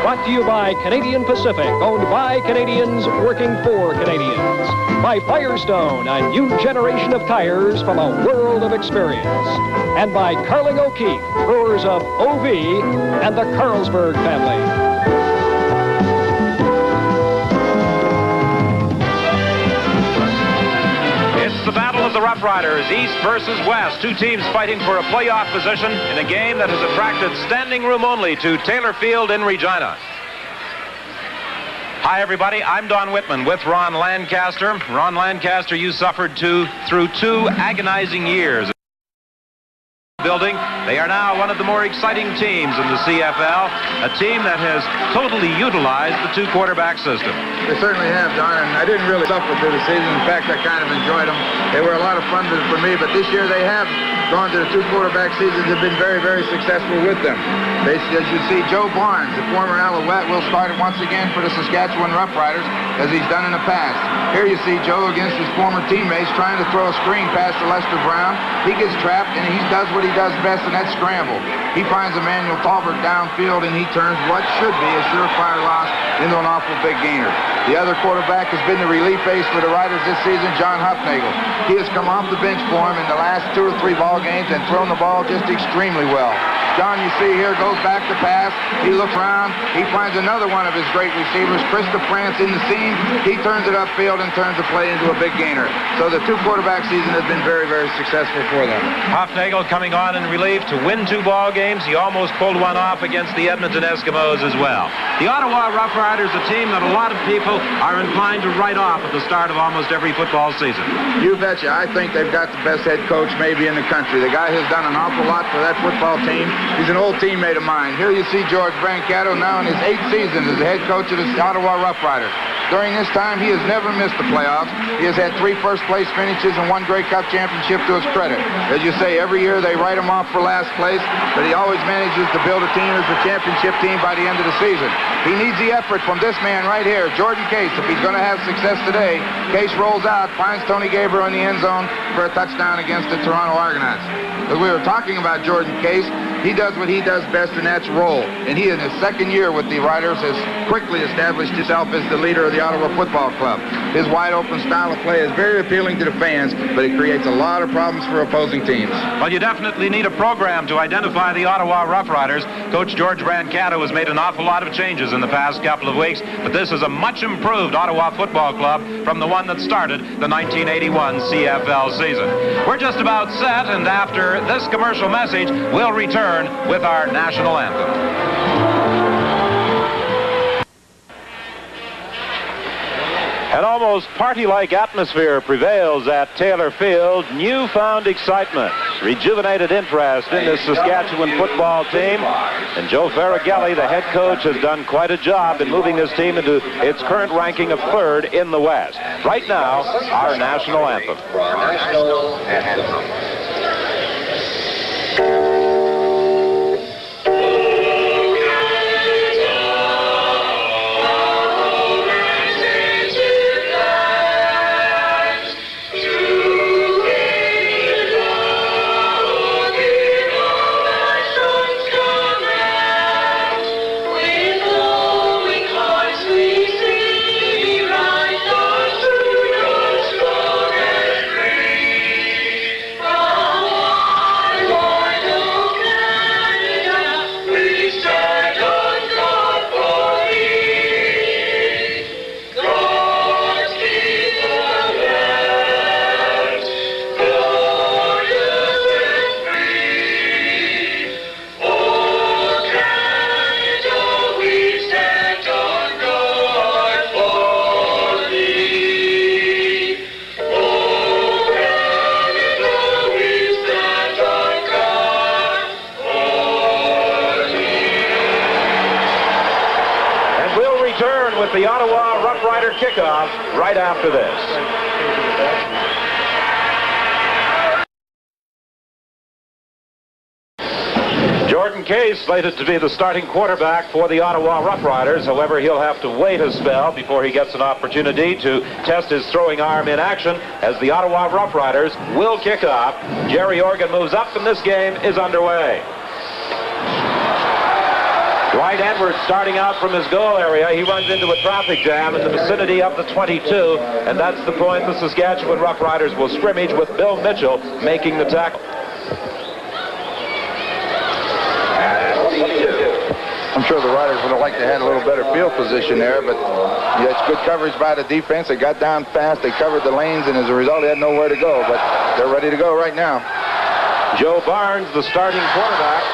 Brought to you by Canadian Pacific, owned by Canadians, working for Canadians. By Firestone, a new generation of tires from a world of experience. And by Carling O'Keefe, brewers of OV and the Carlsberg family. The battle of the Roughriders, East versus West. Two teams fighting for a playoff position in a game that has attracted standing room only to Taylor Field in Regina. Hi, everybody. I'm Don Whitman with Ron Lancaster. Ron Lancaster, you suffered through 2 agonizing years. Building. They are now one of the more exciting teams in the CFL, a team that has totally utilized the 2-quarterback system. They certainly have, Don, and I didn't really suffer through the season. In fact, I kind of enjoyed them. They were a lot of fun for me, but this year they have gone to the 2-quarterback seasons and been very, very successful with them. As you see, Joe Barnes, the former Alouette, will start it once again for the Saskatchewan Roughriders, as he's done in the past. Here you see Joe against his former teammates trying to throw a screen past to Lester Brown. He gets trapped, and he does what he does best, and that's scramble. He finds Emmanuel Talbert downfield, and he turns what should be a surefire loss into an awful big gainer. The other quarterback has been the relief ace for the Riders this season, John Huffnagel. He has come off the bench for him in the last 2 or 3 ball games and thrown the ball just extremely well. John, you see here, goes back to pass. He looks around. He finds another one of his great receivers, Krista France, in the seam. He turns it upfield and turns the play into a big gainer. So the 2-quarterback season has been very, very successful for them. Huffnagel coming on in relief to win 2 ball games. He almost pulled one off against the Edmonton Eskimos as well. The Ottawa Roughriders, a team that a lot of people are inclined to write off at the start of almost every football season. You betcha. I think they've got the best head coach maybe in the country. The guy has done an awful lot for that football team. He's an old teammate of mine. Here you see George Brancato now in his 8th season as the head coach of the Ottawa Roughriders. During this time, he has never missed the playoffs. He has had 3 first-place finishes and 1 Grey Cup championship to his credit. As you say, every year they write him off for last place, but he always manages to build a team as a championship team by the end of the season. He needs the effort from this man right here, Jordan Case. If he's going to have success today, Case rolls out, finds Tony Gabriel in the end zone for a touchdown against the Toronto Argonauts. As we were talking about Jordan Case, he does what he does best, and that's roll. And he, in his 2nd year with the Riders, has quickly established himself as the leader of the Ottawa Football Club. His wide-open style of play is very appealing to the fans, but it creates a lot of problems for opposing teams. Well, you definitely need a program to identify the Ottawa Roughriders. Coach George Brancato has made an awful lot of changes in the past couple of weeks, but this is a much improved Ottawa Football Club from the one that started the 1981 CFL season. We're just about set, and after this commercial message, we'll return with our national anthem. An almost party-like atmosphere prevails at Taylor Field. Newfound excitement, rejuvenated interest in this Saskatchewan football team. And Joe Faragelli, the head coach, has done quite a job in moving this team into its current ranking of 3rd in the West. Right now, our national anthem. The Ottawa Roughrider kickoff right after this. Jordan Case slated to be the starting quarterback for the Ottawa Roughriders. However, he'll have to wait a spell before he gets an opportunity to test his throwing arm in action as the Ottawa Roughriders will kick off. Jerry Organ moves up and this game is underway. Dwight Edwards starting out from his goal area. He runs into a traffic jam in the vicinity of the 22, and that's the point the Saskatchewan Roughriders will scrimmage with Bill Mitchell making the tackle. I'm sure the Riders would have liked to have a little better field position there, but yeah, it's good coverage by the defense. They got down fast, they covered the lanes, and as a result, they had nowhere to go, but they're ready to go right now. Joe Barnes, the starting quarterback.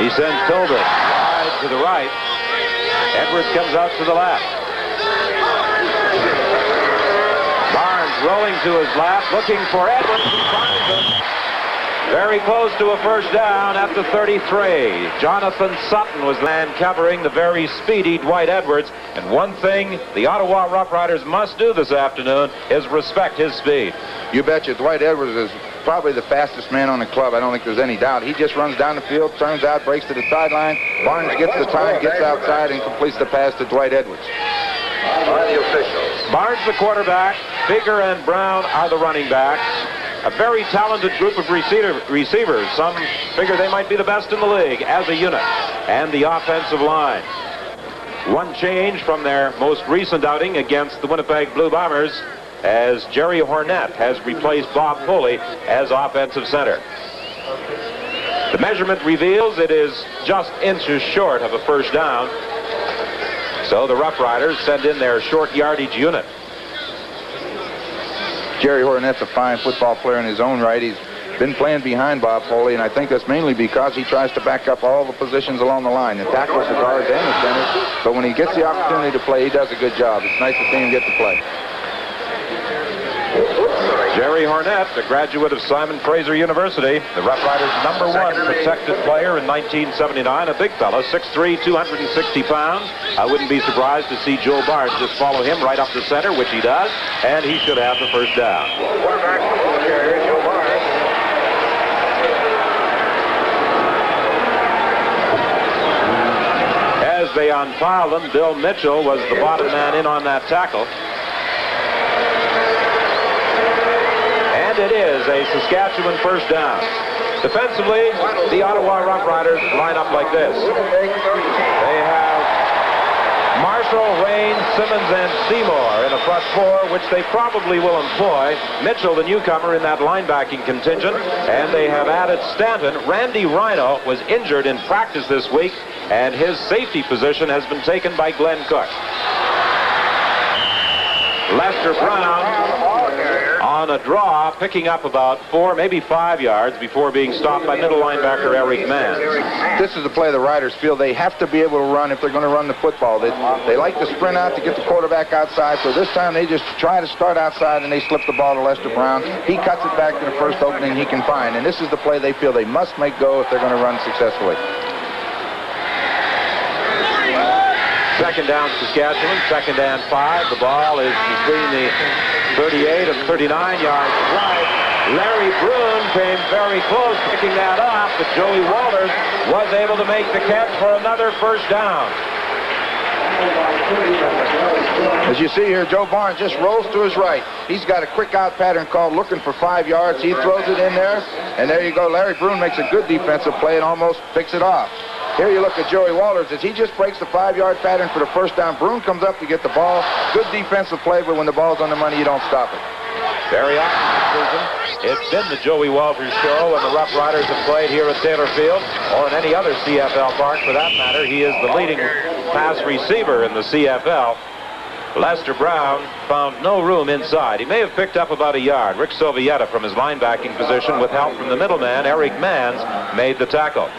He sends Tobin wide to the right. Edwards comes out to the left. Barnes rolling to his left, looking for Edwards. He finds him. Very close to a first down at the 33. Jonathan Sutton was the man covering the very speedy Dwight Edwards. And one thing the Ottawa Roughriders must do this afternoon is respect his speed. You betcha. Dwight Edwards is probably the fastest man on the club. I don't think there's any doubt. He just runs down the field, turns out, breaks to the sideline. Barnes gets the time, gets outside, and completes the pass to Dwight Edwards. By the officials. Barnes the quarterback. Figger and Brown are the running backs. A very talented group of receivers. Some figure they might be the best in the league as a unit. And the offensive line. One change from their most recent outing against the Winnipeg Blue Bombers, as Jerry Hornett has replaced Bob Foley as offensive center. The measurement reveals it is just inches short of a first down. So the Roughriders send in their short yardage unit. Jerry Hornett's a fine football player in his own right. He's been playing behind Bob Foley, and I think that's mainly because he tries to back up all the positions along the line, the tackles, the guards, and the centers. But when he gets the opportunity to play, he does a good job. It's nice to see him get to play. Jerry Hornett, a graduate of Simon Fraser University, the Roughriders' #1 protected player in 1979, a big fella, 6'3", 260 pounds. I wouldn't be surprised to see Joe Barnes just follow him right up the center, which he does, and he should have the first down. As they unpile them, Bill Mitchell was the bottom man in on that tackle. And it is a Saskatchewan first down. Defensively, the Ottawa Roughriders line up like this. They have Marshall, Rain, Simmons, and Seymour in a front four, which they probably will employ. Mitchell, the newcomer, in that linebacking contingent. And they have added Stanton. Randy Rhino was injured in practice this week, and his safety position has been taken by Glenn Cook. Lester Brown on a draw, picking up about 4, maybe 5 yards before being stopped by middle linebacker Eric Mann. This is the play the Riders feel they have to be able to run if they're going to run the football. They like to sprint out to get the quarterback outside, so this time they just try to start outside and they slip the ball to Lester Brown. He cuts it back to the first opening he can find, and this is the play they feel they must make go if they're going to run successfully. Second down Saskatchewan, 2nd and 5. The ball is between the 38 and 39 yards right. Larry Brune came very close picking that up, but Joey Walters was able to make the catch for another first down. As you see here, Joe Barnes just rolls to his right. He's got a quick out pattern called looking for 5 yards. He throws it in there, and there you go. Larry Brune makes a good defensive play and almost picks it off. Here you look at Joey Walters as he just breaks the 5-yard pattern for the first down. Brune comes up to get the ball. Good defensive play, but when the ball's on the money, you don't stop it. Very often this season, it's been the Joey Walters show when the Roughriders have played here at Taylor Field, or in any other CFL park for that matter. He is the leading pass receiver in the CFL. Lester Brown found no room inside. He may have picked up about a yard. Rick Sovieta from his linebacking position with help from the middleman, Eric Manns, made the tackle.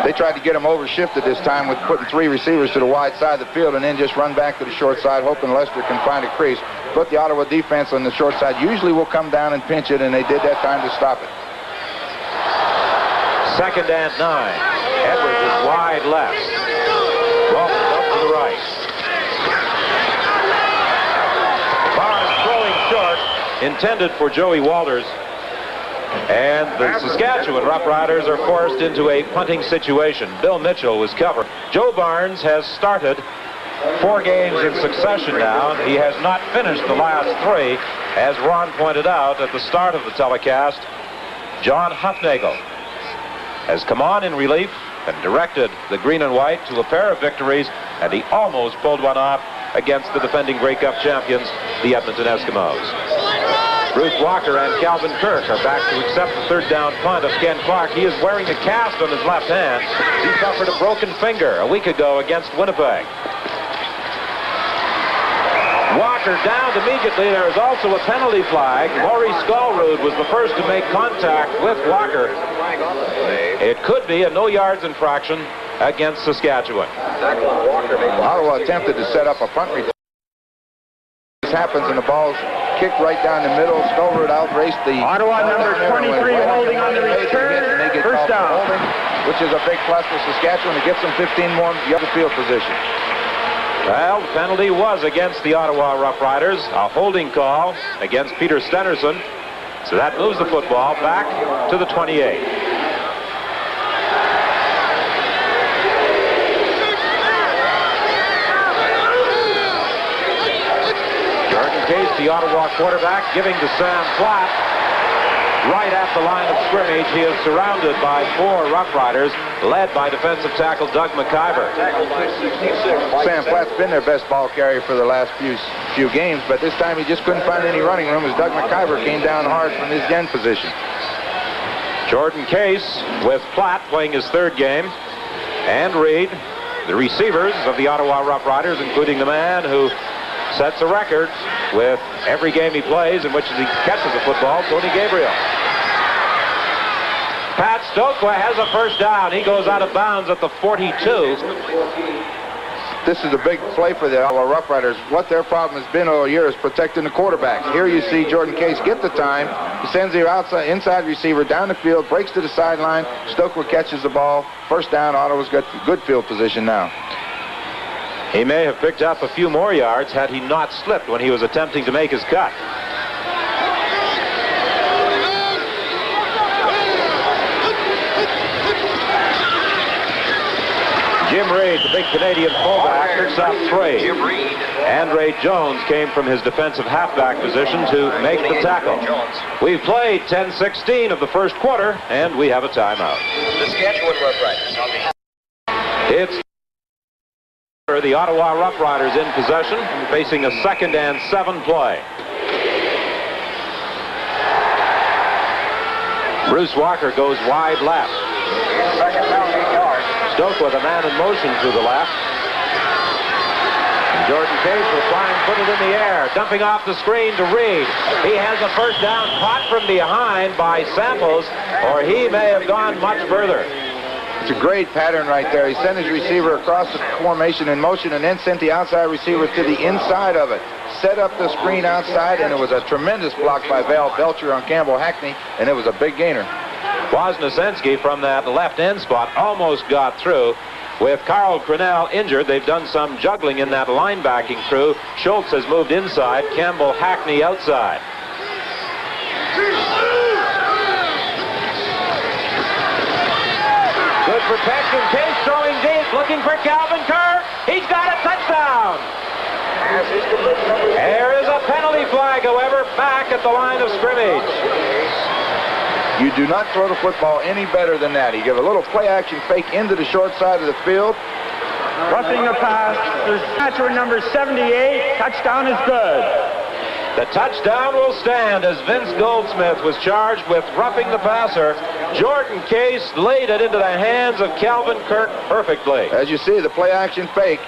They tried to get him overshifted this time with putting 3 receivers to the wide side of the field and then just run back to the short side, hoping Lester can find a crease. But the Ottawa defense on the short side usually will come down and pinch it, and they did that time to stop it. 2nd and 9. Edwards is wide left. Walters up to the right. Barnes throwing short, intended for Joey Walters. And the Saskatchewan Roughriders are forced into a punting situation. Bill Mitchell was covered. Joe Barnes has started 4 games in succession now. He has not finished the last 3. As Ron pointed out at the start of the telecast, John Huffnagel has come on in relief and directed the green and white to a pair of victories, and he almost pulled one off against the defending Grey Cup champions, the Edmonton Eskimos. Bruce Walker and Calvin Kirk are back to accept the third down punt of Ken Clark. He is wearing a cast on his left hand. He suffered a broken finger a week ago against Winnipeg. Walker downed immediately. There is also a penalty flag. Maurice Skullrood was the first to make contact with Walker. It could be a no yards infraction against Saskatchewan. Ottawa attempted to set up a punt return. This happens and the ball's kicked right down the middle. Skullrood outraced the Ottawa number 23 holding on the return. First down. Holding, which is a big plus for Saskatchewan. It gets them 15 more yards of field position. Well, the penalty was against the Ottawa Roughriders, a holding call against Peter Stenerson. So that moves the football back to the 28. Jordan Case, the Ottawa quarterback, giving to Sam Platt. Right at the line of scrimmage, he is surrounded by 4 Roughriders, led by defensive tackle Doug McIver. Sam Platt's been their best ball carrier for the last few games, but this time he just couldn't find any running room as Doug McIver came down hard from his end position. Jordan Case with Platt playing his third game, and Reed, the receivers of the Ottawa Roughriders, including the man who sets a record with every game he plays in which he catches a football, Tony Gabriel. Pat Stokwa has a first down. He goes out of bounds at the 42. This is a big play for the Ottawa Roughriders. What their problem has been all year is protecting the quarterbacks. Here you see Jordan Case get the time. He sends the inside receiver down the field, breaks to the sideline. Stokwa catches the ball. First down. Ottawa's got good field position now. He may have picked up a few more yards had he not slipped when he was attempting to make his cut. Jim Reed, the big Canadian fullback, picks up 3. Andre Jones came from his defensive halfback position to make the tackle. We've played 10-16 of the first quarter, and we have a timeout. Saskatchewan Roughriders. It's the Ottawa Roughriders in possession, facing a 2nd and 7 play. Bruce Walker goes wide left. Stokwa, the man in motion to the left. And Jordan Case will try and put it in the air, dumping off the screen to Reed. He has a first down, caught from behind by Samples, or he may have gone much further. It's a great pattern right there. He sent his receiver across the formation in motion and then sent the outside receiver to the inside of it. Set up the screen outside, and it was a tremendous block by Val Belcher on Campbell Hackney, and it was a big gainer. Wozniacki from that left end spot almost got through. With Carl Cronell injured, they've done some juggling in that linebacking crew. Schultz has moved inside, Campbell Hackney outside. Good protection. Case throwing deep, looking for Calvin Kirk. He's got a touchdown. There is a penalty flag, however, back at the line of scrimmage. You do not throw the football any better than that. You give a little play-action fake into the short side of the field. Roughing the pass. Saskatchewan number 78. Touchdown is good. The touchdown will stand as Vince Goldsmith was charged with roughing the passer. Jordan Case laid it into the hands of Calvin Kirk perfectly. As you see, the play-action fake.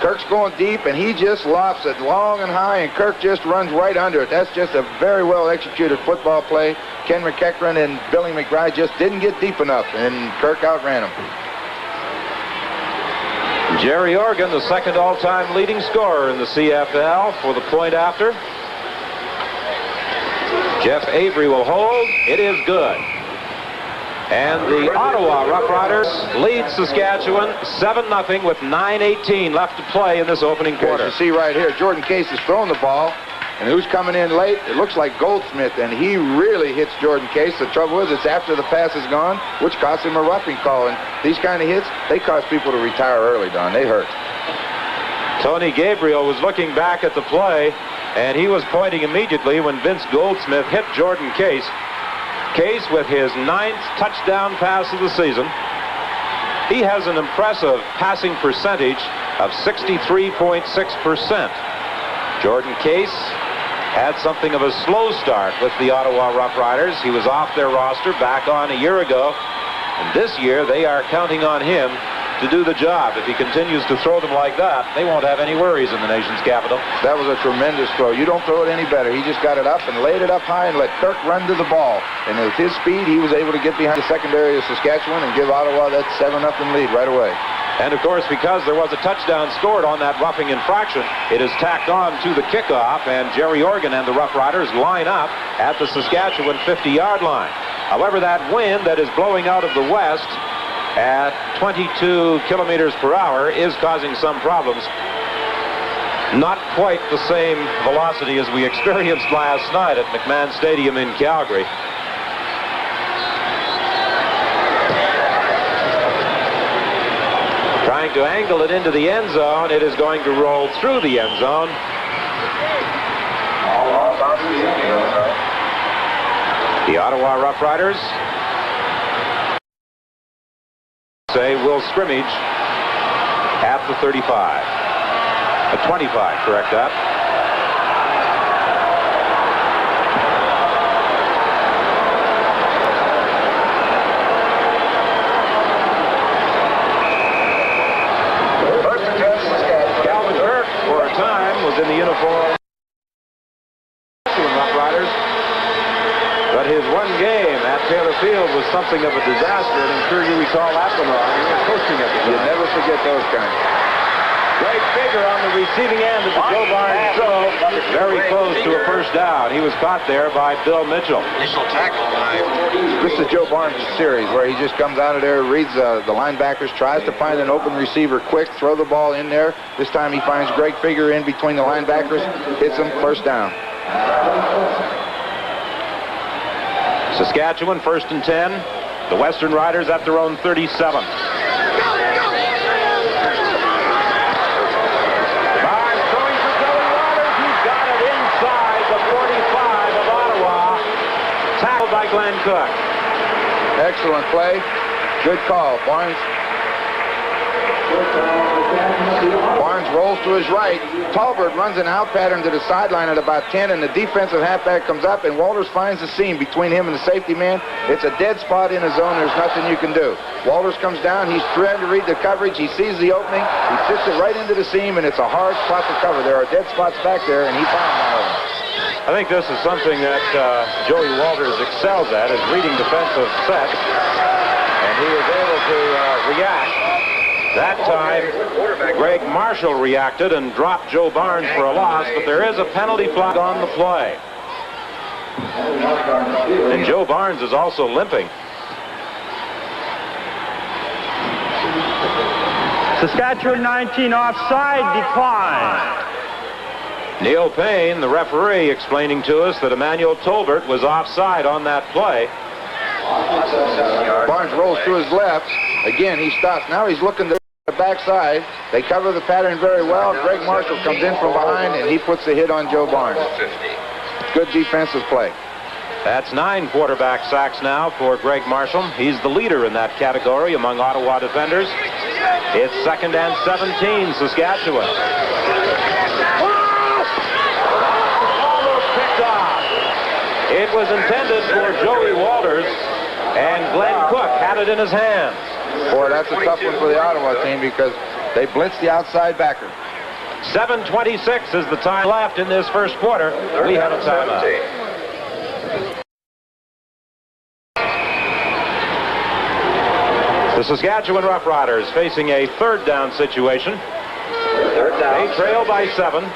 Kirk's going deep, and he just lofts it long and high, and Kirk just runs right under it. That's just a very well-executed football play. Ken McEachran and Billy McBride just didn't get deep enough, and Kirk outran him. Jerry Organ, the 2nd all-time leading scorer in the CFL for the point after. Jeff Avery will hold. It is good. And the Ottawa Roughriders lead Saskatchewan 7-0 with 9:18 left to play in this opening quarter. As you see right here, Jordan Case is throwing the ball, and who's coming in late? It looks like Goldsmith, and he really hits Jordan Case. The trouble is, it's after the pass is gone, which costs him a roughing call. And these kind of hits, they cause people to retire early, Don. They hurt. Tony Gabriel was looking back at the play, and he was pointing immediately when Vince Goldsmith hit Jordan Case. Case with his 9th touchdown pass of the season. He has an impressive passing percentage of 63.6%. Jordan Case had something of a slow start with the Ottawa Roughriders. He was off their roster back on a year ago. And this year, they are counting on him to do the job. If he continues to throw them like that, they won't have any worries in the nation's capital. That was a tremendous throw. You don't throw it any better. He just got it up and laid it up high and let Kirk run to the ball. And with his speed, he was able to get behind the secondary of Saskatchewan and give Ottawa that 7-0 lead right away. And, of course, because there was a touchdown scored on that roughing infraction, it is tacked on to the kickoff, and Jerry Organ and the Roughriders line up at the Saskatchewan 50-yard line. However, that wind that is blowing out of the west at 22 kilometers per hour is causing some problems. Not quite the same velocity as we experienced last night at McMahon Stadium in Calgary. Trying to angle it into the end zone. It is going to roll through the end zone. The Ottawa Roughriders say will scrimmage at the 35. A 25, correct that. Calvin Burke, for a time, was in the uniform Roughriders. But his one game at Taylor Field was something of a disaster, and I'm sure you recall that one, Ron. You were coaching at the time. You never forget those guys. Great figure on the receiving end of the Joe Barnes throw. Very close to a first down. He was caught there by Bill Mitchell. Initial tackle by 40. This is Joe Barnes' series where he just comes out of there, reads the linebackers, tries to find an open receiver quick, throw the ball in there. This time he finds Greg Figure in between the linebackers, hits him, first down. Saskatchewan, 1st and 10. The Western Riders at their own 37. Barnes throwing for Joey Waters. He's got it inside the 45 of Ottawa. Tackled by Glenn Cook. Excellent play. Good call. Barnes rolls to his right. Talbert runs an out pattern to the sideline at about 10, and the defensive halfback comes up, and Walters finds the seam between him and the safety man. It's a dead spot in the zone. There's nothing you can do. Walters comes down. He's trying to read the coverage. He sees the opening. He fits it right into the seam, and it's a hard spot to cover. There are dead spots back there, and he found one of them. I think this is something that Joey Walters excels at, is reading defensive sets, and he is able to react. That time, Greg Marshall reacted and dropped Joe Barnes for a loss, but there is a penalty flag on the play. And Joe Barnes is also limping. Saskatchewan 19 offside, decline. Neil Payne, the referee, explaining to us that Emmanuel Tolbert was offside on that play. Barnes rolls to his left. Again, he stops. Now he's looking to the backside. They cover the pattern very well. Greg Marshall comes in from behind, and he puts the hit on Joe Barnes. Good defensive play. That's 9 quarterback sacks now for Greg Marshall. He's the leader in that category among Ottawa defenders. It's 2nd and 17, Saskatchewan. Almost picked off. It was intended for Joey Walters, and Glenn Cook had it in his hands. Boy, that's a tough one for the Ottawa team because they blitzed the outside backer. 7:26 is the time left in this first quarter. We have a timeout. The Saskatchewan Roughriders facing a 3rd down situation. They trail by 7.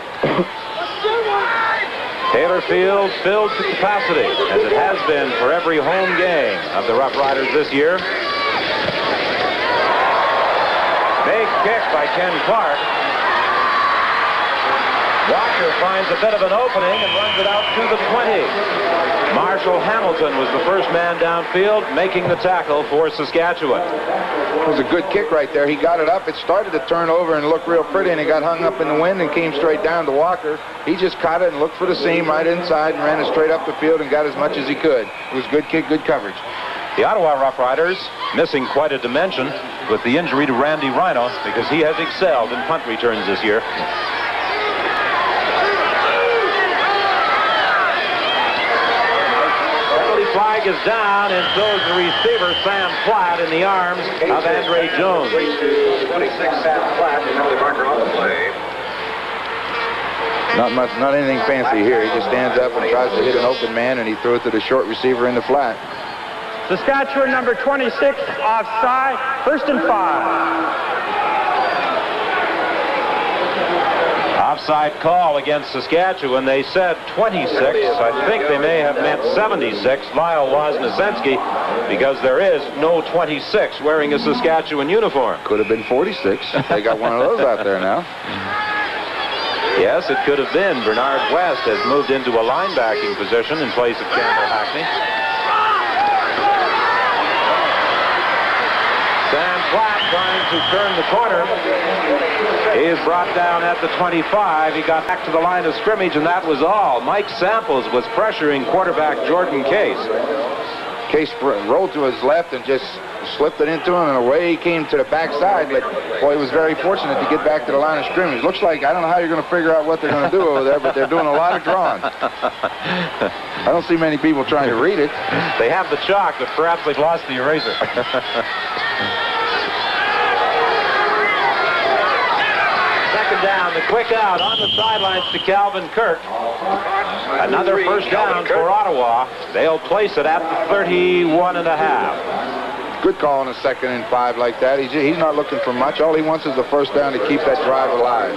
Taylor Field filled to capacity, as it has been for every home game of the Roughriders this year. Big kick by Ken Clark. Walker finds a bit of an opening and runs it out to the 20. Marshall Hamilton was the first man downfield, making the tackle for Saskatchewan. It was a good kick right there. He got it up. It started to turn over and look real pretty, and it got hung up in the wind and came straight down to Walker. He just caught it and looked for the seam right inside and ran it straight up the field and got as much as he could. It was a good kick, good coverage. The Ottawa Roughriders missing quite a dimension with the injury to Randy Rhino because he has excelled in punt returns this year. Flag is down, and throws the receiver, Sam Platt, in the arms of Andre Jones. 26, Sam Platt, the penalty marker on the play. Not much, not anything fancy here. He just stands up and tries to hit an open man, and he threw it to the short receiver in the flat. Saskatchewan number 26, offside, 1st and 5. Offside call against Saskatchewan. They said 26. I think they may have meant 76. Lyle Wozniacki, because there is no 26 wearing a Saskatchewan uniform. Could have been 46. They got one of those out there now. Yes, it could have been. Bernard West has moved into a linebacking position in place of Campbell Hackney. Sam Platt trying to turn the corner. He is brought down at the 25. He got back to the line of scrimmage, and that was all. Mike Samples was pressuring quarterback Jordan Case. Case rolled to his left and just slipped it into him, and away he came to the backside. But, boy, he was very fortunate to get back to the line of scrimmage. Looks like, I don't know how you're going to figure out what they're going to do over there, but they're doing a lot of drawing. I don't see many people trying to read it. They have the chalk, but perhaps they've lost the eraser. Second down, the quick out on the sidelines to Calvin Kirk. Another first down for Ottawa. They'll place it at the 31.5. Good call on a 2nd and 5 like that. He's not looking for much. All he wants is the first down to keep that drive alive.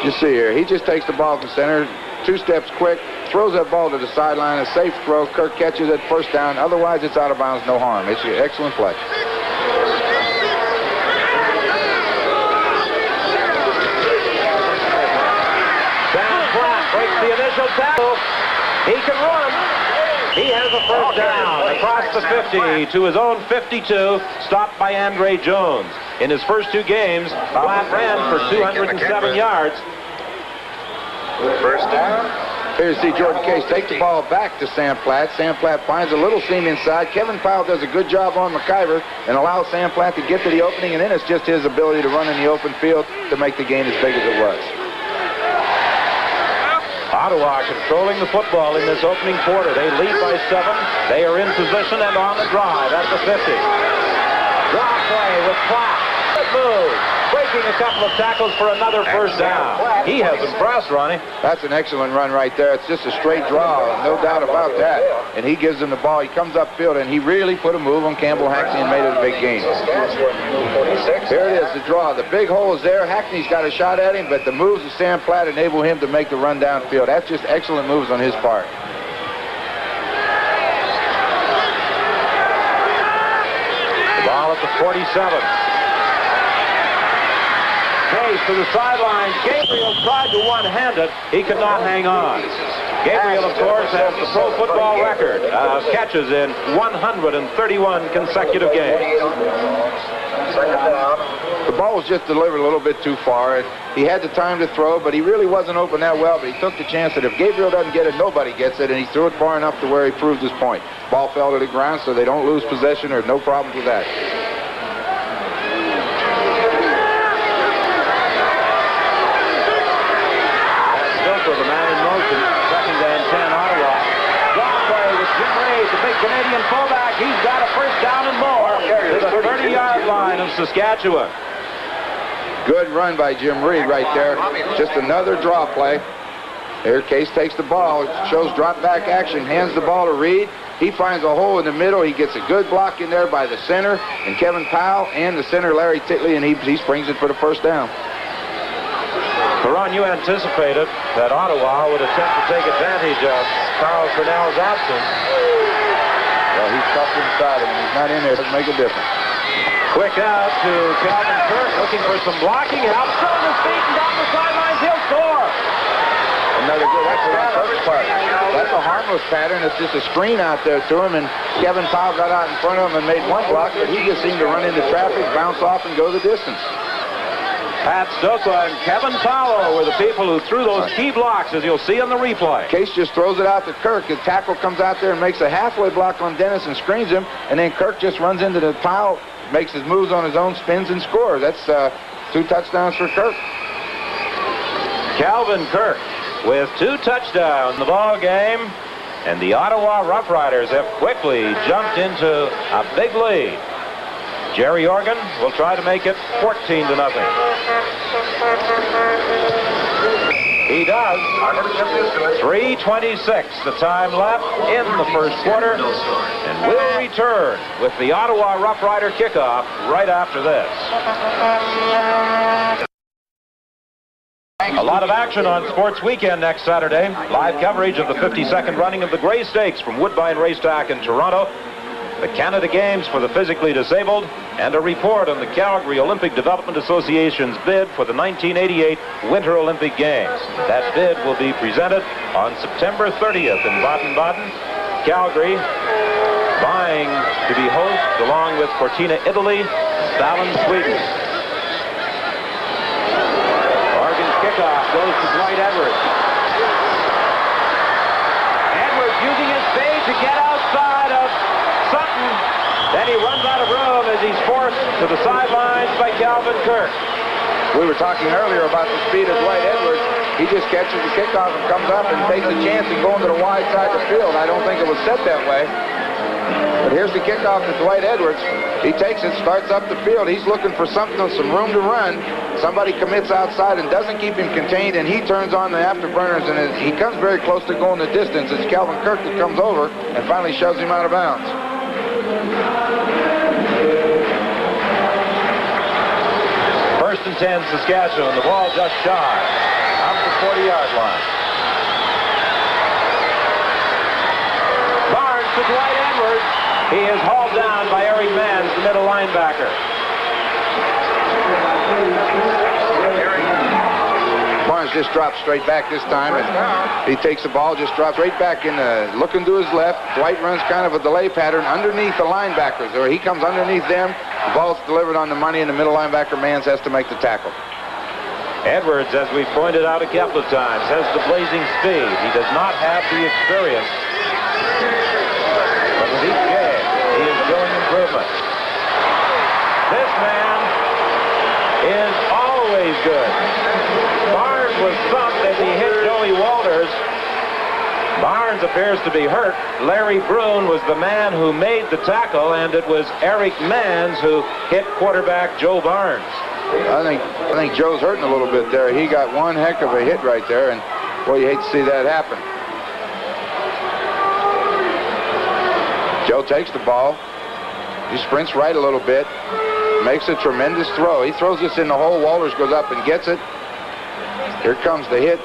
You see here, he just takes the ball from center, 2 steps quick, throws that ball to the sideline, a safe throw. Kirk catches it, first down. Otherwise, it's out of bounds, no harm. It's an excellent play. Breaks the initial tackle. He can run. He has a first down across the 50 to his own 52, stopped by Andre Jones. In his first 2 games, Platt ran for 207 yards. First down. Here you see Jordan Case take the ball back to Sam Platt. Sam Platt finds a little seam inside. Kevin Powell does a good job on McIver and allows Sam Platt to get to the opening, and then it's just his ability to run in the open field to make the gain as big as it was. Ottawa controlling the football in this opening quarter. They lead by 7. They are in position and on the drive at the 50. Draw play with Platt. Good move. Breaking a couple of tackles for another first down. He has impressed, Ronnie. That's an excellent run right there. It's just a straight draw, no doubt about that. And he gives him the ball. He comes upfield, and he really put a move on Campbell Hackney and made it a big gain. There it is, the draw. The big hole is there. Hackney's got a shot at him, but the moves of Sam Platt enable him to make the run downfield. That's just excellent moves on his part. The ball at the 47. Case to the sidelines. Gabriel tried to one-hand it. He could not hang on. Gabriel, of course, has the pro football record of catches in 131 consecutive games. The ball was just delivered a little bit too far. He had the time to throw, but he really wasn't open that well, but he took the chance that if Gabriel doesn't get it, nobody gets it, and he threw it far enough to where he proved his point. Ball fell to the ground, so they don't lose possession. There's no problems with that. The man in motion, 2nd and 10 Ottawa. Drop play with Jim Reid, the big Canadian fullback. He's got a first down and more to the 30-yard line of Saskatchewan. Good run by Jim Reid right there. Just another draw play. There, Case takes the ball, shows drop back action, hands the ball to Reid. He finds a hole in the middle. He gets a good block in there by the center, and Kevin Powell and the center, Larry Titley, and he springs it for the first down. Ron, you anticipated that Ottawa would attempt to take advantage of Carl Cornell's absence. Well, he's tough inside him, and he's not in there. It doesn't make a difference. Quick out to Calvin Kirk, looking for some blocking help. Still on his feet and down the sidelines. He'll score. Another good. That's the first part. That's a harmless pattern. It's just a screen out there to him, and Kevin Powell got out in front of him and made one block, but he just seemed to run into traffic, bounce off, and go the distance. Pat Stokoe and Kevin Powell were the people who threw those key blocks, as you'll see on the replay. Case just throws it out to Kirk. The tackle comes out there and makes a halfway block on Dennis and screens him, and then Kirk just runs into the Powell, makes his moves on his own, spins and scores. That's 2 touchdowns for Kirk. Calvin Kirk with 2 touchdowns in the ball game, and the Ottawa Roughriders have quickly jumped into a big lead. Jerry Organ will try to make it 14-0. He does. 3:26 the time left in the first quarter, and we'll return with the Ottawa Roughrider kickoff right after this. A lot of action on Sports Weekend next Saturday. Live coverage of the 52nd running of the Grey Stakes from Woodbine Racetrack in Toronto, the Canada Games for the physically disabled, and a report on the Calgary Olympic Development Association's bid for the 1988 Winter Olympic Games. That bid will be presented on September 30th in Baden-Baden. Calgary vying to be host along with Cortina, Italy, Stalin, Sweden. Oregon's kickoff goes to Dwight Edwards. Edwards using his speed to get outside of Sutton. Then he runs out of room as he's forced to the sidelines by Calvin Kirk. We were talking earlier about the speed of Dwight Edwards. He just catches the kickoff and comes up and takes a chance and going to the wide side of the field. I don't think it was set that way. But here's the kickoff to Dwight Edwards. He takes it, starts up the field. He's looking for something, some room to run. Somebody commits outside and doesn't keep him contained, and he turns on the afterburners, and he comes very close to going the distance. It's Calvin Kirk that comes over and finally shoves him out of bounds. First and 10, Saskatchewan. The ball just shy of the 40-yard line. Barnes to Dwight Edwards. He is hauled down by Eric Manns, the middle linebacker. Barnes just drops straight back this time, and he takes the ball, just drops straight back in, looking to his left. Dwight runs kind of a delay pattern underneath the linebackers, or he comes underneath them. The ball's delivered on the money, and the middle linebacker, Manns, has to make the tackle. Edwards, as we've pointed out a couple of times, has the blazing speed. He does not have the experience. But with each game, he is showing improvement. This man is always good. Barnes was thumped as he hit Joey Walters. Barnes appears to be hurt. Larry Brune was the man who made the tackle, and it was Eric Manns who hit quarterback Joe Barnes. I think Joe's hurting a little bit there. He got one heck of a hit right there, and boy, you hate to see that happen. Joe takes the ball. He sprints right a little bit, makes a tremendous throw. He throws this in the hole. Walters goes up and gets it. Here comes the hit.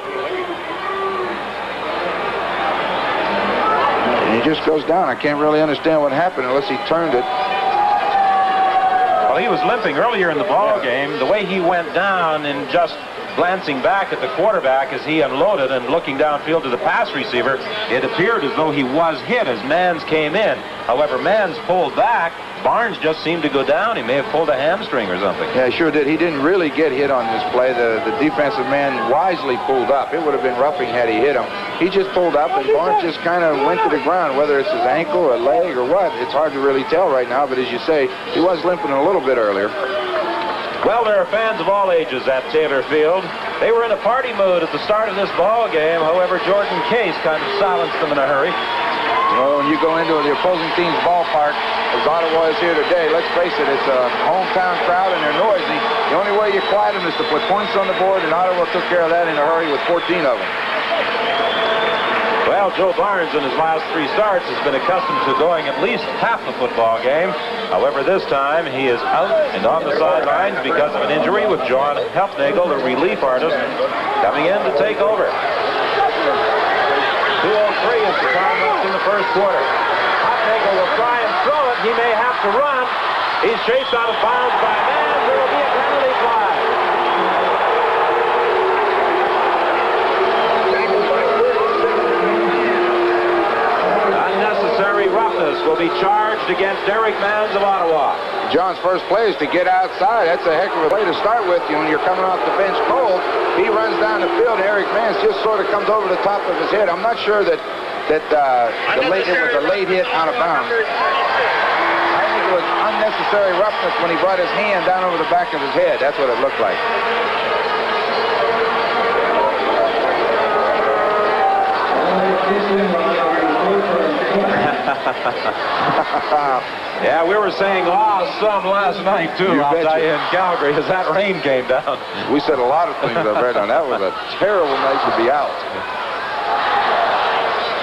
And he just goes down. I can't really understand what happened unless he turned it. Well, he was limping earlier in the ball game. The way he went down and just glancing back at the quarterback as he unloaded and looking downfield to the pass receiver, it appeared as though he was hit as Manns came in. However, Manns pulled back. Barnes just seemed to go down. He may have pulled a hamstring or something. Yeah, sure did. He didn't really get hit on this play. The defensive man wisely pulled up. It would have been roughing had he hit him. He just pulled up, and Barnes just kind of went to the ground. Whether it's his ankle, a leg, or what, it's hard to really tell right now. But as you say, he was limping a little bit earlier. Well, there are fans of all ages at Taylor Field. They were in a party mood at the start of this ball game. However, Jordan Case kind of silenced them in a hurry. Well, when you go into the opposing team's ballpark, as Ottawa is here today, let's face it, it's a hometown crowd and they're noisy. The only way you quiet them is to put points on the board, and Ottawa took care of that in a hurry with 14 of them. Well, Joe Barnes in his last 3 starts has been accustomed to going at least half the football game. However, this time he is out and on the sidelines because of an injury, with John Helpnagel, the relief artist, coming in to take over. 2:03 is the time left in the first quarter. Helpnagel will try and throw it. He may have to run. He's chased out of bounds by Mann. There will be a penalty flag. Unnecessary roughness will be charged against Eric Manns of Ottawa. John's first play is to get outside. That's a heck of a play to start with you when you're coming off the bench cold. He runs down the field, and Eric Manns just sort of comes over the top of his head. I'm not sure that it was a late hit out of bounds. I think it was unnecessary roughness when he brought his hand down over the back of his head. That's what it looked like. Yeah, we were saying awesome last night, too, I'll tell you, in Calgary, as that rain came down. We said a lot of things I've read on. That was a terrible night to be out.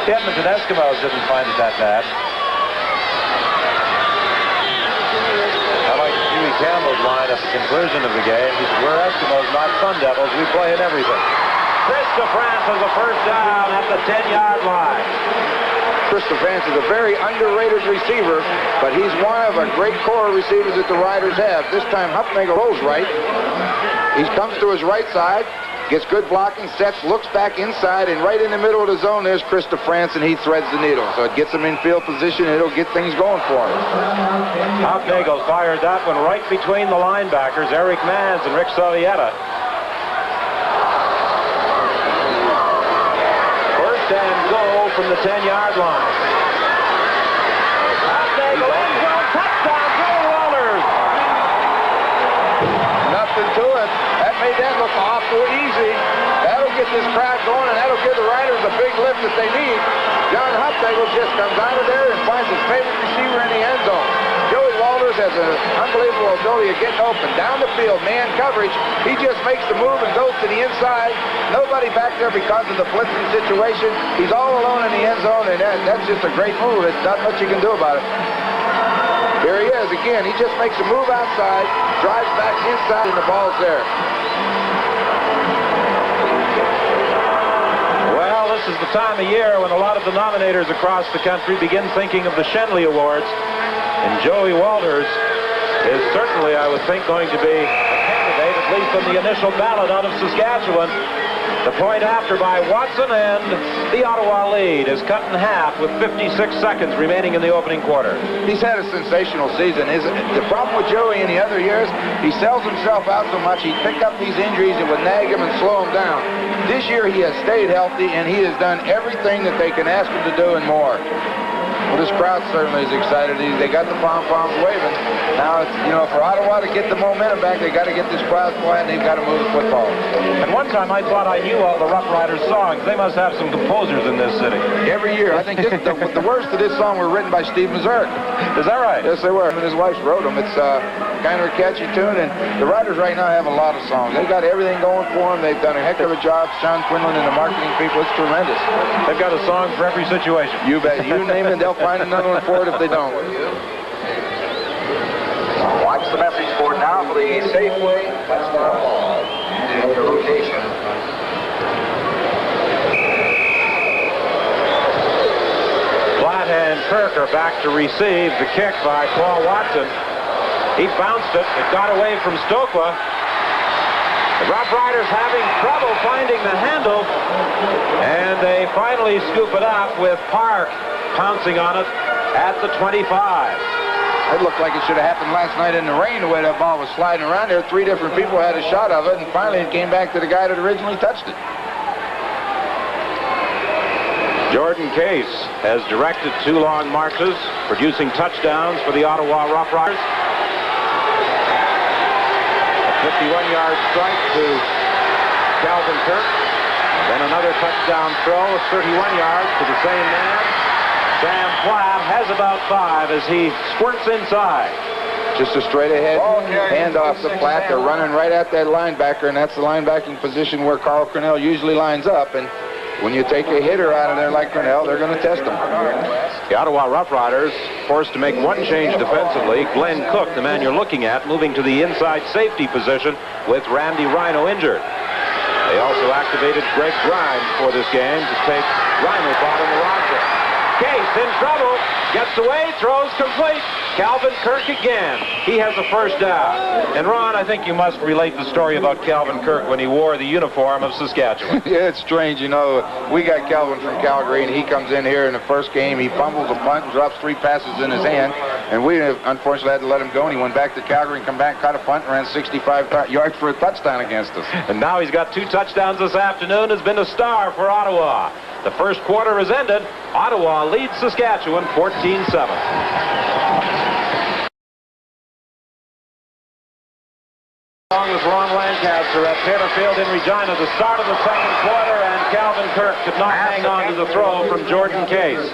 The Edmonton Eskimos didn't find it that bad. I like Huey Campbell's line at the conclusion of the game. He said, we're Eskimos, not Sun Devils. We play in everything. Chris DeFrance has a first down at the 10-yard line. Chris DeFrance is a very underrated receiver, but he's one of a great core of receivers that the Riders have. This time, Hufnagel rolls right. He comes to his right side, gets good blocking, sets, looks back inside, and right in the middle of the zone, there's Chris DeFrance, and he threads the needle. So it gets him in field position, and it'll get things going for him. Hufnagel fired that one right between the linebackers, Eric Manns and Rick Sovieta. And goal from the 10-yard line. Hufnagel end zone touchdown, Joey Walters. Nothing to it. That made that look awful easy. That'll get this crowd going, and that'll give the Riders a big lift that they need. John Hufnagel just comes out of there and finds his favorite receiver in the end zone. Joey Walters has an unbelievable ability of getting open down the field, man coverage. He just makes the move and goes to the inside. Nobody back there because of the blitzing situation. He's all alone in the end zone, and that's just a great move. It's not much you can do about it. Here he is again. He just makes a move outside, drives back inside, and the ball's there. Well, this is the time of year when a lot of the nominators across the country begin thinking of the Shenley Awards. And Joey Walters is certainly, I would think, going to be a candidate, at least on the initial ballot out of Saskatchewan. The point after by Watson, and the Ottawa lead is cut in half with 56 seconds remaining in the opening quarter. He's had a sensational season. The problem with Joey in the other years, he sells himself out so much. He picked up these injuries that would nag him and slow him down. This year he has stayed healthy, and he has done everything that they can ask him to do and more. Well, this crowd certainly is excited. They got the pom-poms waving. Now, for Ottawa to get the momentum back, they got to get this crowd quiet, and they've got to move the football. At one time, I thought I knew all the Roughriders songs. They must have some composers in this city. Every year. I think the words to this song were written by Steve Mazurk. Is that right? Yes, they were. And his wife wrote them. It's kind of a catchy tune, and the Riders right now have a lot of songs. They've got everything going for them. They've done a heck of a job. Sean Quinlan and the marketing people, it's tremendous. They've got a song for every situation. You bet. You name it, they'll find another one for it if they don't. Watch the message board now for the Safeway touchdown ball. And your location. Platt and Kirk are back to receive the kick by Paul Watson. He bounced it. It got away from Stokwa. The Roughriders having trouble finding the handle, and they finally scoop it up with Park pouncing on it at the 25. It looked like it should have happened last night in the rain, the way that ball was sliding around there. 3 different people had a shot of it, and finally it came back to the guy that originally touched it. Jordan Case has directed 2 long marches, producing touchdowns for the Ottawa Roughriders. A 51-yard strike to Calvin Kirk. Then another touchdown throw, 31 yards to the same man. Sam Platt has about 5 as he squirts inside. Just a straight ahead handoff to Platt. They're running right at that linebacker, and that's the linebacking position where Carl Cornell usually lines up. And when you take a hitter out of there like Cornell, they're going to test him. The Ottawa Roughriders forced to make one change defensively. Glenn Cook, the man you're looking at, moving to the inside safety position with Randy Rhino injured. They also activated Greg Grimes for this game to take Rhino out on the roster. Case in trouble. Gets away, throws complete. Calvin Kirk again. He has a first down. And Ron, I think you must relate the story about Calvin Kirk when he wore the uniform of Saskatchewan. Yeah, it's strange. You know, we got Calvin from Calgary, and he comes in here in the first game. He fumbles a punt, drops 3 passes in his hand, and we unfortunately had to let him go, and he went back to Calgary and come back, caught a punt, and ran 65 yards for a touchdown against us. And now he's got 2 touchdowns this afternoon, has been a star for Ottawa. The first quarter has ended. Ottawa leads Saskatchewan 14-7. Along with Ron Lancaster at Taylor Field in Regina, the start of the second quarter, and Calvin Kirk could not hang on to the throw from Jordan Case.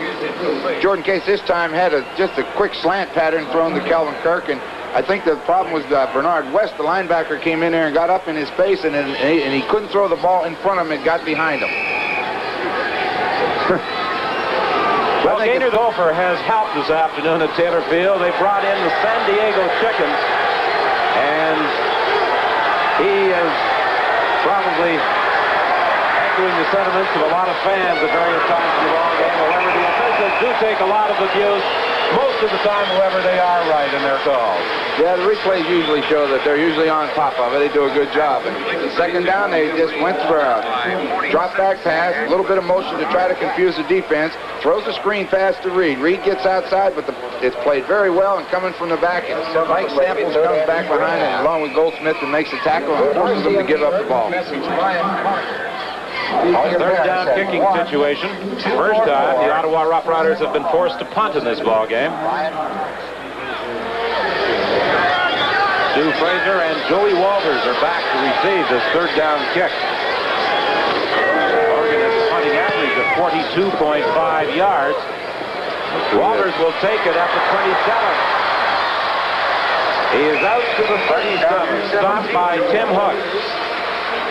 Jordan Case this time had just a quick slant pattern thrown to Calvin Kirk, and I think the problem was Bernard West, the linebacker, came in there and got up in his face, and he couldn't throw the ball in front of him. It got behind him. Well, Gaynor Gopher has helped this afternoon at Taylor Field. They brought in the San Diego Chickens, and he is probably echoing the sentiments of a lot of fans at various times in the ball game. However, the officials do take a lot of abuse. Most of the time, however, they are right in their calls. Yeah, the replays usually show that they're usually on top of it. They do a good job. And second down, they just went for a drop-back pass, a little bit of motion to try to confuse the defense, throws a screen pass to Reed. Reed gets outside, but it's played very well, and coming from the back, and Mike Samples comes back behind it, along with Goldsmith, and makes a tackle and forces them to give up the ball. Third down kicking situation. First time the Ottawa Roughriders have been forced to punt in this ball game. Stu Fraser and Joey Walters are back to receive this third down kick. Oregon has a punting average of 42.5 yards. Walters will take it at the 27. He is out to the 37, stopped by Tim Hook.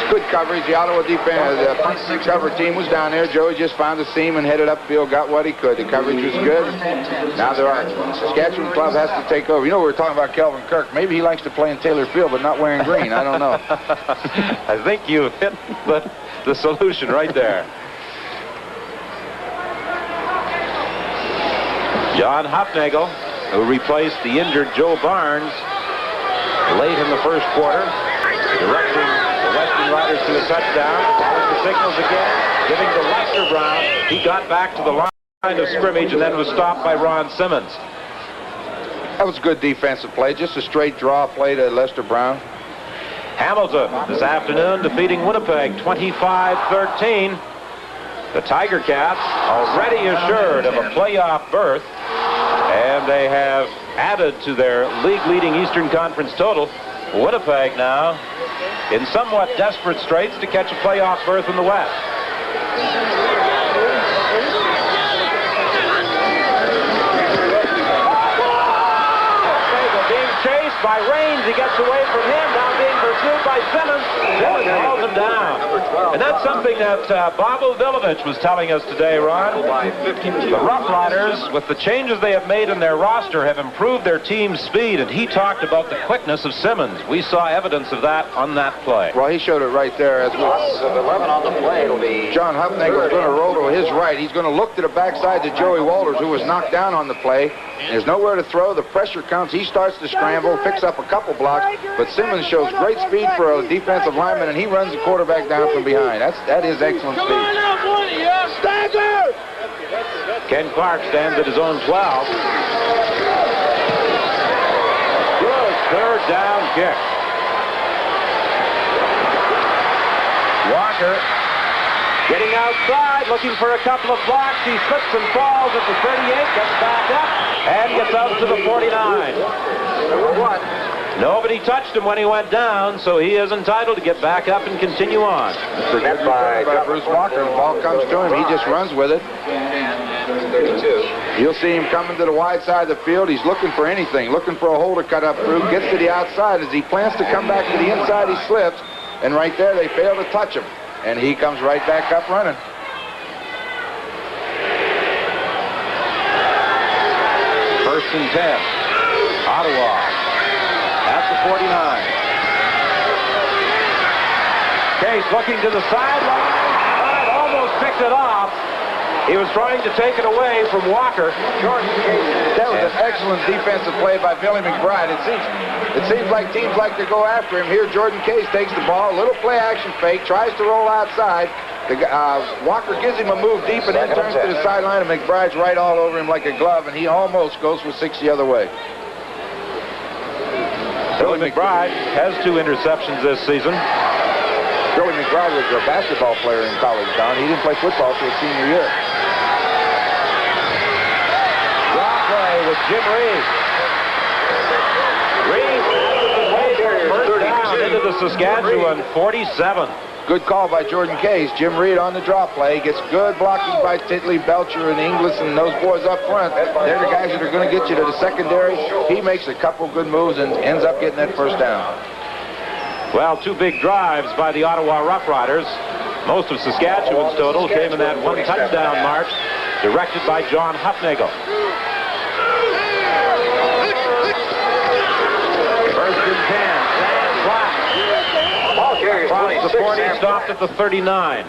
Good coverage. The Ottawa defense, the punt cover team was down there. Joey just found a seam and headed upfield, got what he could. The coverage was good. Now the Saskatchewan club has to take over. You know, we were talking about Calvin Kirk. Maybe he likes to play in Taylor Field, but not wearing green. I don't know. I think you hit the solution right there. John Hopnagel, who replaced the injured Joe Barnes late in the first quarter, directing Riders to a touchdown. The signals again, giving to Lester Brown. He got back to the line of scrimmage and then was stopped by Ron Simmons. That was good defensive play, just a straight draw play to Lester Brown. Hamilton this afternoon defeating Winnipeg 25-13. The Tiger Cats already assured of a playoff berth, and they have added to their league-leading Eastern Conference total. Winnipeg now in somewhat desperate straits to catch a playoff berth in the West. Being chased by Raines. He gets away from him. Now being pursued by Simmons. Simmons hauls him down. And that's something that Bob Ovilovich was telling us today, Ron. The Rough Riders, with the changes they have made in their roster, have improved their team's speed, and he talked about the quickness of Simmons. We saw evidence of that on that play. Well, he showed it right there. As Of 11 on the play, it'll be John Hupnagel is going to roll to his right. He's going to look to the backside to Joey Walters, who was knocked down on the play. There's nowhere to throw. The pressure comes. He starts to scramble, picks up a couple blocks, but Simmons shows great speed for a defensive lineman, and he runs the quarterback down from behind. That is excellent speed. Ken Clark stands at his own 12. Good third down kick. Walker getting outside, looking for a couple of blocks. He slips and falls at the 38, gets back up, and gets out to the 49. Nobody touched him when he went down, so he is entitled to get back up and continue on. That's by Bruce Walker. The ball comes to him. He just runs with it. 32. You'll see him coming to the wide side of the field. He's looking for anything, looking for a hole to cut up through. Gets to the outside. As he plans to come back to the inside, he slips. And right there, they fail to touch him. And he comes right back up running. First and 10. Ottawa at the 49. Case looking to the sideline. Almost picked it off. He was trying to take it away from Walker. That was an excellent defensive play by Billy McBride. It seems like teams like to go after him. Here, Jordan Case takes the ball, a little play-action fake, tries to roll outside. Walker gives him a move deep and then turns to the sideline, and McBride's right all over him like a glove, and he almost goes for 6 the other way. Billy McBride has 2 interceptions this season. Billy McBride was a basketball player in college, Don. He didn't play football till his senior year. Draw play with Jim Reed. Reed first down into the Saskatchewan 47. Good call by Jordan Case. Jim Reed on the drop play. Gets good blocking by Titley, Belcher, and Inglis, and those boys up front. They're the guys that are going to get you to the secondary. He makes a couple good moves and ends up getting that first down. Well, 2 big drives by the Ottawa Roughriders. Most of Saskatchewan's total came in that 1 touchdown march, directed by John Hufnagel. First and 10. Across the 40, stopped at the 39.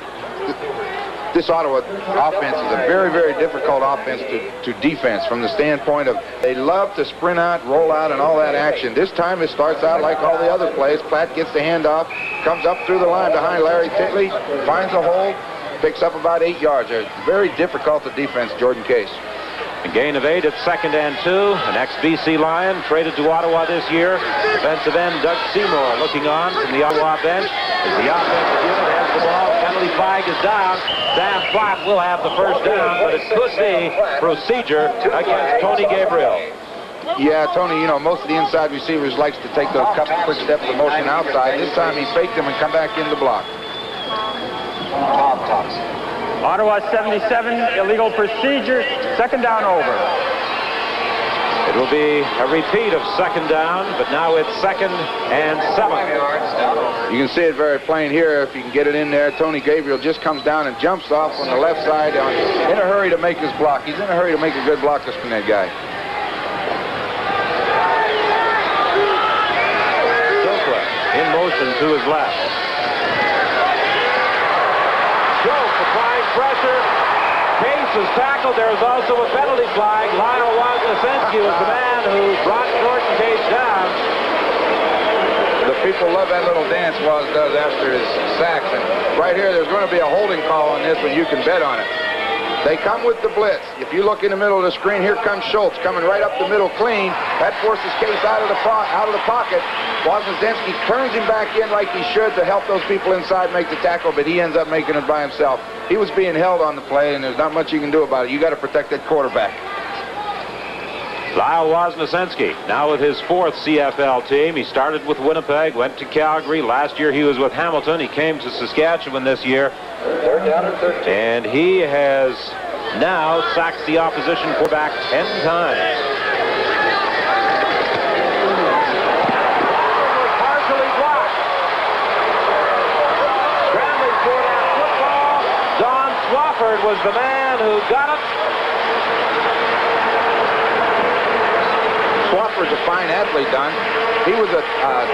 This Ottawa offense is a very, very difficult offense to defense from the standpoint of they love to sprint out, roll out, and all that action. This time it starts out like all the other plays. Platt gets the handoff, comes up through the line behind Larry Titley, finds a hole, picks up about 8 yards. They're very difficult to defense, Jordan Case. A gain of 8 at 2nd and 2. An ex-BC Lion traded to Ottawa this year. Defensive end Doug Seymour looking on from the Ottawa bench as the offensive unit has the ball. Penalty flag is down. Sam Platt will have the first down, but it could be procedure against Tony Gabriel. Yeah, Tony, you know, most of the inside receivers likes to take those couple quick steps of motion outside. This time he faked them and come back in the block. Ottawa 77, illegal procedure, 2nd down over. It will be a repeat of 2nd down, but now it's 2nd and 7. You can see it very plain here if you can get it in there. Tony Gabriel just comes down and jumps off on the left side in a hurry to make his block. He's in a hurry to make a good block from that guy. Silkler in motion to his left. Applying pressure. Case is tackled. There is also a penalty flag. Lyle Wozniacki was the man who brought Jordan Case down. The people love that little dance Woz does after his sacks. And right here, there's going to be a holding call on this one. You can bet on it. They come with the blitz. If you look in the middle of the screen, here comes Schultz coming right up the middle clean. That forces Case out of the pocket. Wozniacki turns him back in like he should to help those people inside make the tackle, but he ends up making it by himself. He was being held on the play, and there's not much you can do about it. You got to protect that quarterback. Lyle Wozniacki, now with his 4th CFL team. He started with Winnipeg, went to Calgary. Last year he was with Hamilton. He came to Saskatchewan this year. 3rd down and 13. And he has now sacked the opposition quarterback 10 times. Partially blocked. Scrambling for that football. Don Swafford was the man who got it. Swafford's a fine athlete, Don. He was a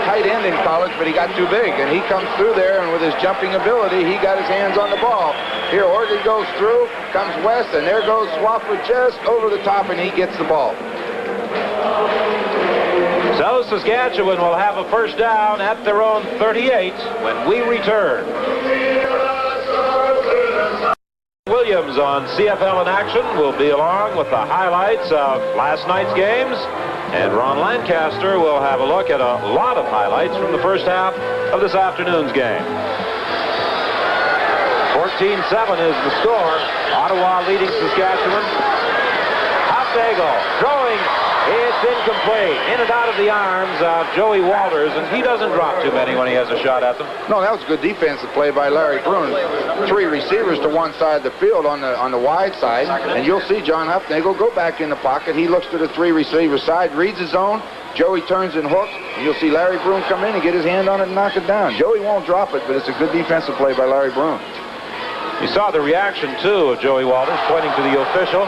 tight end in college, but he got too big, and he comes through there, and with his jumping ability, he got his hands on the ball. Here, Orgy goes through, comes west, and there goes Swafford just over the top, and he gets the ball. So Saskatchewan will have a first down at their own 38 when we return. Williams on CFL in action will be along with the highlights of last night's games. And Ron Lancaster will have a look at a lot of highlights from the first half of this afternoon's game. 14-7 is the score. Ottawa leading Saskatchewan. Hufnagel throwing. It's incomplete. In and out of the arms of Joey Walters, and he doesn't drop too many when he has a shot at them. No, that was a good defensive play by Larry Bruin. 3 receivers to one side of the field on the wide side, and you'll see John Hufnagel go back in the pocket. He looks to the 3 receiver side, reads his zone. Joey turns and hooks, and you'll see Larry Bruin come in and get his hand on it and knock it down. Joey won't drop it, but it's a good defensive play by Larry Bruin. You saw the reaction, too, of Joey Walters pointing to the official,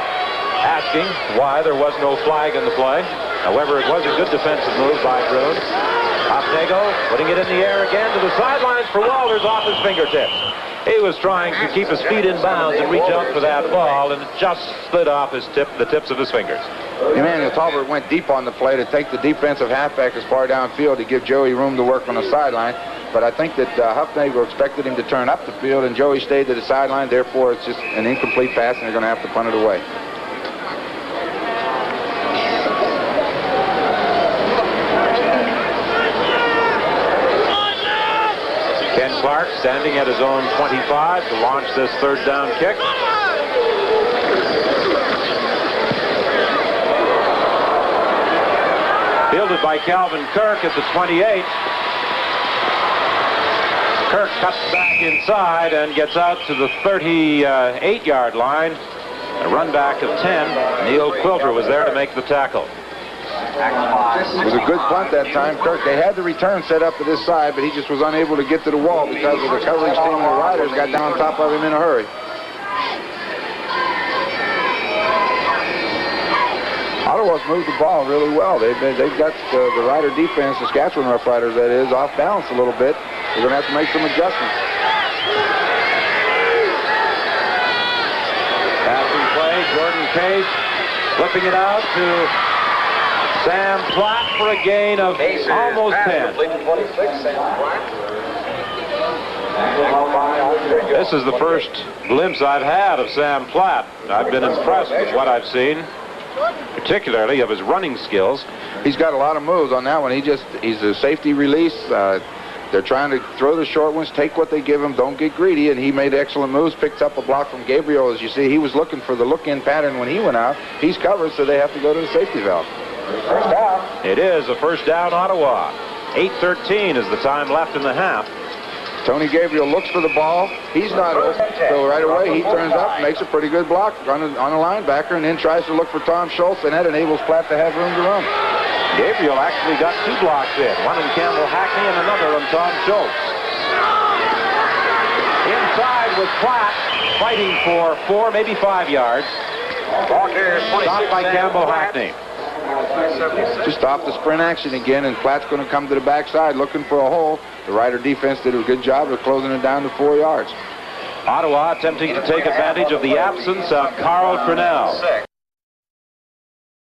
asking why there was no flag in the play. However, it was a good defensive move by Bruin. Hufnagel Weigel putting it in the air again to the sidelines for Walters off his fingertips. He was trying to keep his feet in bounds and reach out for that ball, and it just slid off the tips of his fingers. Emmanuel Talbot went deep on the play to take the defensive halfback as far downfield to give Joey room to work on the sideline. But I think that Huffnagel expected him to turn up the field, and Joey stayed to the sideline. Therefore, it's just an incomplete pass, and they're going to have to punt it away. Ken Clark standing at his own 25 to launch this third down kick. Fielded by Calvin Kirk at the 28. Kirk cuts back inside and gets out to the 38-yard line. A run back of 10. Neil Quilter was there to make the tackle. It was a good punt that time. Kirk, they had the return set up to this side, but he just was unable to get to the wall because of the coverage team and the Riders got down on top of him in a hurry. Ottawa's moved the ball really well. They've got the Rider defense, Saskatchewan Roughriders that is, off balance a little bit. They're going to have to make some adjustments. Passing play, Jordan Case flipping it out to Sam Platt for a gain of almost 10. This is the first glimpse I've had of Sam Platt. I've been impressed with what I've seen, particularly of his running skills. He's got a lot of moves on that one. He's a safety release. They're trying to throw the short ones, take what they give him, don't get greedy, and he made excellent moves, picked up a block from Gabriel. As you see, he was looking for the look-in pattern when he went out. He's covered, so they have to go to the safety valve. First down. It is a first down, Ottawa. 8:13 is the time left in the half. Tony Gabriel looks for the ball. He's not open, so right away he turns up, makes a pretty good block on a linebacker, and then tries to look for Tom Schultz, and that enables Platt to have room to run. Gabriel actually got 2 blocks in, one on Campbell Hackney and another on Tom Schultz. Inside with Platt fighting for 4, maybe 5 yards. Stopped by Campbell Hackney. Just off the sprint action again, and Platt's going to come to the backside looking for a hole. The Rider defense did a good job of closing it down to 4 yards. Ottawa attempting to take advantage of the absence of Carl Fresnel.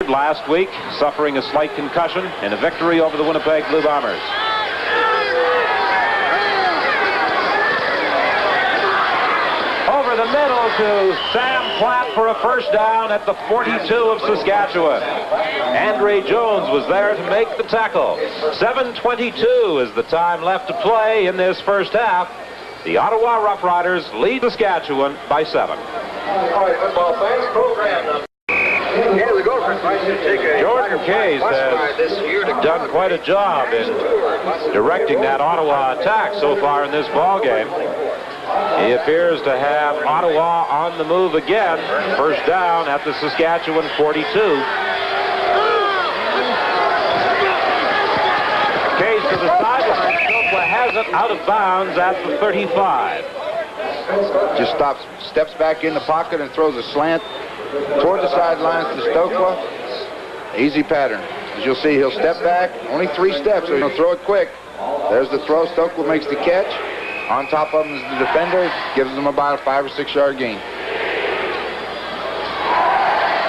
Last week, suffering a slight concussion in a victory over the Winnipeg Blue Bombers. Over the middle to Sam Platt for a first down at the 42 of Saskatchewan. Andre Jones was there to make the tackle. 7:22 is the time left to play in this first half. The Ottawa Roughriders lead Saskatchewan by 7. All right, football fans, program number. Jordan Case has done quite a job in directing that Ottawa attack so far in this ball game. He appears to have Ottawa on the move again. First down at the Saskatchewan 42. Case to the sideline. Silva has it out of bounds at the 35. Just steps back in the pocket and throws a slant toward the sidelines to Stokwa. Easy pattern. As you'll see, he'll step back. Only 3 steps, so he'll throw it quick. There's the throw. Stokwa makes the catch. On top of him is the defender. Gives him about a 5 or 6 yard gain.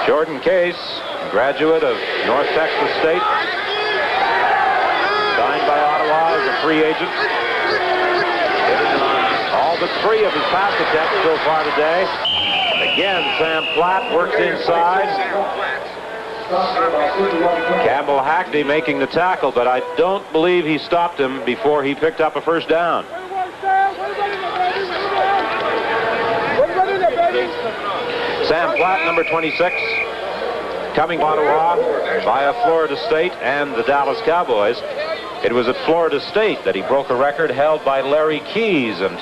Jordan Case, graduate of North Texas State. Signed by Ottawa as a free agent. All but 3 of his pass attempts so far today. Again, Sam Platt works inside. Campbell Hackney making the tackle, but I don't believe he stopped him before he picked up a first down. Sam Platt, number 26, coming to Ottawa via Florida State and the Dallas Cowboys. It was at Florida State that he broke a record held by Larry Keys, and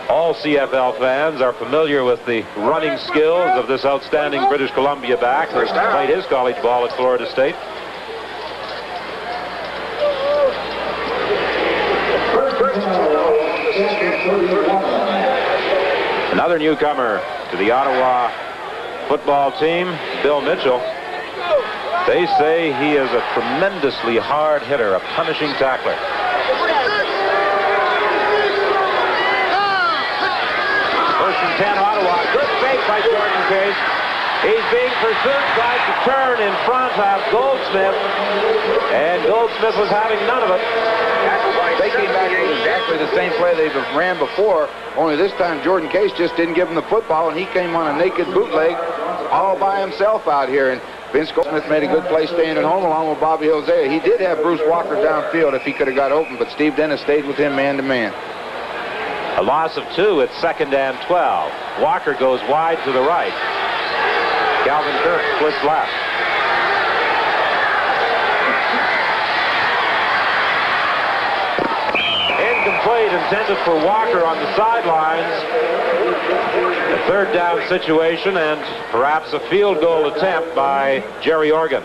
all CFL fans are familiar with the running skills of this outstanding British Columbia back who played his college ball at Florida State. Another newcomer to the Ottawa football team, Bill Mitchell. They say he is a tremendously hard hitter, a punishing tackler. First and 10, Ottawa. Good fake by Jordan Case. He's being pursued, tried to turn in front of Goldsmith, and Goldsmith was having none of it. They came back with exactly the same play they ran before, only this time Jordan Case just didn't give him the football, and he came on a naked bootleg all by himself out here. And Vince Goldsmith made a good play staying at home along with Bobby Hosea. He did have Bruce Walker downfield if he could have got open, but Steve Dennis stayed with him man-to-man. A loss of 2 at 2nd and 12. Walker goes wide to the right. Calvin Kirk splits left. Incomplete, intended for Walker on the sidelines. A 3rd down situation and perhaps a field goal attempt by Jerry Organ.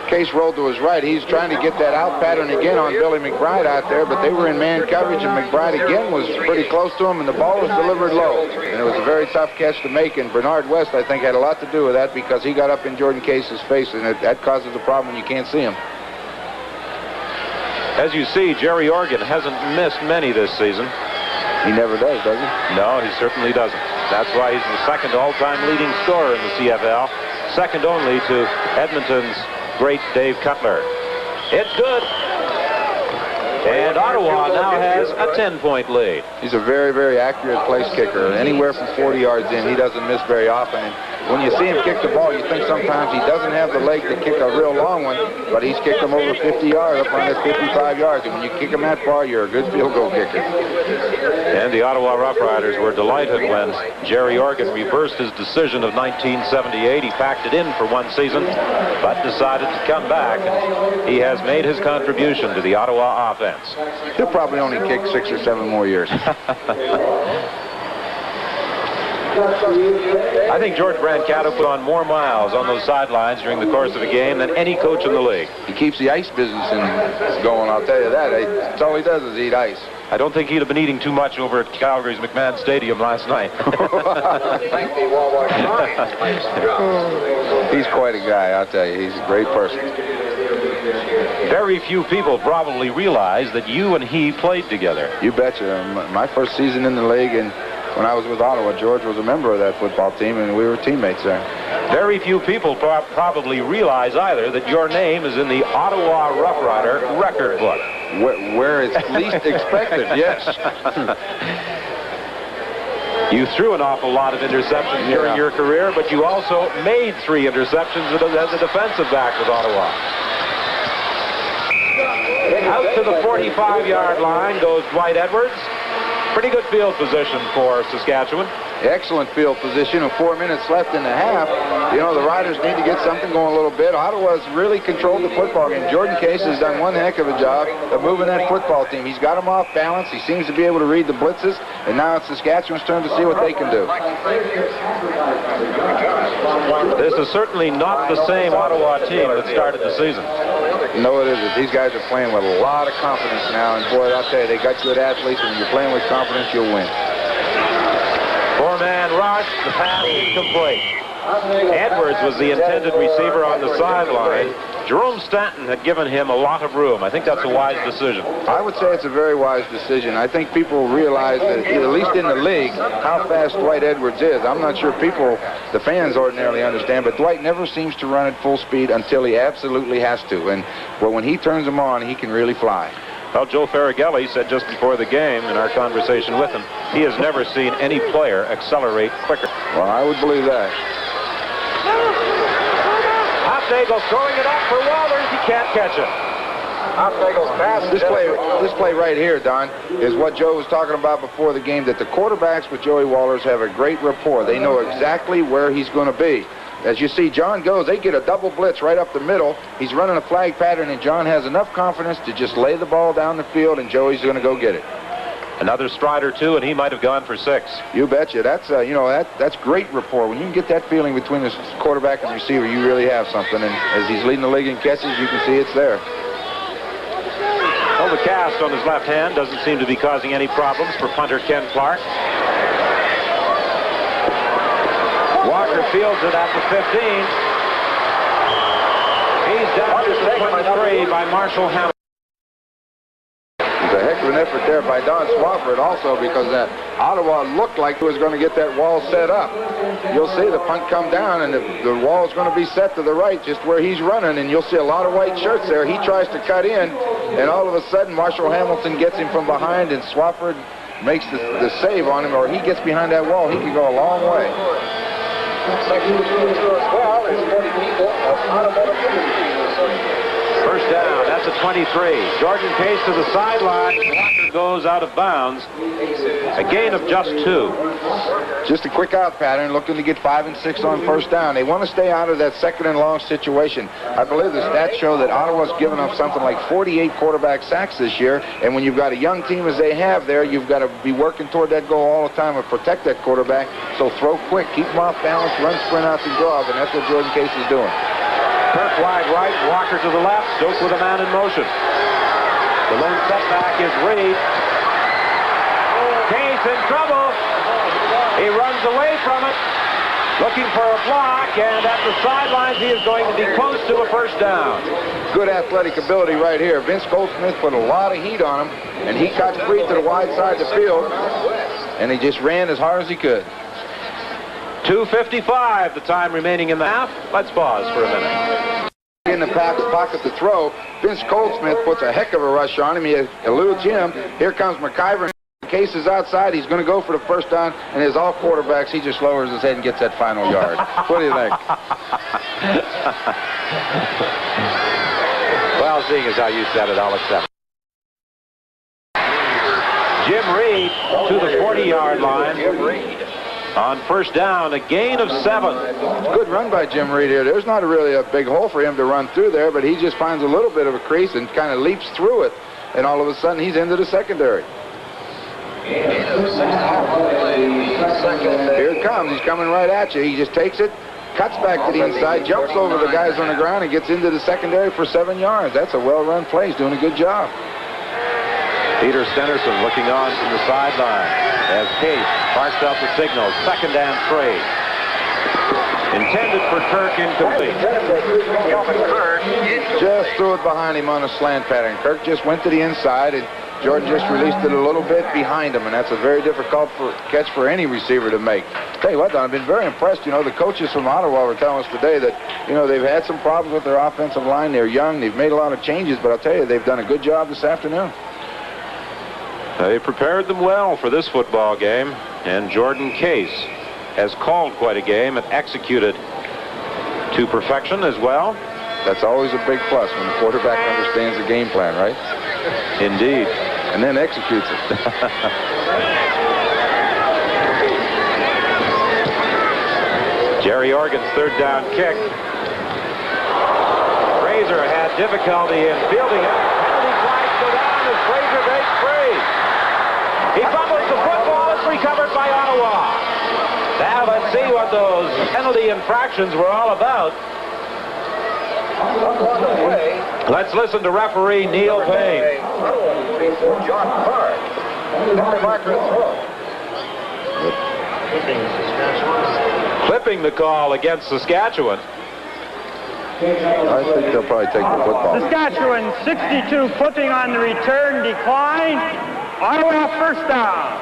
Case rolled to his right. He's trying to get that out pattern again on Billy McBride out there, but they were in man coverage, and McBride again was pretty close to him, and the ball was delivered low. And it was a very tough catch to make, and Bernard West, I think, had a lot to do with that because he got up in Jordan Case's face, and that causes a problem when you can't see him. As you see, Jerry Organ hasn't missed many this season. He never does he? No, he certainly doesn't. That's why he's the 2nd all-time leading scorer in the CFL, 2nd only to Edmonton's great Dave Cutler. It's good. And Ottawa now has a 10-point lead. He's a very, very accurate place kicker. Anywhere from 40 yards in, he doesn't miss very often. And when you see him kick the ball, you think sometimes he doesn't have the leg to kick a real long one, but he's kicked them over 50 yards, up on his 55 yards. And when you kick him that far, you're a good field goal kicker. And the Ottawa Roughriders were delighted when Jerry Organ reversed his decision of 1978. He packed it in for one season, but decided to come back. And he has made his contribution to the Ottawa offense. He'll probably only kick 6 or 7 more years. I think George Brancato put on more miles on those sidelines during the course of a game than any coach in the league. He keeps the ice business going, I'll tell you that. That's all he does is eat ice. I don't think he'd have been eating too much over at Calgary's McMahon Stadium last night. He's quite a guy, I'll tell you. He's a great person. Very few people probably realize that you and he played together. You betcha. My first season in the league, and when I was with Ottawa, George was a member of that football team, and we were teammates there. Very few people probably realize either that your name is in the Ottawa Rough Rider record book. Where it's least expected, yes. You threw an awful lot of interceptions during your career, but you also made 3 interceptions as a defensive back with Ottawa. Out to the 45-yard line goes Dwight Edwards. Pretty good field position for Saskatchewan. Excellent field position with 4 minutes left in the half. You know, the Riders need to get something going a little bit. Ottawa's really controlled the football game. Jordan Case has done one heck of a job of moving that football team. He's got them off balance. He seems to be able to read the blitzes. And now it's Saskatchewan's turn to see what they can do. This is certainly not the same Ottawa team that started the season. No, it isn't. These guys are playing with a lot of confidence now. And, boy, I'll tell you, they got good athletes. And when you're playing with confidence, you'll win. 4-man rush, the pass incomplete. Edwards was the intended receiver on the sideline. Jerome Stanton had given him a lot of room. I think that's a wise decision. I would say it's a very wise decision. I think people realize that, at least in the league, how fast Dwight Edwards is. I'm not sure the fans ordinarily understand, but Dwight never seems to run at full speed until he absolutely has to. And well, when he turns them on, he can really fly. Well, Joe Farragelli said just before the game in our conversation with him, he has never seen any player accelerate quicker. Well, I would believe that. Hofnagel's throwing it up for Walters. He can't catch it. Hofnagel's pass. This play right here, Don, is what Joe was talking about before the game, that the quarterbacks with Joey Walters have a great rapport. They know exactly where he's going to be. As you see, John goes, they get a double blitz right up the middle. He's running a flag pattern, and John has enough confidence to just lay the ball down the field, and Joey's going to go get it. Another stride or two, and he might have gone for 6. You betcha. That's that's great rapport. When you can get that feeling between the quarterback and receiver, you really have something. And as he's leading the league in catches, you can see it's there. Well, the cast on his left hand doesn't seem to be causing any problems for punter Ken Clark. Walker fields it at the 15. He's down to the 23 by Marshall Hammond. a heck of an effort there by Don Swafford also, because that Ottawa looked like it was going to get that wall set up. You'll see the punt come down, and the wall is going to be set to the right, just where he's running, and you'll see a lot of white shirts there. He tries to cut in, and all of a sudden Marshall Hamilton gets him from behind, and Swafford makes the save on him, or he gets behind that wall. He can go a long way. Section 2 as well is 40 people of automotive industry. First down, that's a 23. Jordan Case to the sideline. Walker goes out of bounds. A gain of just 2. Just a quick out pattern, looking to get 5 and 6 on first down. They want to stay out of that second and long situation. I believe the stats show that Ottawa's given up something like 48 quarterback sacks this year, and when you've got a young team as they have there, you've got to be working toward that goal all the time and protect that quarterback. So throw quick, keep them off balance, run, sprint out the draw, and that's what Jordan Case is doing. Kirk wide right, Walker to the left, Stoke with a man in motion. The lone setback is Reed. Case in trouble. He runs away from it, looking for a block, and at the sidelines he is going to be close to a first down. Good athletic ability right here. Vince Goldsmith put a lot of heat on him, and he got free to the wide side of the field, and he just ran as hard as he could. 2:55, the time remaining in the half. Let's pause for a minute. In the pocket to throw, Vince Goldsmith puts a heck of a rush on him. He eludes him. Here comes McIver. Case is outside. He's going to go for the first down, and as all quarterbacks, he just lowers his head and gets that final yard. What do you think? Well, seeing as how you said it, I'll accept. Jim Reed to the 40-yard line. Jim Reed. On first down, a gain of 7. Good run by Jim Reed here. There's not really a big hole for him to run through there, but he just finds a little bit of a crease and kind of leaps through it, and all of a sudden he's into the secondary. Here it comes. He's coming right at you. He just takes it, cuts back to the inside, jumps over the guys on the ground, and gets into the secondary for 7 yards. That's a well-run play. He's doing a good job. Peter Stennerson looking on from the sideline as Case barks out the signal. 2nd and 3. Intended for Kirk, incomplete. Just threw it behind him on a slant pattern. Kirk just went to the inside, and Jordan just released it a little bit behind him, and that's a very difficult catch for any receiver to make. Tell you what, Don, I've been very impressed. You know, the coaches from Ottawa were telling us today that, you know, they've had some problems with their offensive line. They're young. They've made a lot of changes, but I'll tell you, they've done a good job this afternoon. They prepared them well for this football game, and Jordan Case has called quite a game and executed to perfection as well. That's always a big plus when the quarterback understands the game plan, right? Indeed. And then executes it. Jerry Organ's 3rd down kick. Fraser had difficulty in fielding it. Penalty flags go down as Fraser breaks free. He fumbles the football. It's recovered by Ottawa. Now let's see what those penalty infractions were all about. Let's listen to referee Neil Payne. John Clark. Clipping the call against Saskatchewan. I think they'll probably take the football. Saskatchewan 62 clipping on the return, decline. Ottawa first down.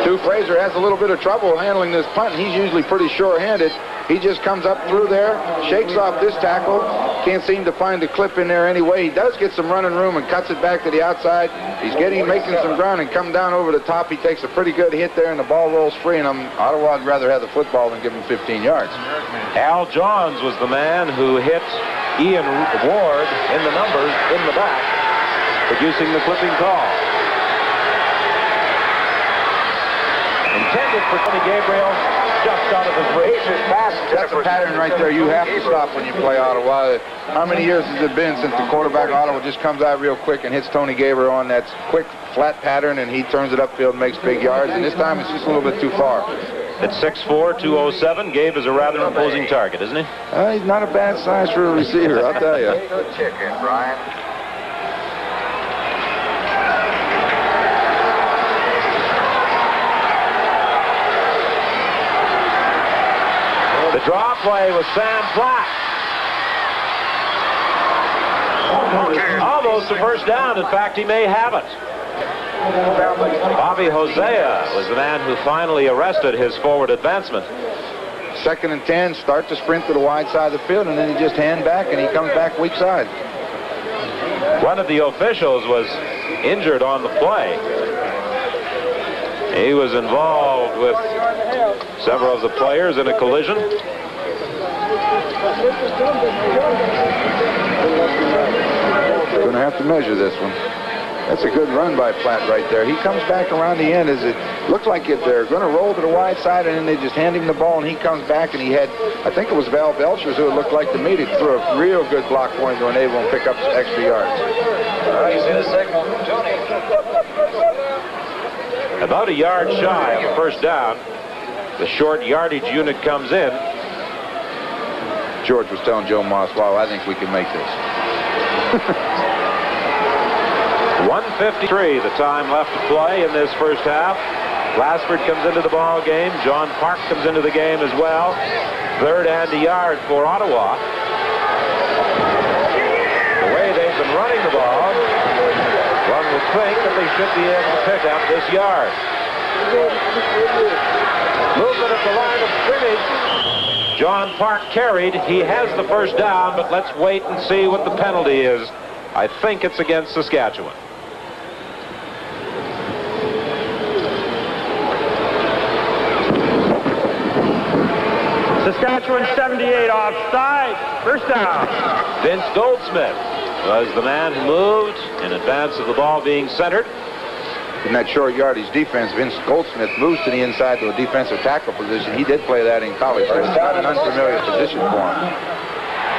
Stu Fraser has a little bit of trouble handling this punt. He's usually pretty sure-handed. He just comes up through there, shakes off this tackle, can't seem to find a clip in there anyway. He does get some running room and cuts it back to the outside. He's making some ground and come down over the top. He takes a pretty good hit there, and the ball rolls free, and Ottawa would rather have the football than give him 15 yards. Al Johns was the man who hit Ian Ward in the numbers in the back, producing the clipping call. Intended for Tony Gabriel, just out of his reach. That's a pattern right there. You have to stop when you play Ottawa. How many years has it been since the quarterback Ottawa just comes out real quick and hits Tony Gabriel on that quick, flat pattern, and he turns it upfield and makes big yards, and this time it's just a little bit too far. At 6'4", 207, Gabe is a rather imposing target, isn't he? He's not a bad size for a receiver, I'll tell you. Good chicken, Brian. The draw play was Sam Platt. Almost a first down. In fact, he may have it. Bobby Hosea was the man who finally arrested his forward advancement. 2nd and 10, start to sprint to the wide side of the field, and then he just hand back, and he comes back weak side. One of the officials was injured on the play. He was involved with several of the players in a collision. Going to have to measure this one. That's a good run by Platt right there. He comes back around the end as it looked like if they're going to roll to the wide side, and then they just hand him the ball, and he comes back, and he had, I think it was Val Belchers who it looked like to me to throw a real good block for him to enable him to pick up some extra yards. You see the signal from Tony. About a yard shy of a first down. The short yardage unit comes in. George was telling Joe Moss, wow, I think we can make this. 1:53 the time left to play in this first half. Glassford comes into the ball game. John Park comes into the game as well. 3rd and a yard for Ottawa. The way they've been running the ball, one would think that they should be able to pick up this yard. Movement at the line of scrimmage. John Park carried. He has the first down, but let's wait and see what the penalty is. I think it's against Saskatchewan. Saskatchewan 78 offside. First down. Vince Goldsmith was the man who moved in advance of the ball being centered. In that short yardage defense, Vince Goldsmith moves to the inside to a defensive tackle position. He did play that in college, so it's not an unfamiliar position for him.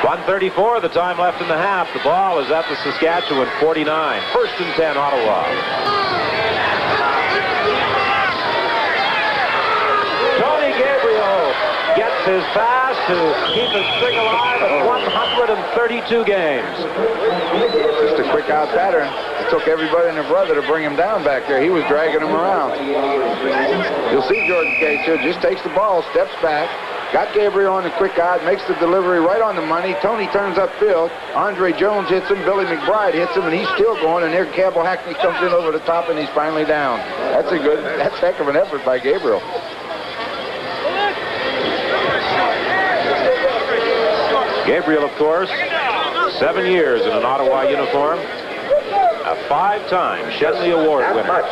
1:34 the time left in the half. The ball is at the Saskatchewan 49. 1st and 10 Ottawa. Tony Gabriel gets his pass to keep his string alive at 132 games. Just a quick out pattern. It took everybody and their brother to bring him down back there. He was dragging him around. You'll see Jordan Cates here just takes the ball, steps back, got Gabriel on the quick out, makes the delivery right on the money. Tony turns upfield. Andre Jones hits him. Billy McBride hits him, and he's still going. And there Campbell Hackney comes in over the top, and he's finally down. That's heck of an effort by Gabriel. Gabriel, of course, 7 years in an Ottawa uniform. A 5-time Shenley Award winner.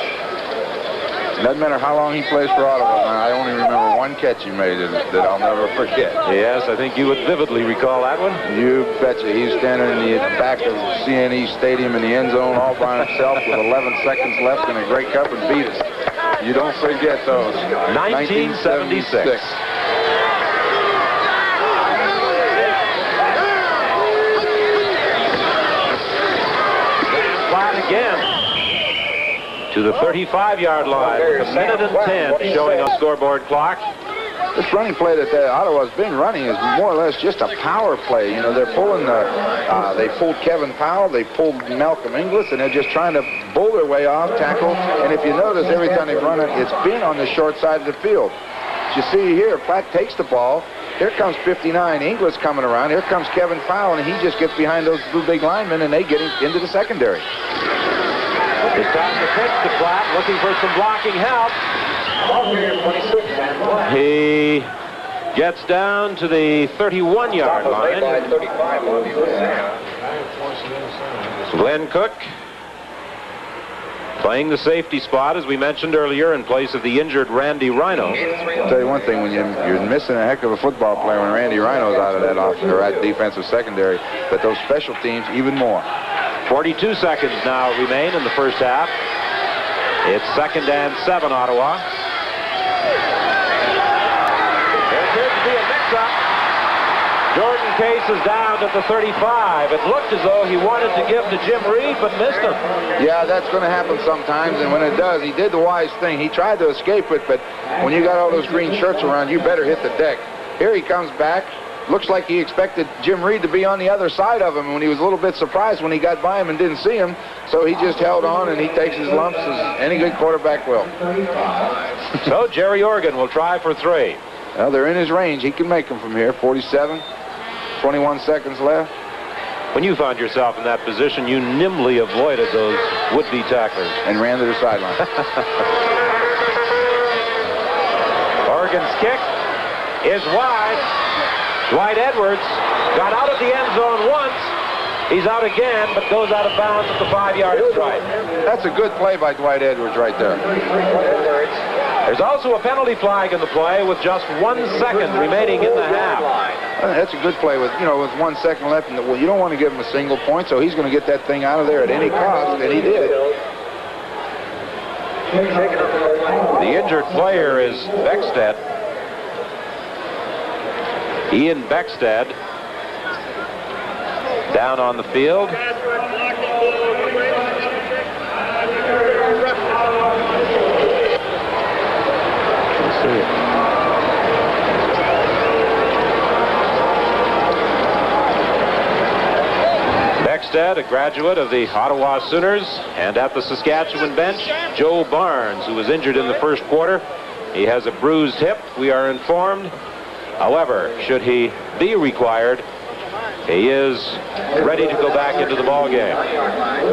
Doesn't matter how long he plays for Ottawa. I only remember one catch he made that I'll never forget. Yes, I think you would vividly recall that one. You betcha. He's standing in the back of CNE Stadium in the end zone all by himself with 11 seconds left in a Grey Cup and beat us. You don't forget those. 1976. Again to the 35-yard line with 1 minute and 10 showing on the scoreboard clock. This running play that Ottawa's been running is more or less just a power play. You know, they're pulling they pulled Kevin Powell, they pulled Malcolm Inglis, and they're just trying to bull their way off, tackle. And if you notice, every time they've run it, it's been on the short side of the field. As you see here, Platt takes the ball. Here comes 59, Inglis coming around. Here comes Kevin Powell, and he just gets behind those two big linemen, and they get him into the secondary. It's time to pitch to Platt, looking for some blocking help. He gets down to the 31-yard line. Glenn Cook playing the safety spot, as we mentioned earlier, in place of the injured Randy Rhino. I'll tell you one thing, when you're missing a heck of a football player when Randy Rhino's out of that defensive secondary, but those special teams even more. 42 seconds now remain in the first half. It's 2nd and 7 Ottawa. There appears to be a mix-up. Jordan Case is down at the 35. It looked as though he wanted to give to Jim Reed, but missed him. Yeah, that's going to happen sometimes, and when it does, he did the wise thing. He tried to escape it, but when you got all those green shirts around, you better hit the deck. Here he comes back. Looks like he expected Jim Reed to be on the other side of him, when he was a little bit surprised when he got by him and didn't see him. So he just held on, and he takes his lumps as any good quarterback will. So Jerry Organ will try for 3. Well, they're in his range. He can make them from here. 47, 21 seconds left. When you found yourself in that position, you nimbly avoided those would-be tacklers. And ran to the sideline. Oregon's kick is wide. Dwight Edwards got out of the end zone once. He's out again, but goes out of bounds at the 5-yard stripe. That's a good play by Dwight Edwards right there. There's also a penalty flag in the play with just 1 second remaining in the half. That's a good play with 1 second left. And well, you don't want to give him a single point, so he's going to get that thing out of there at any cost, and he did. The injured player is Beckstead. Ian Beckstead down on the field. Let's see. Beckstead, a graduate of the Ottawa Sooners, and at the Saskatchewan bench, Joe Barnes, who was injured in the first quarter. He has a bruised hip, we are informed. However, should he be required, he is ready to go back into the ball game.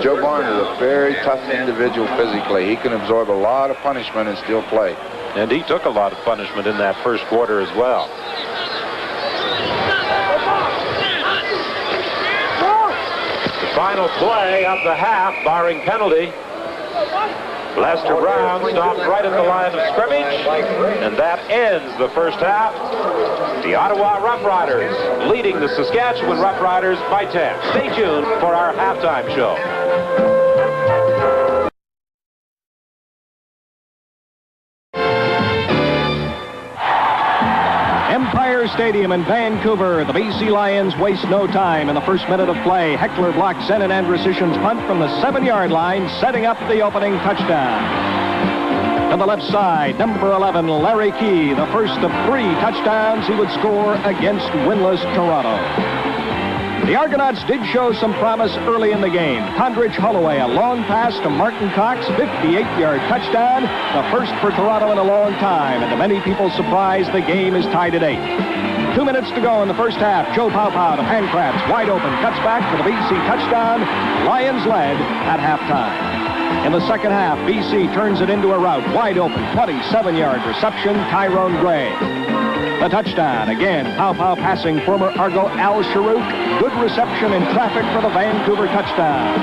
Joe Barnes is a very tough individual physically. He can absorb a lot of punishment and still play. And he took a lot of punishment in that first quarter as well. The final play of the half, barring penalty. Lester Brown stopped right at the line of scrimmage, and that ends the first half. The Ottawa Roughriders leading the Saskatchewan Roughriders by 10. Stay tuned for our halftime show. Empire Stadium in Vancouver. The BC Lions waste no time in the first minute of play. Heckler blocks Zenon Andrusicyan's punt from the 7-yard line, setting up the opening touchdown. To the left side, number 11, Larry Key, the first of 3 touchdowns he would score against winless Toronto. The Argonauts did show some promise early in the game. Condridge Holloway, a long pass to Martin Cox, 58-yard touchdown, the first for Toronto in a long time, and to many people's surprise, the game is tied at 8. 2 minutes to go in the first half. Joe Paupow to Pancratz, wide open, cuts back for the BC touchdown. Lions led at halftime. In the second half, BC turns it into a rout, wide open, 27-yard reception, Tyrone Gray. The touchdown, again, Paupow passing former Argo Al Sharuk. Good reception in traffic for the Vancouver touchdown.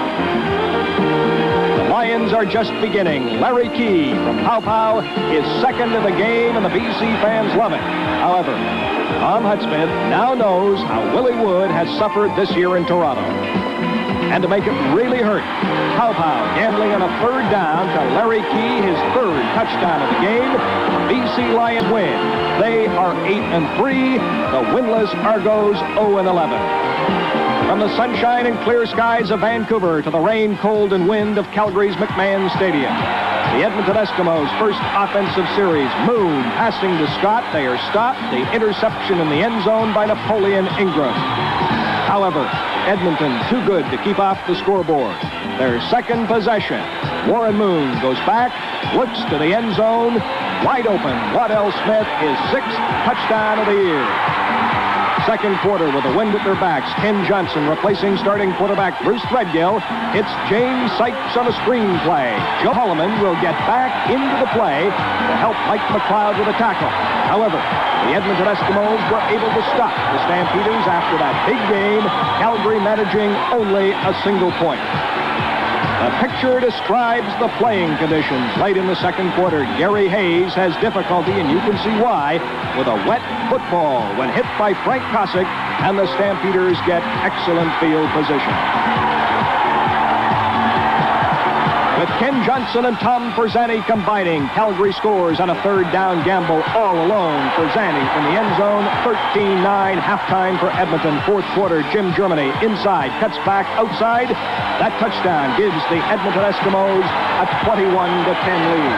The Lions are just beginning. Larry Key from Paupow is second in the game, and the BC fans love it. However, Tom Hudspeth now knows how Willie Wood has suffered this year in Toronto. And to make it really hurt, Paupow gambling on a 3rd down to Larry Key, his 3rd touchdown of the game. BC Lions win. They are 8-3. The winless Argos 0-11. From the sunshine and clear skies of Vancouver to the rain, cold, and wind of Calgary's McMahon Stadium. The Edmonton Eskimos' first offensive series. Moon passing to Scott. They are stopped. The interception in the end zone by Napoleon Ingram. However, Edmonton too good to keep off the scoreboard. Their second possession. Warren Moon goes back, looks to the end zone, wide open. Waddell Smith, his 6th touchdown of the year. Second quarter with the wind at their backs. Ken Johnson replacing starting quarterback Bruce Threadgill. It's James Sykes on a screenplay. Joe Holloman will get back into the play to help Mike McLeod with a tackle. However, the Edmonton Eskimos were able to stop the Stampeders after that big game, Calgary managing only a single point. The picture describes the playing conditions late in the second quarter. Gary Hayes has difficulty, and you can see why, with a wet football when hit by Frank Kosick, and the Stampeders get excellent field position. With Ken Johnson and Tom Forzani combining, Calgary scores on a 3rd down gamble all alone. Forzani from the end zone, 13-9, halftime for Edmonton. 4th quarter, Jim Germany inside, cuts back outside. That touchdown gives the Edmonton Eskimos a 21-10 lead.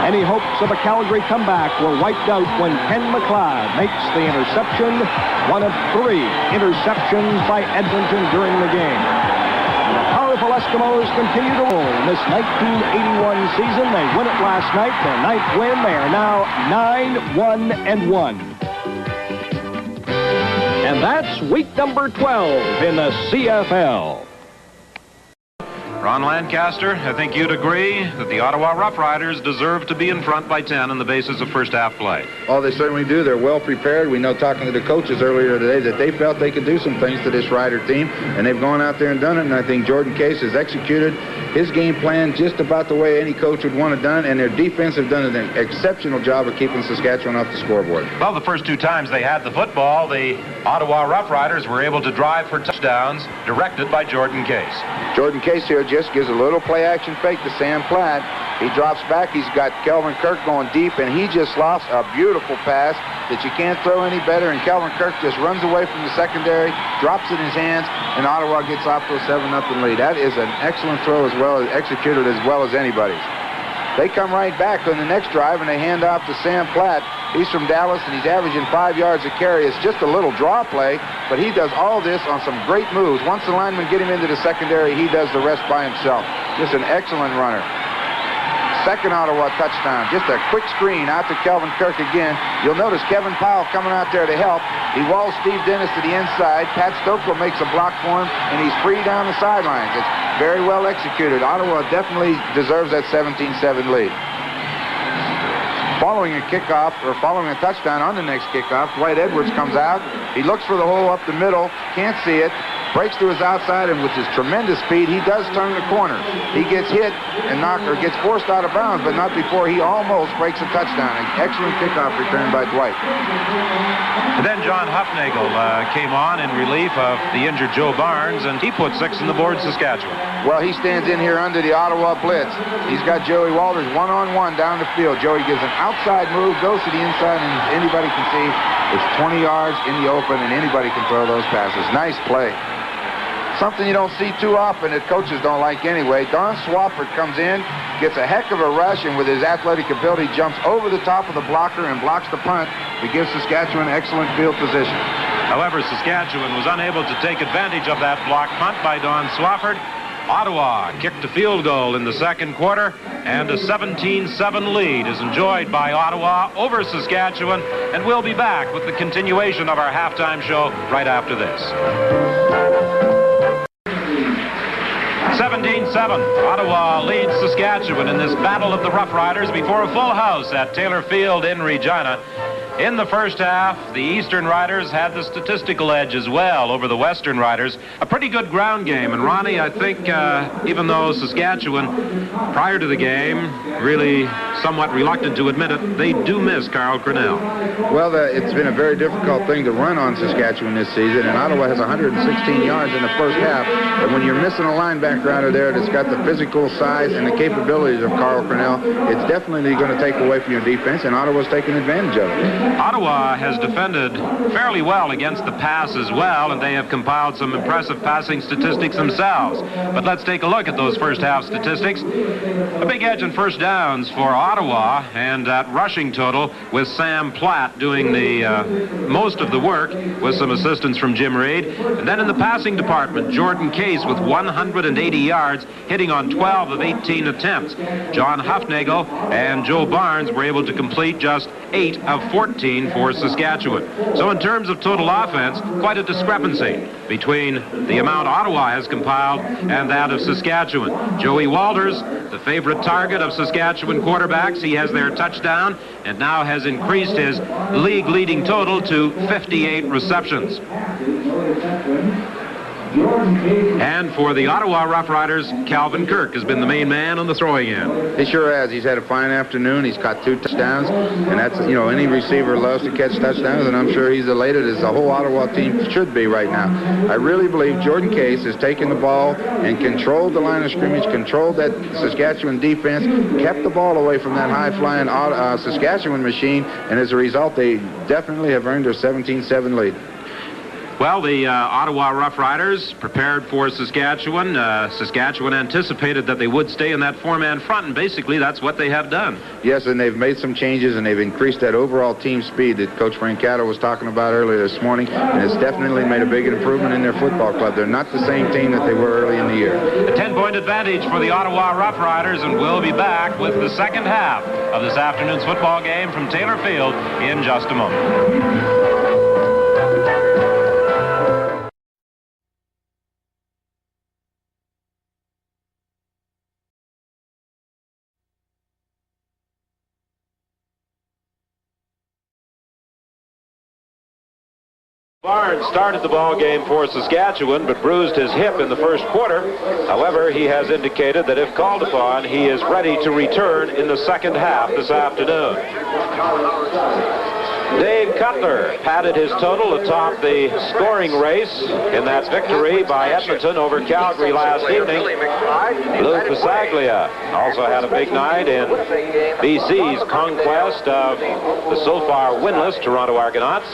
Any hopes of a Calgary comeback were wiped out when Ken McLeod makes the interception, one of 3 interceptions by Edmonton during the game. The Eskimos continue to roll in this 1981 season. They win it last night, their 9th win. They are now 9-1-1. And that's week number 12 in the CFL. Ron Lancaster, I think you'd agree that the Ottawa Roughriders deserve to be in front by 10 on the basis of first half play. Oh, they certainly do. They're well prepared. We know, talking to the coaches earlier today, that they felt they could do some things to this Rider team, and they've gone out there and done it, and I think Jordan Case has executed his game plan just about the way any coach would want it done, and their defense have done an exceptional job of keeping Saskatchewan off the scoreboard. Well, the first two times they had the football, the Ottawa Roughriders were able to drive for touchdowns directed by Jordan Case. Jordan Case here just gives a little play-action fake to Sam Platt. He drops back. He's got Kelvin Kirk going deep, and he just lofts a beautiful pass that you can't throw any better, and Kelvin Kirk just runs away from the secondary, drops it in his hands, and Ottawa gets off to a 7-0 lead. That is an excellent throw, as well as executed as well as anybody's. They come right back on the next drive, and they hand off to Sam Platt. He's from Dallas, and he's averaging 5 yards a carry. It's just a little draw play, but he does all this on some great moves. Once the linemen get him into the secondary, he does the rest by himself. Just an excellent runner. Second Ottawa touchdown. Just a quick screen out to Kelvin Kirk again. You'll notice Kevin Powell coming out there to help. He walls Steve Dennis to the inside. Pat Stokely makes a block for him, and he's free down the sidelines. It's very well executed. Ottawa definitely deserves that 17-7 lead. Following a kickoff, or following a touchdown on the next kickoff, Dwight Edwards comes out. He looks for the hole up the middle, can't see it, breaks to his outside, and with his tremendous speed, he does turn the corner. He gets hit and gets forced out of bounds, but not before he almost breaks a touchdown. An excellent kickoff return by Dwight. And then John Huffnagel came on in relief of the injured Joe Barnes, and he put 6 on the board, Saskatchewan. Well, he stands in here under the Ottawa blitz. He's got Joey Walters one-on-one down the field. Joey gives an outside move, goes to the inside, and anybody can see it's 20 yards in the open, and anybody can throw those passes. Nice play. Something you don't see too often that coaches don't like anyway. Don Swafford comes in, gets a heck of a rush, and with his athletic ability jumps over the top of the blocker and blocks the punt. It gives Saskatchewan excellent field position. However, Saskatchewan was unable to take advantage of that block punt by Don Swafford. Ottawa kicked a field goal in the second quarter, and a 17-7 lead is enjoyed by Ottawa over Saskatchewan, and we'll be back with the continuation of our halftime show right after this. 17-7. Ottawa leads Saskatchewan in this battle of the Roughriders before a full house at Taylor Field in Regina. In the first half, the Eastern Riders had the statistical edge as well over the Western Riders. A pretty good ground game. And Ronnie, I think even though Saskatchewan, prior to the game, really somewhat reluctant to admit it, they do miss Carl Cornell. Well, it's been a very difficult thing to run on Saskatchewan this season, and Ottawa has 116 yards in the first half. And when you're missing a linebacker out of there that's got the physical size and the capabilities of Carl Cornell, it's definitely going to take away from your defense, and Ottawa's taking advantage of it. Ottawa has defended fairly well against the pass as well, and they have compiled some impressive passing statistics themselves. But let's take a look at those first half statistics. A big edge in first downs for Ottawa, and that rushing total with Sam Platt doing the most of the work with some assistance from Jim Reed. And then in the passing department, Jordan Case with 180 yards, hitting on 12 of 18 attempts. John Huffnagel and Joe Barnes were able to complete just 8 of 14 for Saskatchewan. So in terms of total offense, quite a discrepancy between the amount Ottawa has compiled and that of Saskatchewan. Joey Walters, the favorite target of Saskatchewan quarterbacks, he has their touchdown and now has increased his league-leading total to 58 receptions. And for the Ottawa Roughriders, Calvin Kirk has been the main man on the throwing end. He sure has. He's had a fine afternoon. He's caught 2 touchdowns, and that's, any receiver loves to catch touchdowns, and I'm sure he's elated as the whole Ottawa team should be right now. I really believe Jordan Case has taken the ball and controlled the line of scrimmage, controlled that Saskatchewan defense, kept the ball away from that high-flying Saskatchewan machine, and as a result, they definitely have earned their 17-7 lead. Well, the Ottawa Roughriders prepared for Saskatchewan. Saskatchewan anticipated that they would stay in that 4-man front, and basically that's what they have done. Yes, and they've made some changes, and they've increased that overall team speed that Coach Francato was talking about earlier this morning, and it's definitely made a big improvement in their football club. They're not the same team that they were early in the year. A 10-point advantage for the Ottawa Roughriders, and we'll be back with the second half of this afternoon's football game from Taylor Field in just a moment. Barnes started the ball game for Saskatchewan, but bruised his hip in the first quarter. However, he has indicated that if called upon, he is ready to return in the second half this afternoon. Dave Cutler padded his total atop the scoring race in that victory by Edmonton over Calgary last evening. Lou Pasaglia also had a big night in BC's conquest of the so far winless Toronto Argonauts.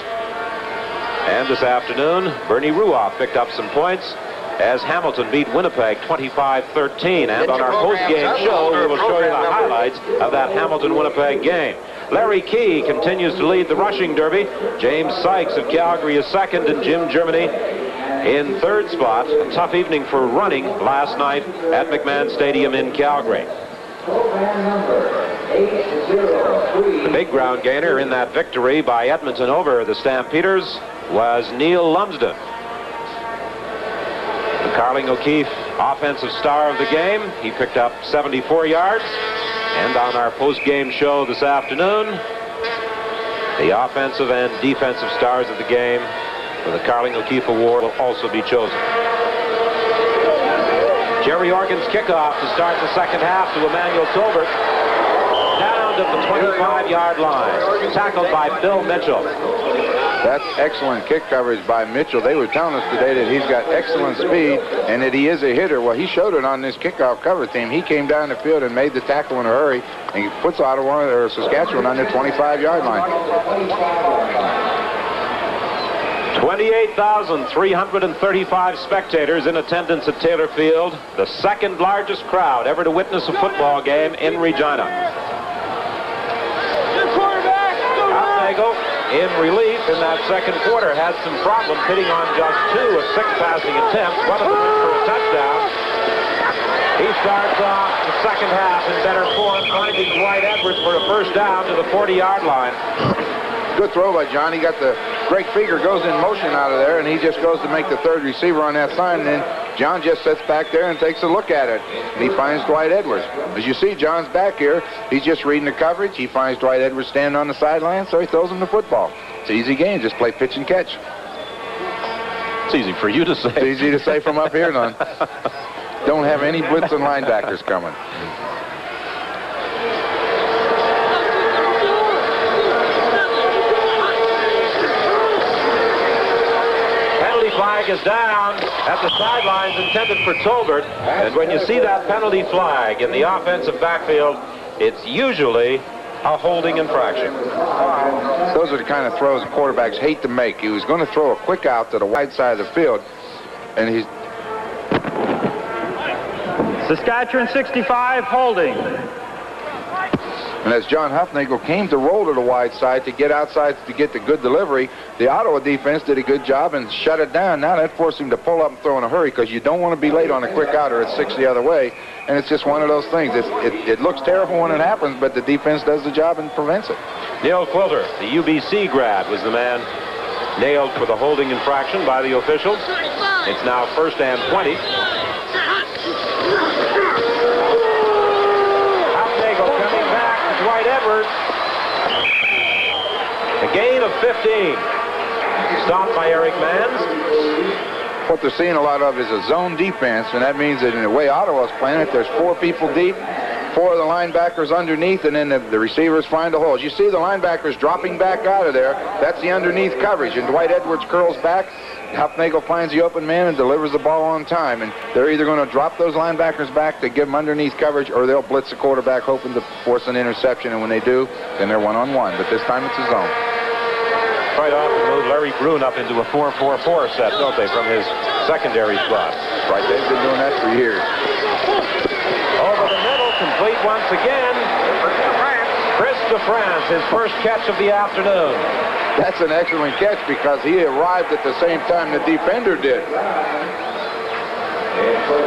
And this afternoon, Bernie Ruoff picked up some points as Hamilton beat Winnipeg 25-13. And on our post-game show, we will show you the highlights of that Hamilton-Winnipeg game. Larry Key continues to lead the rushing derby. James Sykes of Calgary is second, and Jim Germany in third spot. A tough evening for running last night at McMahon Stadium in Calgary. The big ground gainer in that victory by Edmonton over the Stampeders was Neil Lumsden. The Carling O'Keefe offensive star of the game. He picked up 74 yards. And on our post-game show this afternoon, the offensive and defensive stars of the game for the Carling O'Keefe Award will also be chosen. Jerry Organ's kickoff to start the second half to Emmanuel Tolbert. Down to the 25-yard line. Tackled by Bill Mitchell. That's excellent kick coverage by Mitchell. They were telling us today that he's got excellent speed and that he is a hitter. Well, he showed it on this kickoff cover team. He came down the field and made the tackle in a hurry, and he puts Ottawa or Saskatchewan on their 25-yard line. 28,335 spectators in attendance at Taylor Field, the second largest crowd ever to witness a football game in Regina. In relief in that second quarter, had some problems hitting on just 2 of 6 passing attempts. One of them in for a touchdown. He starts off the second half in better form, finding Dwight Edwards for a first down to the 40-yard line. Good throw by John. He got the Greg Fieger goes in motion out of there, and he just goes to make the third receiver on that sign, and then John just sits back there and takes a look at it, and he finds Dwight Edwards. As you see, John's back here. He's just reading the coverage. He finds Dwight Edwards standing on the sideline, so he throws him the football. It's an easy game. Just play pitch and catch. It's easy for you to say. It's easy to say from up here, none. Don't have any blitz and linebackers coming. Flag is down at the sidelines intended for Tolbert, and when you see that penalty flag in the offensive backfield, it's usually a holding infraction. Those are the kind of throws quarterbacks hate to make. He was going to throw a quick out to the wide side of the field, and he's... Saskatchewan 65, holding. And as John Huffnagel came to roll to the wide side to get outside to get the good delivery, the Ottawa defense did a good job and shut it down. Now that forced him to pull up and throw in a hurry because you don't want to be late on a quick out or it's 6 the other way. And it's just one of those things. It looks terrible when it happens, but the defense does the job and prevents it. Neil Quilter, the UBC grad, was the man nailed for the holding infraction by the officials. It's now 1st and 20. Dwight Edwards. A gain of 15. Stopped by Eric Manns. What they're seeing a lot of is a zone defense, and that means that in the way Ottawa's playing it, there's 4 people deep, 4 of the linebackers underneath, and then the receivers find the holes. You see the linebackers dropping back out of there. That's the underneath coverage, and Dwight Edwards curls back. Huffnagel finds the open man and delivers the ball on time, and they're either going to drop those linebackers back to give them underneath coverage, or they'll blitz the quarterback hoping to force an interception, and when they do, then they're one-on-one, but this time it's a zone. Quite often move Larry Brune up into a 4-4-4 set, don't they, from his secondary spot? Right, they've been doing that for years. Over the middle, complete once again. Chris DeFrance, his first catch of the afternoon. That's an excellent catch because he arrived at the same time the defender did.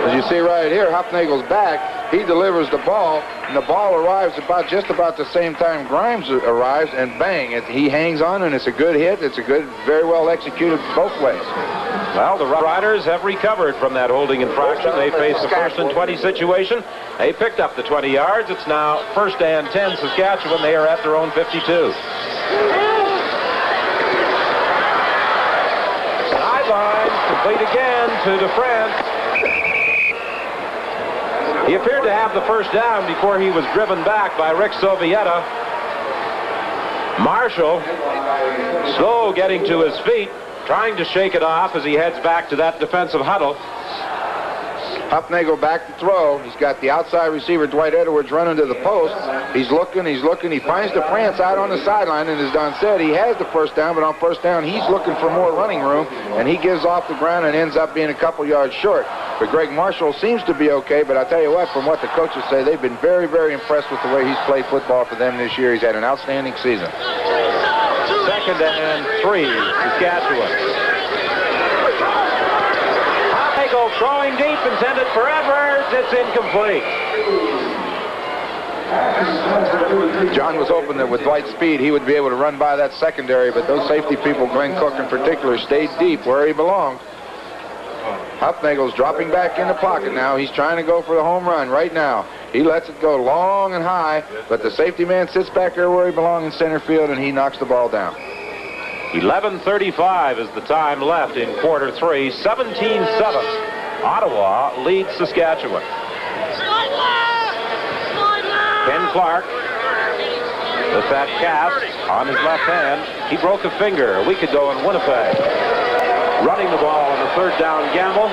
As you see right here, Huffnagel's back. He delivers the ball, and the ball arrives just about the same time Grimes arrives, and bang, he hangs on, and it's a good hit. It's a good, very well executed both ways. Well, the Roughriders have recovered from that holding infraction. They faced a 1st and 20 situation. They picked up the 20 yards. It's now 1st and 10 Saskatchewan. They are at their own 52. Complete again to DeFrance. He appeared to have the first down before he was driven back by Rick Sovieta. Marshall, slow getting to his feet, trying to shake it off as he heads back to that defensive huddle. Hufnagel back to throw. He's got the outside receiver, Dwight Edwards, running to the post. He's looking. He finds DeFrance out on the sideline, and as Don said, he has the first down, but on first down, he's looking for more running room, and he gives off the ground and ends up being a couple yards short. But Greg Marshall seems to be okay, but I'll tell you what, from what the coaches say, they've been very, very impressed with the way he's played football for them this year. He's had an outstanding season. 2nd and 3, Saskatchewan. Throwing deep, intended for Edwards. It's incomplete. John was hoping that with Dwight's speed, he would be able to run by that secondary, but those safety people, Glenn Cook in particular, stayed deep where he belonged. Hufnagel's dropping back in the pocket now. He's trying to go for the home run right now. He lets it go long and high, but the safety man sits back there where he belongs in center field, and he knocks the ball down. 11:35 is the time left in quarter 3. 17-7. Ottawa leads Saskatchewan. Ken Clark with that cast on his left hand. He broke a finger a week ago in Winnipeg. Running the ball on the 3rd down gamble.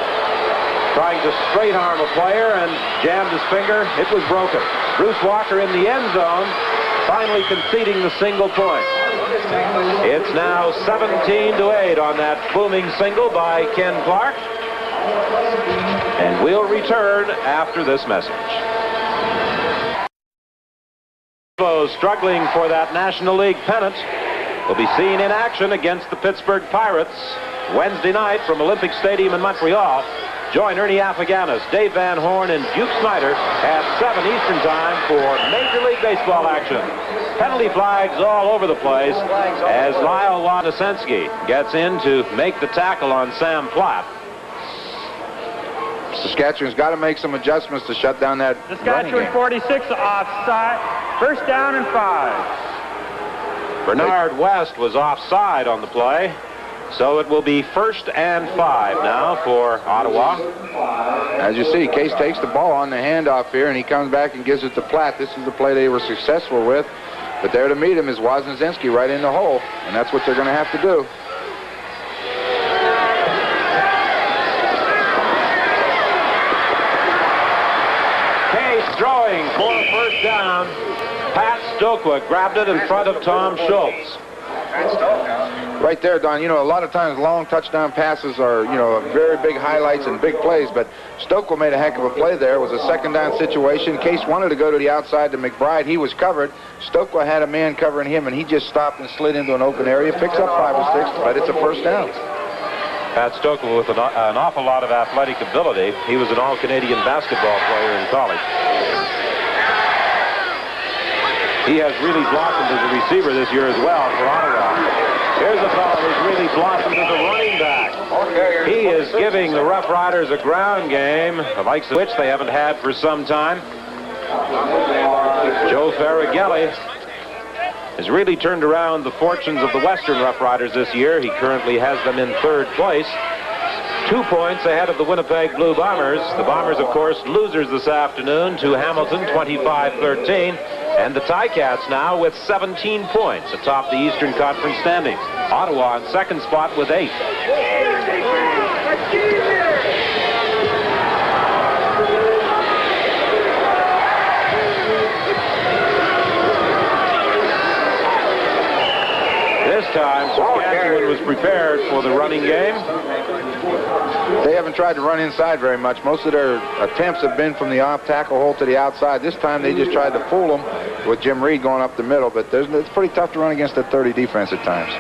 Trying to straight arm a player and jammed his finger. It was broken. Bruce Walker in the end zone, finally conceding the single point. It's now 17-8 on that booming single by Ken Clark. And we'll return after this message. Struggling for that National League pennant will be seen in action against the Pittsburgh Pirates Wednesday night from Olympic Stadium in Montreal. Join Ernie Afaganis, Dave Van Horn, and Duke Snyder at 7 Eastern Time for Major League Baseball action. Penalty flags all over the place as Lyle Wadasensky gets in to make the tackle on Sam Platt. Saskatchewan's got to make some adjustments to shut down that Saskatchewan 46 offside. 1st down and 5. Bernard West was offside on the play, so it will be 1st and 5 now for Ottawa. As you see, Case takes the ball on the handoff here, and he comes back and gives it to Platt. This is the play they were successful with, but there to meet him is Wadasensky right in the hole, and that's what they're going to have to do. Throwing for a 1st down. Pat Stokwa grabbed it in front of Tom Schultz. Right there, Don, you know, a lot of times long touchdown passes are, you know, very big highlights and big plays, but Stokwa made a heck of a play there. It was a 2nd down situation. Case wanted to go to the outside to McBride. He was covered. Stokwa had a man covering him, and he just stopped and slid into an open area, picks up 5 or 6, but it's a 1st down. Pat Stokwa with an awful lot of athletic ability. He was an all-Canadian basketball player in college. He has really blossomed as a receiver this year as well for Ottawa. Here's a fellow who's really blossomed as a running back. He is giving the Roughriders a ground game, the likes of which they haven't had for some time. Joe Faragelli has really turned around the fortunes of the Western Roughriders this year. He currently has them in 3rd place, 2 points ahead of the Winnipeg Blue Bombers. The Bombers, of course, losers this afternoon to Hamilton, 25-13. And the Ticats now with 17 points atop the Eastern Conference standings. Ottawa in 2nd spot with 8. This time, Saskatchewan was prepared for the running game. They haven't tried to run inside very much. Most of their attempts have been from the off-tackle hole to the outside. This time they just tried to fool them with Jim Reed going up the middle, but it's pretty tough to run against that 30 defense at times.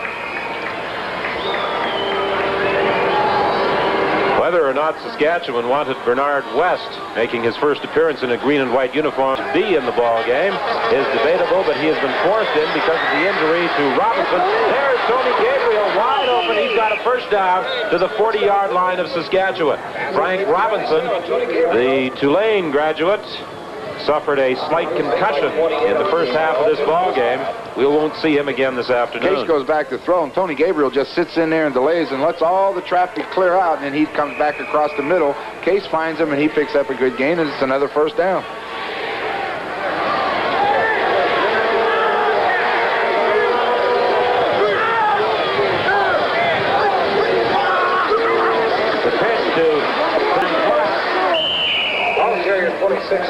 Whether or not Saskatchewan wanted Bernard West, making his first appearance in a green and white uniform, to be in the ball game is debatable, but he has been forced in because of the injury to Robinson. There's Tony Gabriel wide open. He's got a 1st down to the 40-yard line of Saskatchewan. Frank Robinson, the Tulane graduate, suffered a slight concussion in the 1st half of this ball game. we won't see him again this afternoon. Case goes back to throw, and Tony Gabriel just sits in there and delays and lets all the traffic clear out, and then he comes back across the middle. Case finds him, and he picks up a good gain, and it's another first down.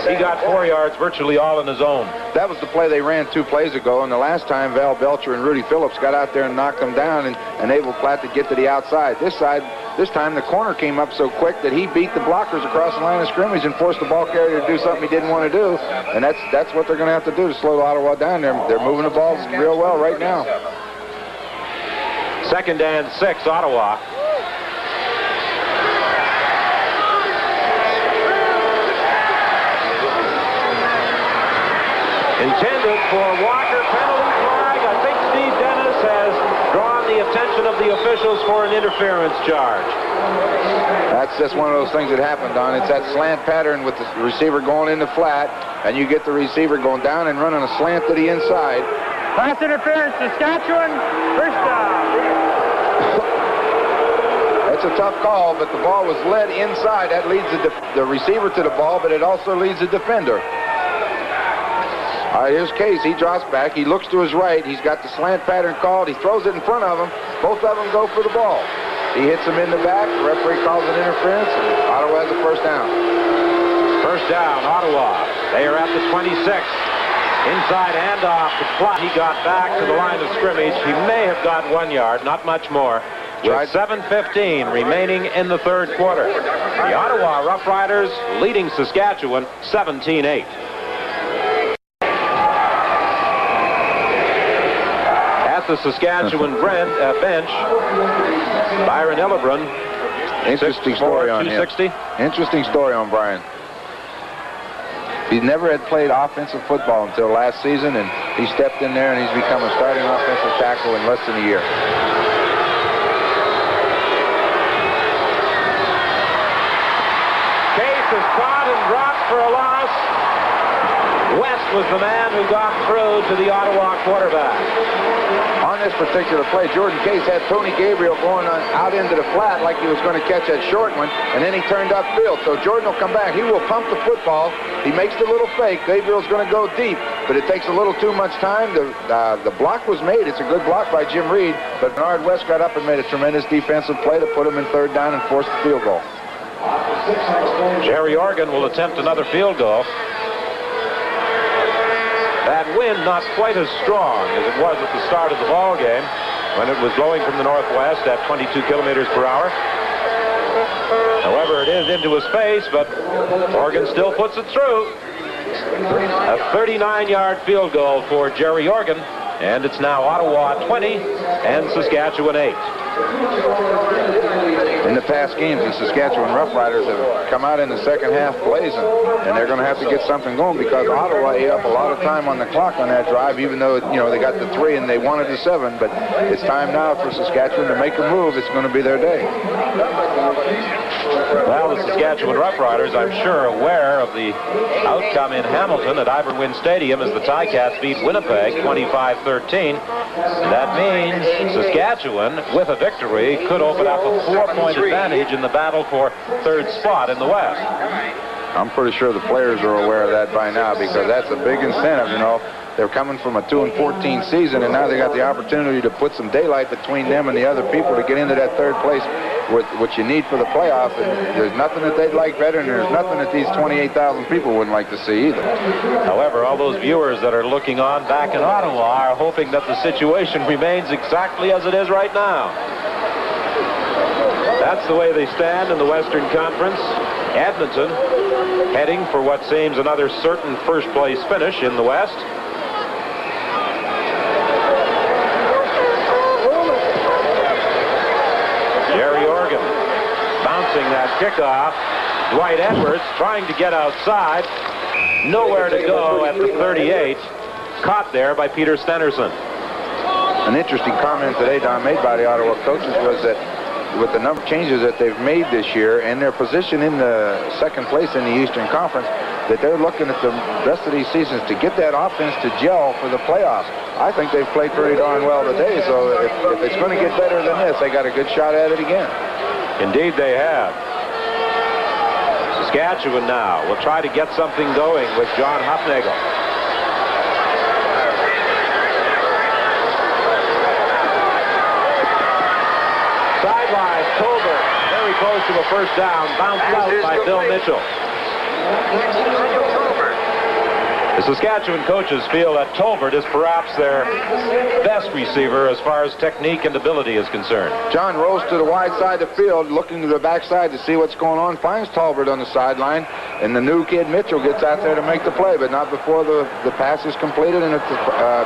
He got 4 yards, virtually all in his own. That was the play they ran 2 plays ago, and the last time Val Belcher and Rudy Phillips got out there and knocked them down and enabled Platt to get to the outside. This time the corner came up so quick that he beat the blockers across the line of scrimmage and forced the ball carrier to do something he didn't want to do, and that's what they're going to have to do to slow Ottawa down. They're moving the ball real well right now. 2nd and 6, Ottawa. Intended for Walker, penalty flag. I think Steve Dennis has drawn the attention of the officials for an interference charge. That's just one of those things that happened, Don. It's that slant pattern with the receiver going in the flat, and you get the receiver going down and running a slant to the inside. Pass interference, Saskatchewan, first down. It's a tough call, but the ball was led inside. That leads the receiver to the ball, but it also leads the defender. All right, here's Case. He drops back. He looks to his right. He's got the slant pattern called. He throws it in front of him. Both of them go for the ball. He hits him in the back. The referee calls it interference, and Ottawa has a first down. First down, Ottawa. They are at the 26. Inside handoff to Platt. He got back to the line of scrimmage. He may have got 1 yard, not much more. With 7:15 remaining in the third quarter. The Ottawa Roughriders leading Saskatchewan 17-8. The Saskatchewan bench, Byron Illebrun. Interesting story on him. 260. Interesting story on Brian. He never had played offensive football until last season, and he stepped in there and he's become a starting offensive tackle in less than a year. Case is caught and dropped for a loss. West was the man who got through to the Ottawa quarterback. On this particular play, Jordan Case had Tony Gabriel going out into the flat like he was going to catch that short one, and then he turned upfield. So Jordan will come back. He will pump the football. He makes the little fake. Gabriel's going to go deep, but it takes a little too much time. The block was made. It's a good block by Jim Reed, but Bernard West got up and made a tremendous defensive play to put him in third down and force the field goal. Jerry Organ will attempt another field goal. That wind not quite as strong as it was at the start of the ball game when it was blowing from the northwest at 22 kilometers per hour. However, it is into his face, but Organ still puts it through. A 39-yard field goal for Jerry Organ, and it's now Ottawa 20 and Saskatchewan 8. In the past games, the Saskatchewan Roughriders have come out in the second half blazing, and they're going to have to get something going because Ottawa ate up a lot of time on the clock on that drive, even though they got the 3 and they wanted the 7. But it's time now for Saskatchewan to make a move. It's going to be their day. Well, the Saskatchewan Roughriders, I'm sure, aware of the outcome in Hamilton at Iverwin Stadium as the Ticats beat Winnipeg 25-13. That means Saskatchewan, with a victory, could open up a 4-point advantage in the battle for third spot in the West. I'm pretty sure the players are aware of that by now because that's a big incentive, They're coming from a 2-14 season, and now they got the opportunity to put some daylight between them and the other people to get into that third place, which you need for the playoff. And there's nothing that they'd like better, and there's nothing that these 28,000 people wouldn't like to see either. However, all those viewers that are looking on back in Ottawa are hoping that the situation remains exactly as it is right now. That's the way they stand in the Western Conference. Edmonton heading for what seems another certain first-place finish in the West. That kickoff. Dwight Edwards trying to get outside. Nowhere to go at the 38. Caught there by Peter Stennerson. An interesting comment today, Don, made by the Ottawa coaches was that with the number of changes that they've made this year and their position in the second place in the Eastern Conference, that they're looking at the rest of these seasons to get that offense to gel for the playoffs. I think they've played pretty darn well today, so if it's going to get better than this, they got a good shot at it again. Indeed they have. Saskatchewan now will try to get something going with John Hufnagel. Sideline, Tolbert, very close to a first down, bounced out by Bill Mitchell. The Saskatchewan coaches feel that Tolbert is perhaps their best receiver as far as technique and ability is concerned. John rolls to the wide side of the field, looking to the backside to see what's going on, finds Tolbert on the sideline, and the new kid Mitchell gets out there to make the play, but not before the pass is completed, and it's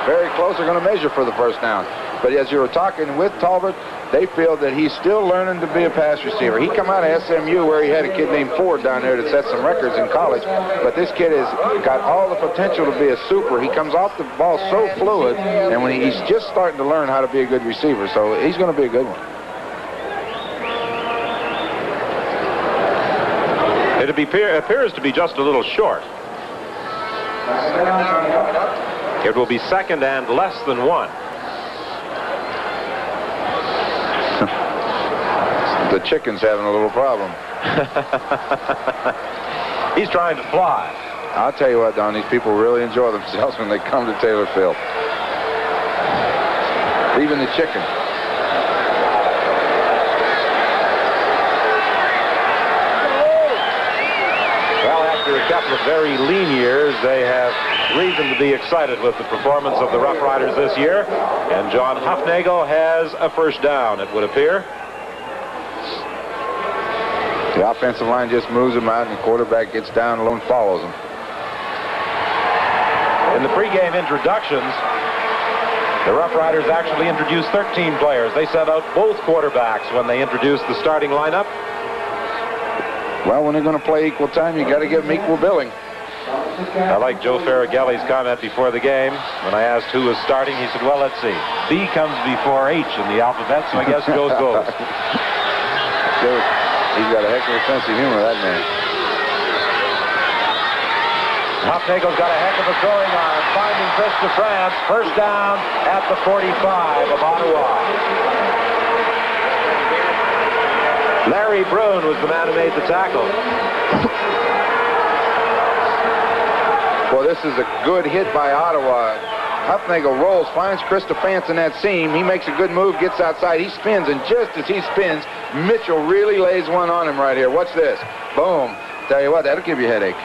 very close. They're going to measure for the first down. But as you were talking with Tolbert, they feel that he's still learning to be a pass receiver. He come out of SMU where he had a kid named Ford down there that set some records in college, but this kid has got all the potential to be a super. He comes off the ball so fluid, and when he's just starting to learn how to be a good receiver, so he's going to be a good one. It appears to be just a little short. It will be second and less than 1. The chicken's having a little problem. He's trying to fly. I'll tell you what, Don, these people really enjoy themselves when they come to Taylor Field. Even the chicken. Well, after a couple of very lean years, they have reason to be excited with the performance of the Roughriders this year. And John Hufnagel has a first down, it would appear. The offensive line just moves him out, and the quarterback gets down low and follows him. In the pregame introductions, the Roughriders actually introduced 13 players. They sent out both quarterbacks when they introduced the starting lineup. Well, when they're going to play equal time, you got to give them equal billing. I like Joe Farragelli's comment before the game. When I asked who was starting, he said, well, let's see. B comes before H in the alphabet, so I guess Joe's goes. He's got a heck of a sense of humor, that man. Hufnagel's got a heck of a throwing arm, finding Chris DeFrance. First down at the 45 of Ottawa. Larry Brune was the man who made the tackle. Well, this is a good hit by Ottawa. Hufnagel rolls, finds Chris DeFrance in that seam. He makes a good move, gets outside. He spins, and just as he spins, Mitchell really lays one on him right here. Watch this. Boom. Tell you what, that'll give you a headache.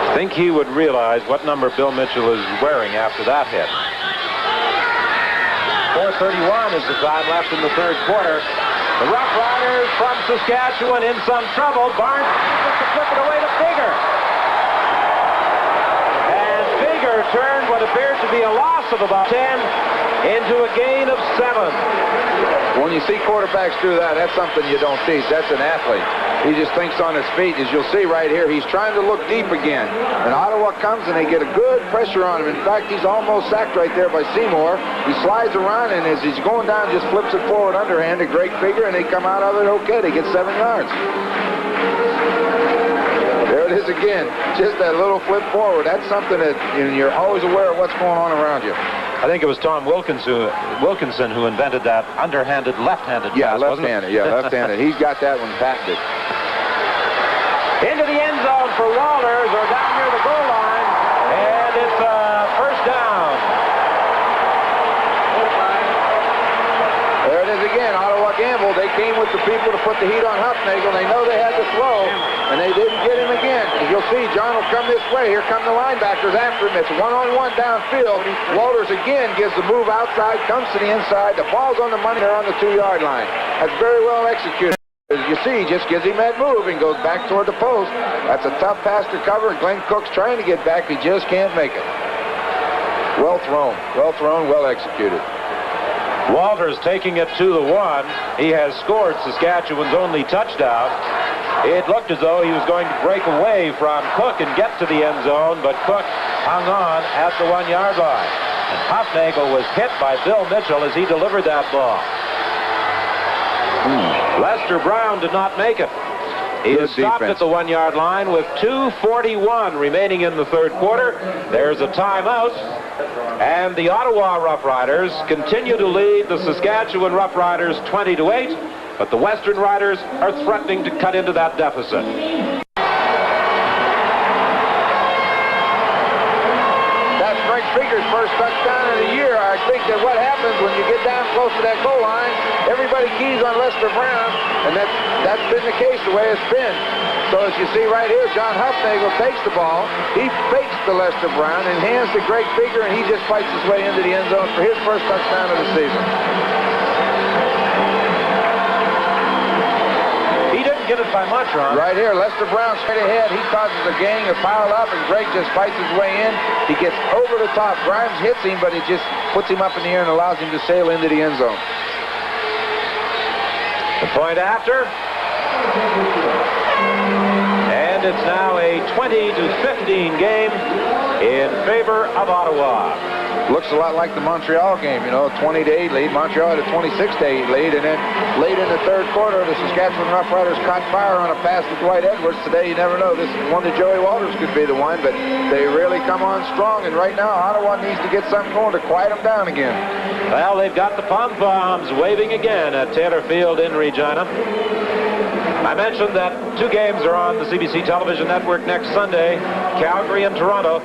I think he would realize what number Bill Mitchell is wearing after that hit. 4:31 is the time left in the third quarter. The Roughriders from Saskatchewan in some trouble. Barnes gets to flip it away to Figger. And Figger turned what appeared to be a loss of about 10 into a gain of 7. When you see quarterbacks do that, that's something you don't teach. That's an athlete. He just thinks on his feet. As you'll see right here, he's trying to look deep again. And Ottawa comes, and they get a good pressure on him. In fact, he's almost sacked right there by Seymour. He slides around, and as he's going down, just flips it forward underhand, a great figure, and they come out of it okay. They get 7 yards. There it is again. Just that little flip forward. That's something that you're always aware of what's going on around you. I think it was Tom Wilkinson who invented that underhanded, left-handed pass, left-handed. Yeah, left-handed. He's got that one patented. Into the end zone for Walters, or down near the goal line, and it's a first down. There it is again. Ottawa gambled. They came with the people to put the heat on Hufnagel. They know they had to throw, and they didn't get him again. As you'll see, John will come this way. Here come the linebackers after him. It's one-on-one downfield. Walters again gives the move outside, comes to the inside. The ball's on the money. They're on the 2-yard line. That's very well executed. As you see, he just gives him that move and goes back toward the post. That's a tough pass to cover, and Glenn Cook's trying to get back. He just can't make it. Well thrown, well executed. Walters taking it to the 1. He has scored Saskatchewan's only touchdown. It looked as though he was going to break away from Cook and get to the end zone, but Cook hung on at the 1-yard line. And Hufnagel was hit by Bill Mitchell as he delivered that ball. Lester Brown did not make it. He is stopped at the 1-yard line with 2:41 remaining in the third quarter. There's a timeout. And the Ottawa Roughriders continue to lead the Saskatchewan Roughriders 20-8, but the Western Riders are threatening to cut into that deficit. That's Greg Krieger's first touchdown of the year. I think that what happens when you get down close to that goal line, everybody keys on Lester Brown, and that's been the case the way it's been. So as you see right here, John Huffnagel takes the ball. He fakes to Lester Brown and hands to Greg Krieger, and he just fights his way into the end zone for his first touchdown of the season. He didn't get it by much, Ron. Right here, Lester Brown straight ahead. He causes a gang to pile up, and Greg just fights his way in. He gets over the top. Grimes hits him, but it just puts him up in the air and allows him to sail into the end zone. The point after. And it's now a 20-15 game in favor of Ottawa. Looks a lot like the Montreal game, you know, 20-8 lead. Montreal had a 26-8 lead, and then late in the third quarter, the Saskatchewan Roughriders caught fire on a pass to Dwight Edwards. Today, you never know. This one to Joey Walters could be the one, but they really come on strong, and right now, Ottawa needs to get something going to quiet them down again. Well, they've got the pom-poms waving again at Taylor Field in Regina. I mentioned that 2 games are on the CBC television network next Sunday, Calgary and Toronto,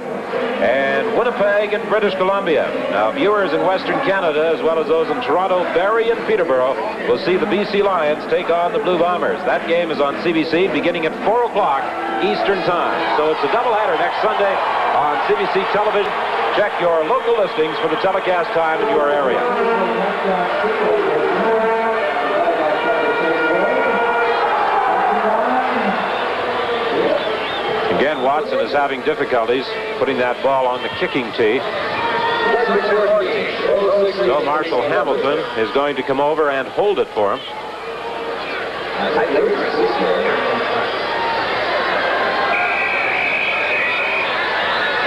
and Winnipeg and British Columbia. Now, viewers in Western Canada, as well as those in Toronto, Barrie, and Peterborough, will see the BC Lions take on the Blue Bombers. That game is on CBC beginning at 4 o'clock Eastern Time. So it's a doubleheader next Sunday on CBC television. Check your local listings for the telecast time in your area. Again, Watson is having difficulties putting that ball on the kicking tee. So Marshall Hamilton is going to come over and hold it for him.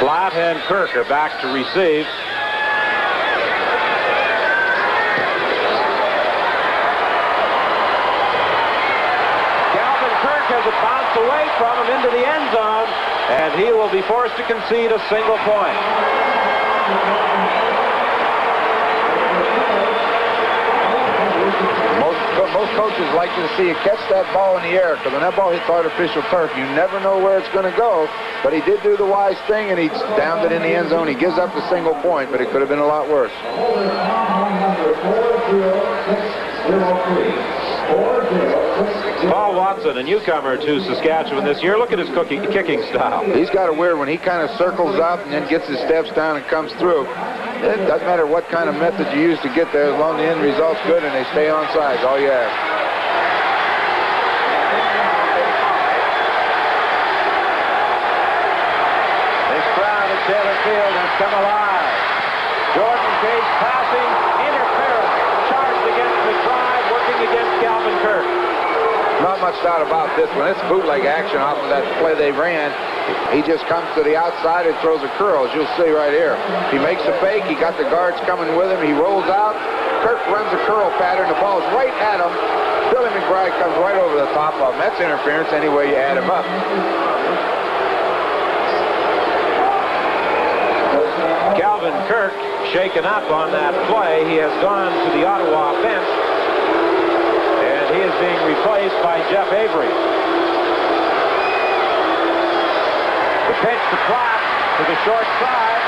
Platt and Kirk are back to receive. Has it bounced away from him into the end zone, and he will be forced to concede a single point. Most coaches like to see you catch that ball in the air, because when that ball hits artificial turf, you never know where it's going to go. But he did do the wise thing, and he downed it in the end zone. He gives up the single point, but it could have been a lot worse. Paul Watson, a newcomer to Saskatchewan this year. Look at his kicking style. He's got a weird one. He kind of circles up and then gets his steps down and comes through. It doesn't matter what kind of method you use to get there, as long as the end result's good and they stay on sides. All you ask. This crowd at Taylor Field has come alive. Jordan Case passing, interference, charged against McBride, working against Calvin Kirk. Not much doubt about this one. It's bootleg action off of that play they ran. He just comes to the outside and throws a curl, as you'll see right here. He makes a fake. He got the guards coming with him. He rolls out. Kirk runs a curl pattern. The ball's right at him. Billy McBride comes right over the top of him. That's interference any way you add him up. Calvin Kirk shaken up on that play. He has gone to the Ottawa bench. He is being replaced by Jeff Avery. The pitch to Platt to the short side,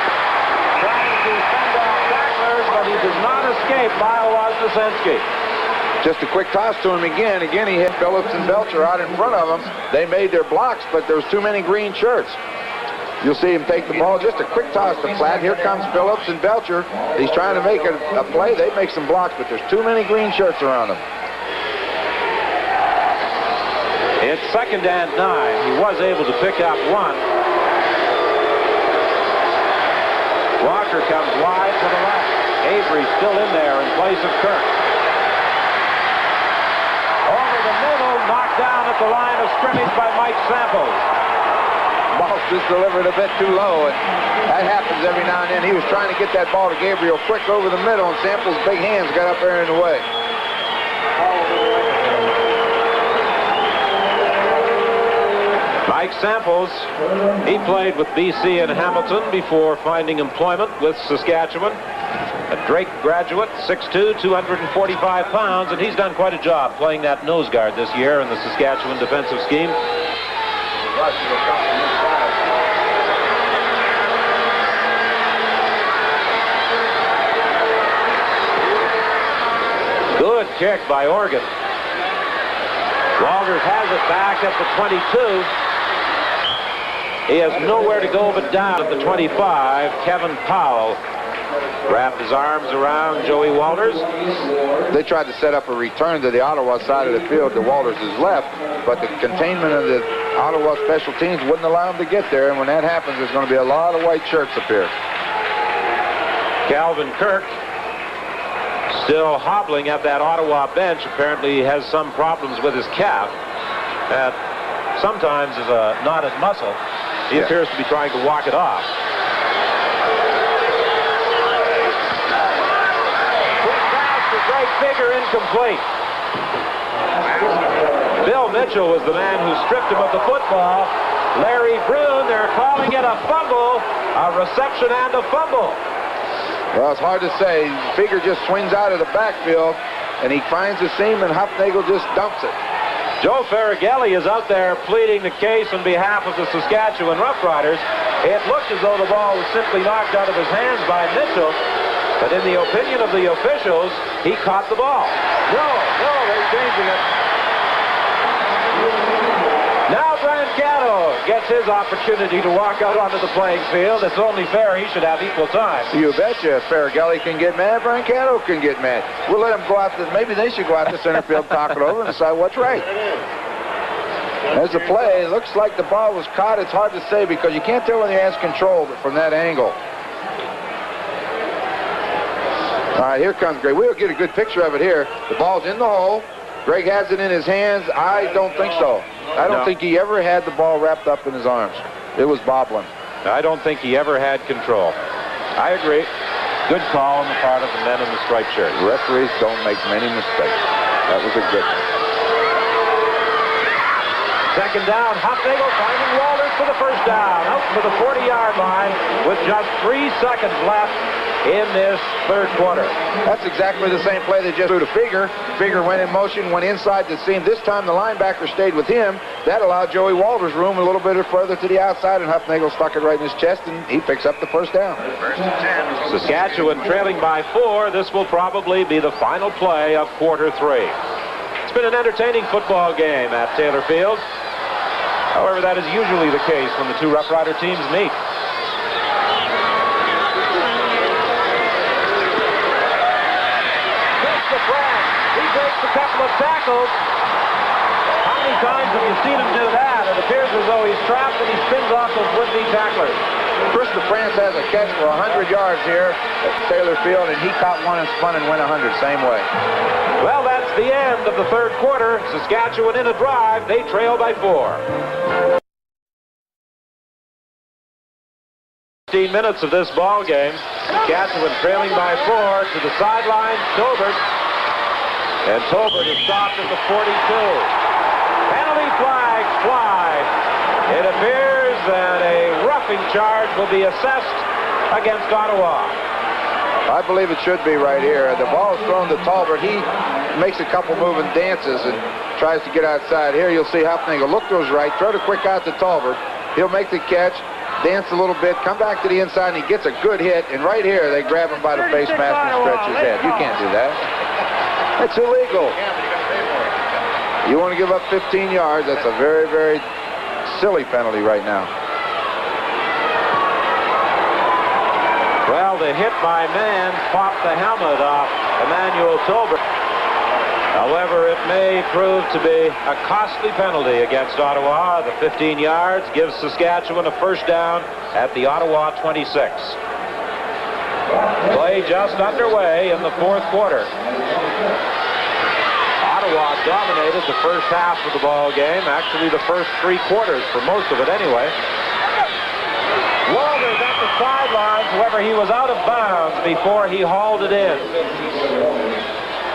trying to fend off tacklers, but he does not escape Lyle Wozniacki. Just a quick toss to him again. Again, he hit Phillips and Belcher out in front of him. They made their blocks, but there was too many green shirts. You'll see him take the ball. Just a quick toss to Platt. Here comes Phillips and Belcher. He's trying to make a play. They make some blocks, but there's too many green shirts around him. It's 2nd and 9. He was able to pick up one. Walker comes wide to the left. Avery still in there in place of Kirk. Over the middle, knocked down at the line of scrimmage by Mike Samples. Ball's just delivered a bit too low, and that happens every now and then. He was trying to get that ball to Gabriel quick over the middle, and Samples' big hands got up there in the way. Mike Samples, he played with BC in Hamilton before finding employment with Saskatchewan. A Drake graduate, 6'2", 245 pounds, and he's done quite a job playing that nose guard this year in the Saskatchewan defensive scheme. Good kick by Oregon. Walters has it back at the 22. He has nowhere to go but down at the 25. Kevin Powell wrapped his arms around Joey Walters. They tried to set up a return to the Ottawa side of the field to Walters' left, but the containment of the Ottawa special teams wouldn't allow him to get there, and when that happens, there's going to be a lot of white shirts up here. Calvin Kirk still hobbling at that Ottawa bench. Apparently he has some problems with his calf. That sometimes is a knotted muscle. He appears to be trying to walk it off. Great figure, incomplete. Bill Mitchell was the man who stripped him of the football. Larry Brune, they're calling it a fumble, a reception and a fumble. Well, it's hard to say. Figure just swings out of the backfield, and he finds the seam, and Hufnagel just dumps it. Joe Farragelli is out there pleading the case on behalf of the Saskatchewan Roughriders. It looked as though the ball was simply knocked out of his hands by Mitchell. But in the opinion of the officials, he caught the ball. No, they're changing it. Now Brancato gets his opportunity to walk out onto the playing field. It's only fair he should have equal time. You betcha. Farragelli can get mad. Brancato can get mad. We'll let him go out. Maybe they should go out to center field, talk it over, and decide what's right. There's a play. It looks like the ball was caught. It's hard to say because you can't tell when he has control from that angle. All right, here comes Greg. We'll get a good picture of it here. The ball's in the hole. Greg has it in his hands. I don't think so. I don't think he ever had the ball wrapped up in his arms. It was bobbling. I don't think he ever had control. I agree. Good call on the part of the men in the striped shirts. Referees don't make many mistakes. That was a good one. Second down, Hufnagel finding Walters for the first down. Out for the 40-yard line with just 3 seconds left in this third quarter. That's exactly the same play they just threw to Figure. Figure went in motion, went inside the seam. This time the linebacker stayed with him. That allowed Joey Walters room a little bit further to the outside, and Hufnagel stuck it right in his chest, and he picks up the first down. Saskatchewan trailing by 4. This will probably be the final play of quarter 3. It's been an entertaining football game at Taylor Field. However, that is usually the case when the two Rough Rider teams meet. He breaks a couple of tackles. How many times have you seen him do that? It appears as though he's trapped and he spins off those would-be tacklers. Chris France has a catch for 100 yards here at Taylor Field, and he caught one and spun and went 100 same way. Well, that's the end of the third quarter. Saskatchewan in a drive. They trail by 4. 15 minutes of this ball game. Saskatchewan trailing by 4 to the sideline. Tobert. And Tobert is stopped at the 42. Penalty flags fly. It appears that a roughing charge will be assessed against Ottawa. I believe it should be right here. The ball is thrown to Tolbert. He makes a couple moving dances and tries to get outside. Here you'll see Hufnagel look to his right, throw the quick out to Tolbert. He'll make the catch, dance a little bit, come back to the inside, and he gets a good hit. And right here, they grab him by the face mask and stretch his head. You can't do that. That's illegal. You want to give up 15 yards. That's a very, very silly penalty right now. Well, the hit by man popped the helmet off Emmanuel Tolbert. However, it may prove to be a costly penalty against Ottawa. The 15 yards gives Saskatchewan a first down at the Ottawa 26. Play just underway in the fourth quarter. Ottawa dominated the first half of the ball game, actually the first 3 quarters for most of it anyway. Walters at the sidelines, however, he was out of bounds before he hauled it in.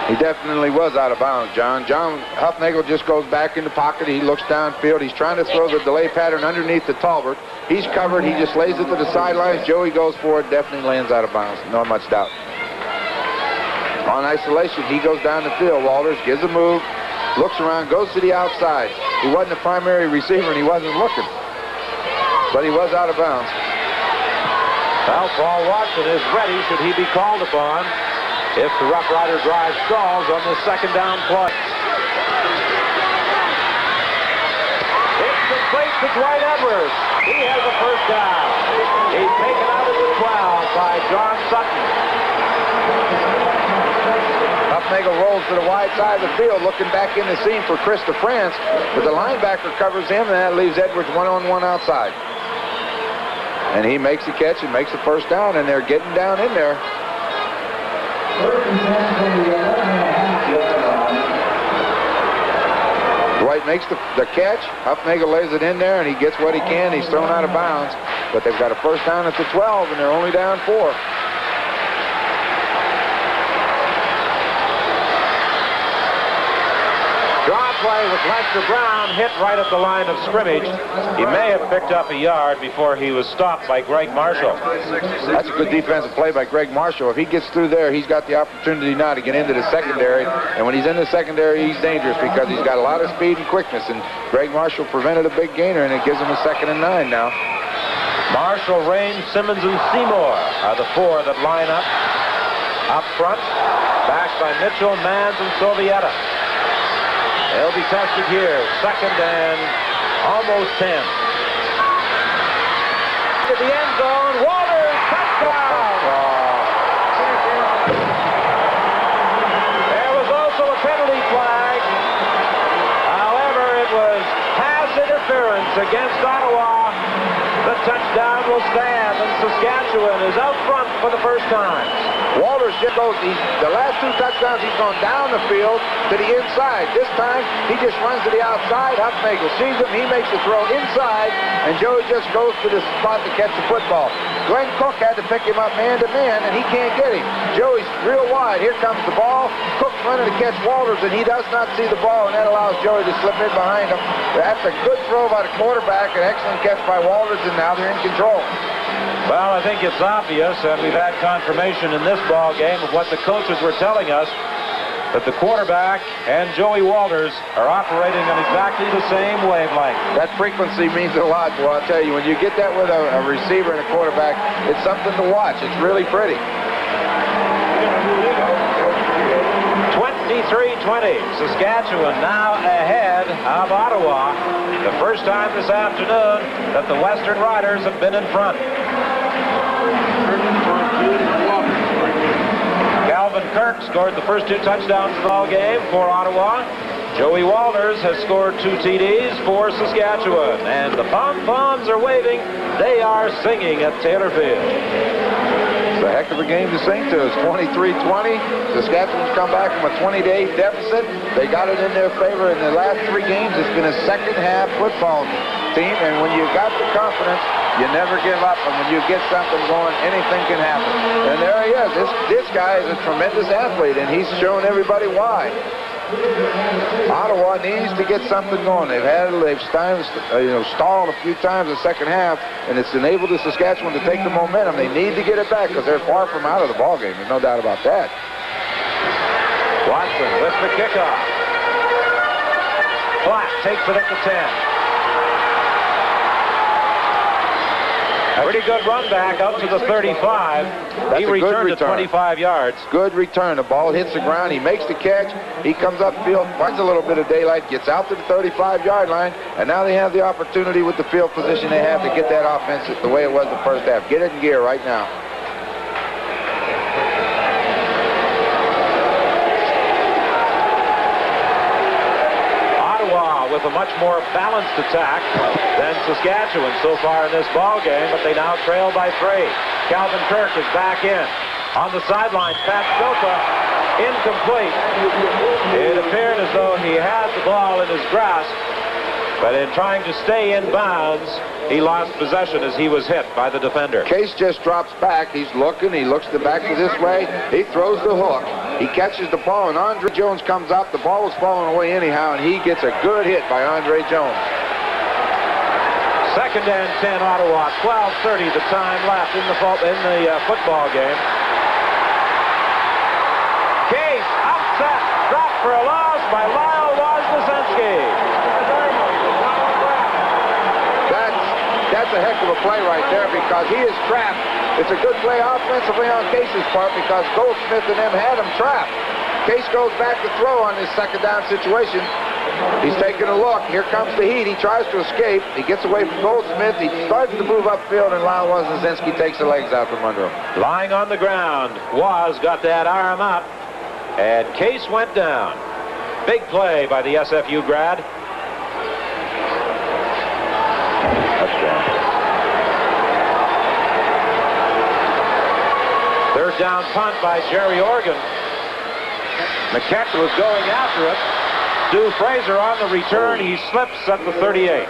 He definitely was out of bounds, John. John Huffnagel just goes back in the pocket. He looks downfield. He's trying to throw the delay pattern underneath the Talbert. He's covered. He just lays it to the sidelines. Joey goes for it. Definitely lands out of bounds. Not much doubt. On isolation, he goes down the field. Walters gives a move, looks around, goes to the outside. He wasn't a primary receiver, and he wasn't looking. But he was out of bounds. Well, Paul Watson is ready should he be called upon if the Rough Rider drive stalls on the second down play. It's complete to Dwight Edwards. He has a first down. He's taken out at the 12 by John Sutton. Huffnagel rolls to the wide side of the field, looking back in the seam for Chris DeFrance, but the linebacker covers him, and that leaves Edwards one-on-one outside. And he makes the catch and makes the first down, and they're getting down in there. Dwight makes the catch. Huffnagel lays it in there, and he gets what he can. He's thrown out of bounds, but they've got a first down at the 12, and they're only down 4. Draw play with Lester Brown hit right at the line of scrimmage. He may have picked up a yard before he was stopped by Greg Marshall. That's a good defensive play by Greg Marshall. If he gets through there, he's got the opportunity now to get into the secondary. And when he's in the secondary, he's dangerous because he's got a lot of speed and quickness. And Greg Marshall prevented a big gainer, and it gives him a 2nd and 9 now. Marshall, Raines, Simmons, and Seymour are the 4 that line up. Up front, backed by Mitchell, Mans, and Sovieta. They'll be tested here. 2nd and almost 10. To the end zone. Walters, touchdown! There was also a penalty flag. However, it was pass interference against Ottawa. The touchdown will stand, and Saskatchewan is out front for the first time. Walters just goes, the last 2 touchdowns, he's gone down the field to the inside. This time, he just runs to the outside. Huffnagel sees him. He makes the throw inside, and Joey just goes to the spot to catch the football. Glenn Cook had to pick him up man-to-man, and he can't get him. Joey's real wide. Here comes the ball. Cook's running to catch Walters, and he does not see the ball, and that allows Joey to slip in behind him. That's a good throw by the quarterback, an excellent catch by Walters, and now they're in control. Well, I think it's obvious, and we've had confirmation in this ball game of what the coaches were telling us, that the quarterback and Joey Walters are operating on exactly the same wavelength. That frequency means a lot, boy. I'll tell you, when you get that with a receiver and a quarterback, it's something to watch. It's really pretty. 23-20. Saskatchewan now ahead of Ottawa. The first time this afternoon that the Western Riders have been in front. Calvin Kirk scored the first 2 touchdowns of the ball game for Ottawa. Joey Walters has scored 2 TDs for Saskatchewan. And the pom-poms are waving. They are singing at Taylor Field. It's a heck of a game to sing to. It's 23-20. Saskatchewan's come back from a 20-8 deficit. They got it in their favor. In the last 3 games, it's been a second-half football team. And when you got the confidence, you never give up. And when you get something going, anything can happen. And there he is. This guy is a tremendous athlete, and he's shown everybody why. Ottawa needs to get something going. They've stalled a few times in the second half, and it's enabled the Saskatchewan to take the momentum. They need to get it back because they're far from out of the ball game. There's no doubt about that. Watson with the kickoff. Platt takes it at the 10. Pretty good run back up to the 35. He returned to 25 yards. Good return. The ball hits the ground. He makes the catch. He comes upfield, finds a little bit of daylight, gets out to the 35-yard line, and now they have the opportunity with the field position they have to get that offense the way it was the first half. Get it in gear right now. With a much more balanced attack than Saskatchewan so far in this ball game, but they now trail by 3. Calvin Kirk is back in. On the sidelines, Pat Silka, incomplete. It appeared as though he had the ball in his grasp, but in trying to stay in bounds, he lost possession as he was hit by the defender. Case just drops back. He's looking. He looks the back to this way. He throws the hook. He catches the ball, and Andre Jones comes up. The ball was falling away anyhow, and he gets a good hit by Andre Jones. 2nd and 10, Ottawa. 12:30 the time left in the football game. Case upset, dropped for a loss by Lyle Wozniacki. That's a heck of a play right there because he is trapped. It's a good play offensively on Case's part because Goldsmith and them had him trapped. Case goes back to throw on this 2nd down situation. He's taking a look. Here comes the heat. He tries to escape. He gets away from Goldsmith. He starts to move upfield, and Lyle Wozniacki takes the legs out from under him. Lying on the ground, Woz got that arm up, and Case went down. Big play by the SFU grad. Third down punt by Jerry Organ. McKechnie was going after it. Stu Fraser on the return. He slips at the 38.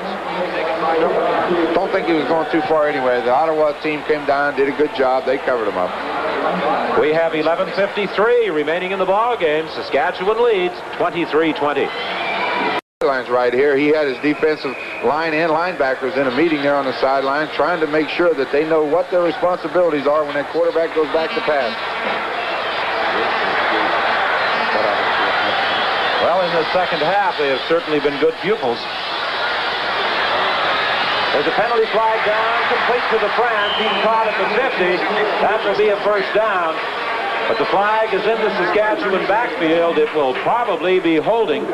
Don't think he was going too far anyway. The Ottawa team came down, did a good job. They covered him up. We have 11:53 remaining in the ball game. Saskatchewan leads 23-20. Lines right here. He had his defensive line and linebackers in a meeting there on the sideline, trying to make sure that they know what their responsibilities are when that quarterback goes back to pass. Well, in the second half, they have certainly been good pupils. There's a penalty flag down, complete to the France. He's caught at the 50. That will be a first down. But the flag is in the Saskatchewan backfield. It will probably be holding.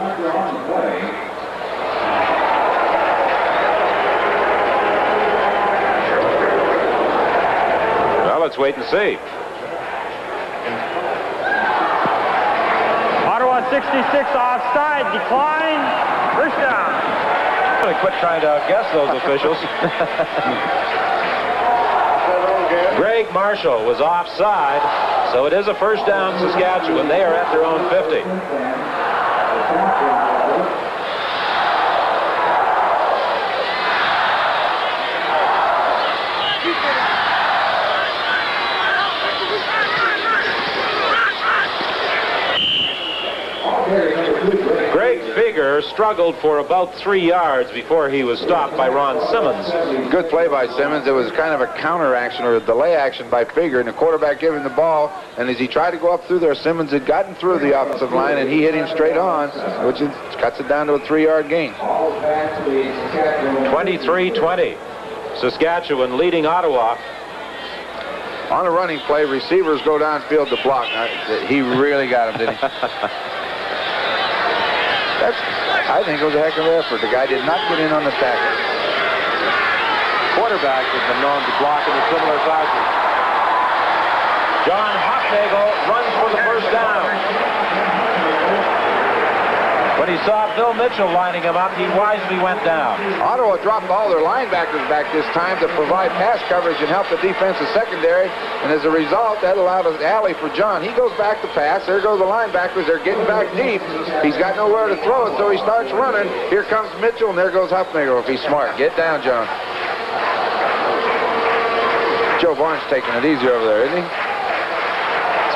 Well, let's wait and see. Ottawa 66 offside, decline, first down. I'm going to quit trying to outguess those officials. Greg Marshall was offside, so it is a first down Saskatchewan. They are at their own 50. Greg Figger struggled for about 3 yards before he was stopped by Ron Simmons. Good play by Simmons. It was kind of a counter action or a delay action by Figger, and the quarterback gave him the ball, and as he tried to go up through there, Simmons had gotten through the offensive line, and he hit him straight on, which cuts it down to a 3-yard gain. 23-20. Saskatchewan leading Ottawa. On a running play, receivers go downfield to block. He really got him, didn't he? I think it was a heck of an effort. The guy did not get in on the tackle. Quarterbacks have been known to block in a similar fashion. John Hofnagel runs for the first down. When he saw Bill Mitchell lining him up, he wisely went down. Ottawa dropped all their linebackers back this time to provide pass coverage and help the defensive secondary, and as a result, that allowed an alley for John. He goes back to pass. There go the linebackers. They're getting back deep. He's got nowhere to throw it, so he starts running. Here comes Mitchell, and there goes Hufnagel if he's smart. Get down, John. Joe Barnes taking it easy over there, isn't he?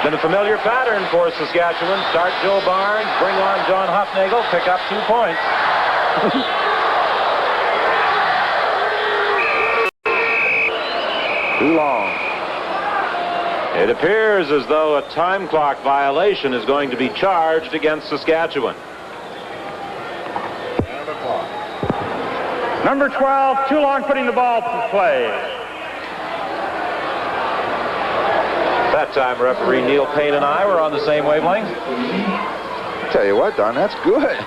Been a familiar pattern for Saskatchewan. Start Joe Barnes, bring on John Hufnagel, pick up 2 points. Too long. It appears as though a time clock violation is going to be charged against Saskatchewan. Number 12, too long putting the ball to play. That time, referee Neil Payne and I were on the same wavelength. Tell you what, Don, that's good.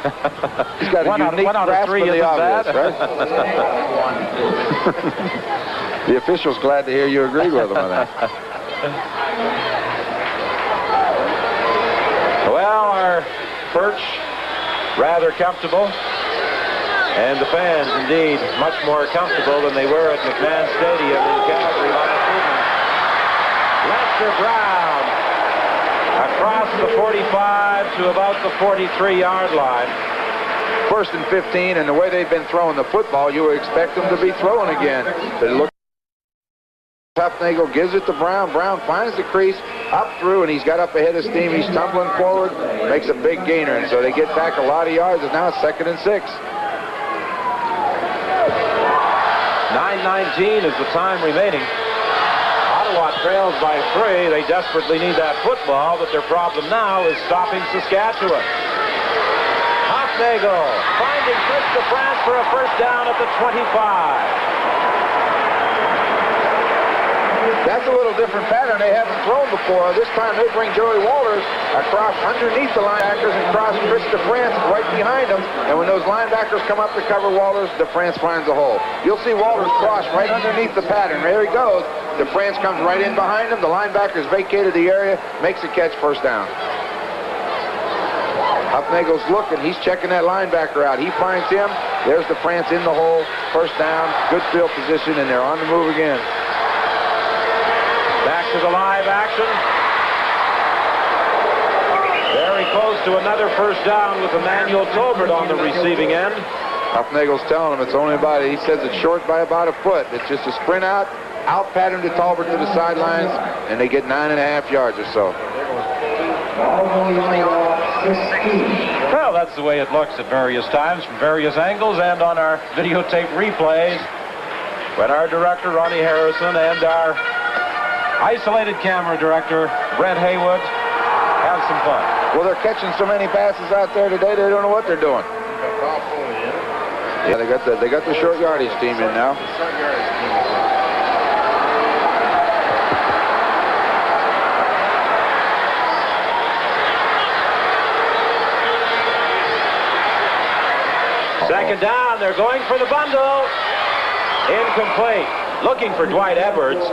He's got a unique grasp of the obvious, right? The official's glad to hear you agreed with him on that. Well, our perch rather comfortable, and the fans indeed much more comfortable than they were at McMahon Stadium in Calgary last evening. Lester Brown across the 45 to about the 43-yard line. 1st and 15, and the way they've been throwing the football, you would expect them to be throwing again. But it looks Huffnagel gives it to Brown. Brown finds the crease, up through, and he's got up ahead of steam. He's tumbling forward, makes a big gainer, and so they get back a lot of yards, and now it's 2nd and 6. 9:19 is the time remaining. Ottawa trails by 3. They desperately need that football, but their problem now is stopping Saskatchewan. Huffnagel finding Chris DeFrance for a first down at the 25. That's a little different pattern they haven't thrown before. This time they bring Joey Walters across underneath the linebackers and cross Chris DeFrance right behind them. And when those linebackers come up to cover Walters, DeFrance finds a hole. You'll see Walters cross right underneath the pattern. There he goes. DeFrance comes right in behind him. The linebackers vacated the area, makes a catch, first down. Huffnagel's looking. He's checking that linebacker out. He finds him. There's DeFrance in the hole. First down. Good field position, and they're on the move again. Back to the live action. Very close to another first down with Emmanuel Tolbert on the receiving end. Huffnagel's telling him it's only about, he says it's short by about a foot. It's just a sprint out pattern to Tolbert to the sidelines, and they get 9.5 yards or so. Well, that's the way it looks at various times from various angles and on our videotape replays when our director, Ronnie Harrison, and our isolated camera director, Brent Haywood, have some fun. Well, they're catching so many passes out there today, they don't know what they're doing. Yeah, they got the short yardage team in now. Second down, they're going for the bundle. Incomplete. Looking for Dwight Edwards.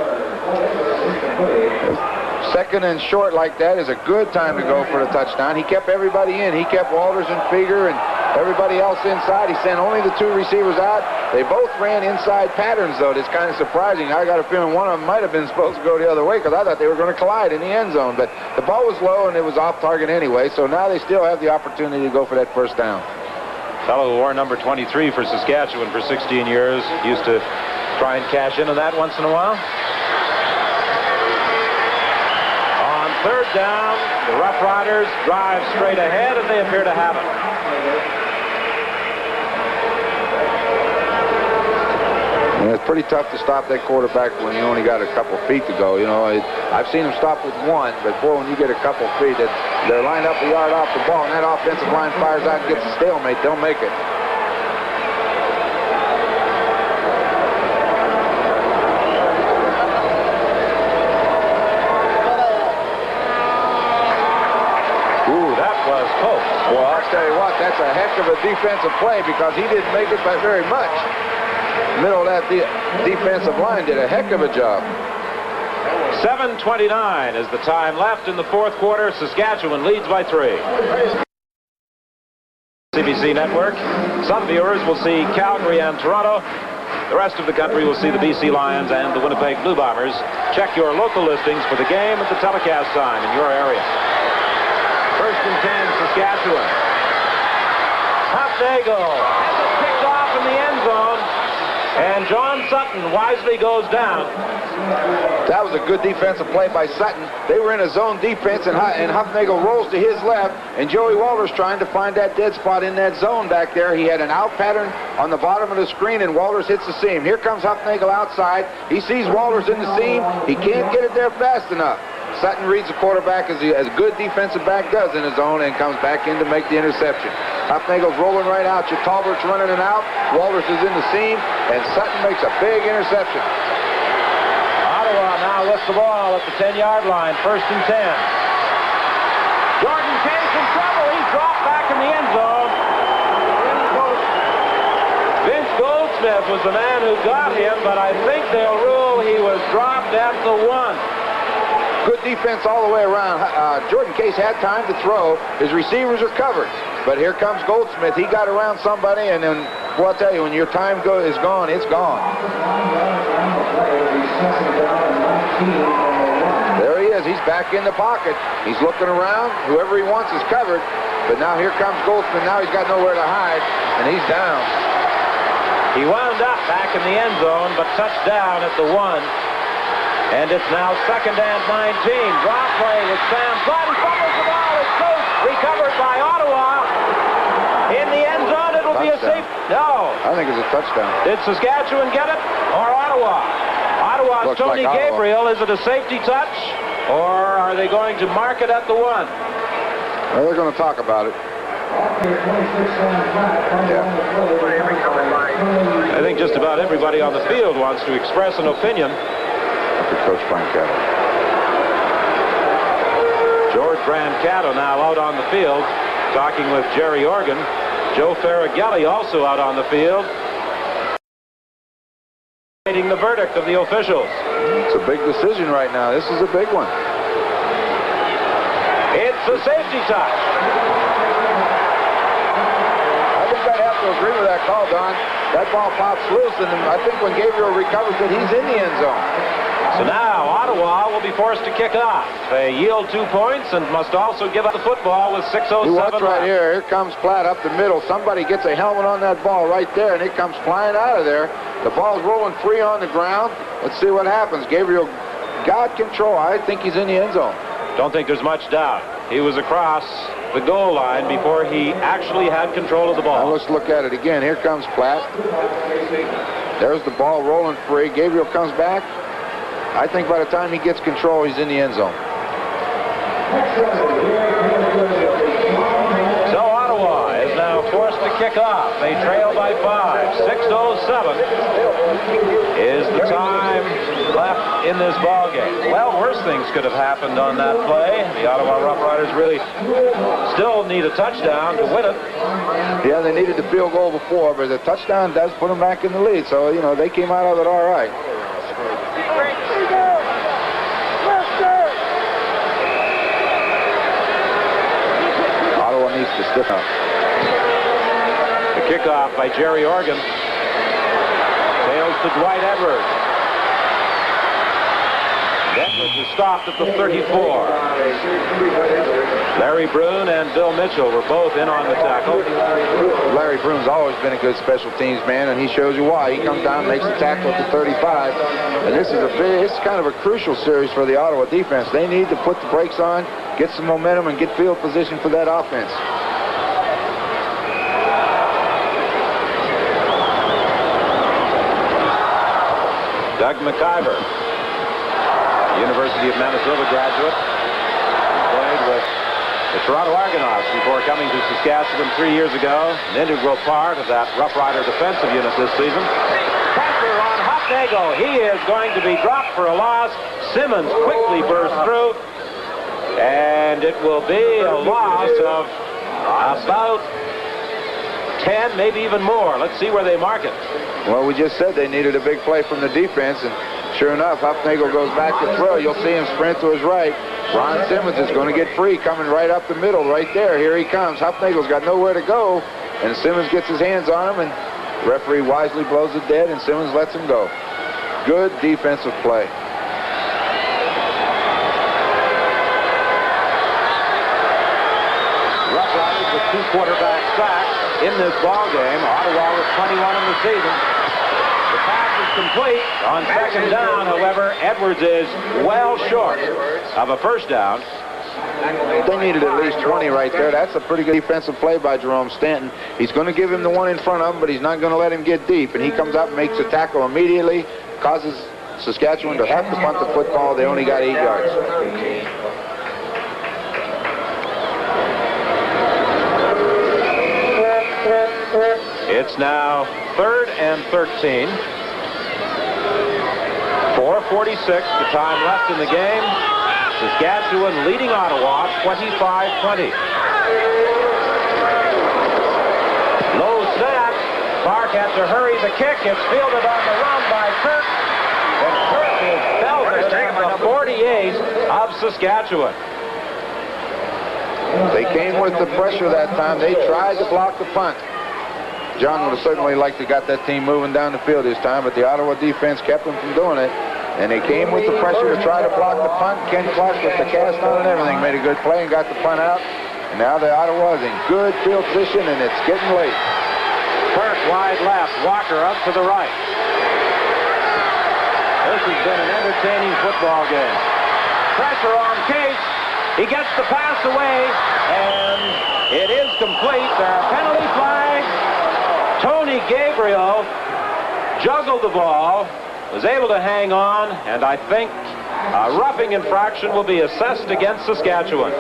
Second and short like that is a good time to go for the touchdown. He kept everybody in. He kept Walters and Figger and everybody else inside. He sent only the 2 receivers out. They both ran inside patterns, though. It's kind of surprising. I got a feeling one of them might have been supposed to go the other way because I thought they were going to collide in the end zone. But the ball was low and it was off target anyway, so now they still have the opportunity to go for that first down. Fellow who wore number 23 for Saskatchewan for 16 years. Used to try and cash in on that once in a while. On third down, the Roughriders drive straight ahead, and they appear to have it. And it's pretty tough to stop that quarterback when you only got a couple feet to go. You know, I've seen him stop with 1, but boy, when you get a couple feet, they're lined up a yard off the ball, and that offensive line fires out and gets a stalemate. They'll make it. Ooh, that was close. Well, I'll tell you what, that's a heck of a defensive play because he didn't make it by very much. Middle of that defensive line did a heck of a job. 7:29 is the time left in the fourth quarter. Saskatchewan leads by 3. CBC Network. Some viewers will see Calgary and Toronto. The rest of the country will see the BC Lions and the Winnipeg Blue Bombers. Check your local listings for the game at the telecast time in your area. First and 10, Saskatchewan. Huffnagel has it picked off in the end zone. And John Sutton wisely goes down. That was a good defensive play by Sutton. They were in a zone defense, and Huffnagel rolls to his left, and Joey Walters trying to find that dead spot in that zone back there. He had an out pattern on the bottom of the screen, and Walters hits the seam. Here comes Huffnagel outside. He sees Walters in the seam. He can't get it there fast enough. Sutton reads the quarterback as a good defensive back does in his zone and comes back in to make the interception. Huffnagel's rolling right out. Talbert's running it out. Walters is in the seam, and Sutton makes a big interception. Ottawa now lifts the ball at the 10-yard line. First and 10. Jordan Case in trouble. He's dropped back in the end zone. Vince Goldsmith was the man who got him, but I think they'll rule he was dropped at the 1. Good defense all the way around. Jordan Case had time to throw. His receivers are covered. But here comes Goldsmith. He got around somebody, and then, well, I'll tell you, when your time is gone, it's gone. There he is. He's back in the pocket. He's looking around. Whoever he wants is covered. But now here comes Goldsmith. Now he's got nowhere to hide, and he's down. He wound up back in the end zone, but touched down at the 1. And it's now 2nd and 19. Drop play with Sam Flood. He fumbles the ball. It's loose. Recovered by Ottawa. In the end zone, it'll be a safe. No. I think it's a touchdown. Did Saskatchewan get it or Ottawa? Ottawa's Looks Tony like Ottawa. Gabriel. Is it a safety touch or are they going to mark it at the 1? Well, they're going to talk about it. Yeah. I think just about everybody on the field wants to express an opinion. For Coach Brancato. George Brancato now out on the field talking with Jerry Organ. Joe Farragelli also out on the field. Waiting the verdict of the officials. It's a big decision right now. This is a big one. It's a safety touch. I think I'd have to agree with that call, Don. That ball pops loose, and I think when Gabriel recovers it, he's in the end zone. So now Ottawa will be forced to kick off. They yield 2 points and must also give up the football with 6:07 You watch left. right here. Here comes Platt up the middle. Somebody gets a helmet on that ball right there, and it comes flying out of there. The ball's rolling free on the ground. Let's see what happens. Gabriel got control. I think he's in the end zone. Don't think there's much doubt. He was across the goal line before he actually had control of the Now ball. let's look at it again. Here comes Platt. There's the ball rolling free. Gabriel comes back. I think by the time he gets control, he's in the end zone. So Ottawa is now forced to kick off. They trail by 5. 6:07 is the time left in this ball game. Well, worse things could have happened on that play. The Ottawa Roughriders really still need a touchdown to win it. Yeah, they needed the field goal before, but the touchdown does put them back in the lead. So, you know, they came out of it all right. Ottawa needs to stiffen up. The kickoff by Jerry Organ. Sails to Dwight Edwards. Edwards is stopped at the 34. Larry Brune and Bill Mitchell were both in on the tackle. Larry Brune's always been a good special teams man, and he shows you why. He comes down, makes the tackle at the 35, and this is kind of a crucial series for the Ottawa defense. They need to put the brakes on, get some momentum, and get field position for that offense. Doug McIver, University of Minnesota graduate, played with the Toronto Argonauts before coming to Saskatchewan 3 years ago. An integral part of that Rough Rider defensive unit this season. Pressure on Hufnagel. He is going to be dropped for a loss. Simmons quickly burst through, and it will be a loss of about 10, maybe even more. Let's see where they mark it. Well, we just said they needed a big play from the defense, and sure enough, Hufnagel goes back to throw. You'll see him sprint to his right. Ron Simmons is going to get free, coming right up the middle, right there. Here he comes. Hufnagel's got nowhere to go, and Simmons gets his hands on him, and the referee wisely blows it dead, and Simmons lets him go. Good defensive play. Rough Riders with 2 quarterback sacks in this ball game. Ottawa with 21 in the season. The pass is complete on 2nd down. However, Edwards is well short of a first down. They needed at least 20 right there. That's a pretty good defensive play by Jerome Stanton. He's going to give him the one in front of him, but he's not going to let him get deep. And he comes up and makes a tackle immediately, causes Saskatchewan to have to punt the football. They only got 8 yards. It's now 3rd and 13. 4:46, the time left in the game. Saskatchewan leading Ottawa 25-20. Low snap. Clark had to hurry the kick. It's fielded on the run by Kirk. And Kirk is belted at the 48 of Saskatchewan. They came with the pressure that time. They tried to block the punt. John would have certainly liked to got that team moving down the field this time, but the Ottawa defense kept them from doing it. And they came with the pressure to try to block the punt. Ken Clark with the cast on and everything made a good play and got the punt out. And now the Ottawa is in good field position, and it's getting late. Kirk wide left, Walker up to the right. This has been an entertaining football game. Pressure on Case. He gets the pass away, and it is complete. Penalty flag. Tony Gabriel juggled the ball, was able to hang on, and I think a roughing infraction will be assessed against Saskatchewan.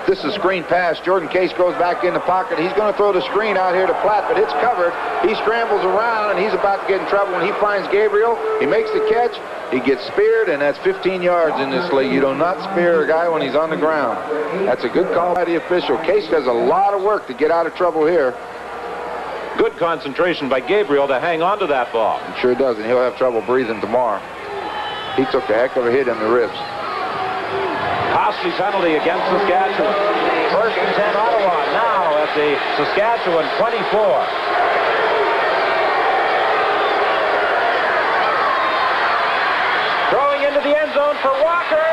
This is a screen pass. Jordan Case goes back in the pocket. He's going to throw the screen out here to Platt, but it's covered. He scrambles around, and he's about to get in trouble. When he finds Gabriel, he makes the catch. He gets speared, and that's 15 yards in this league. You do not spear a guy when he's on the ground. That's a good call by the official. Case does a lot of work to get out of trouble here. Good concentration by Gabriel to hang on to that ball. He sure does, and he'll have trouble breathing tomorrow. He took a heck of a hit in the ribs. Costly penalty against Saskatchewan. First and 10 Ottawa now at the Saskatchewan 24. Throwing into the end zone for Walker.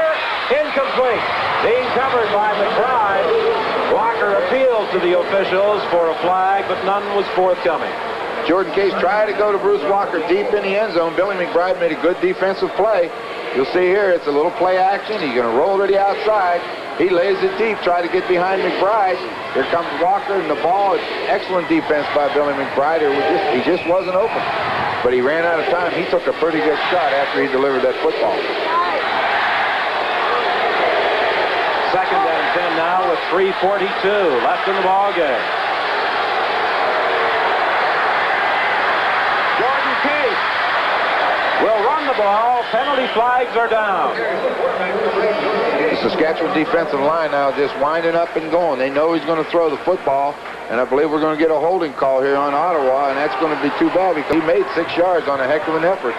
Incomplete. Being covered by McBride. Walker appealed to the officials for a flag, but none was forthcoming. Jordan Case tried to go to Bruce Walker deep in the end zone. Billy McBride made a good defensive play. You'll see here, it's a little play action. He's going to roll to the outside. He lays it deep, try to get behind McBride. Here comes Walker and the ball. It's excellent defense by Billy McBride. He just wasn't open. But he ran out of time. He took a pretty good shot after he delivered that football. Second and 10 now with 3:42 left in the ball game. Jordan Case will run the ball. Penalty flags are down. The Saskatchewan defensive line now just winding up and going. They know he's going to throw the football, and I believe we're going to get a holding call here on Ottawa, and that's going to be too bad because he made 6 yards on a heck of an effort.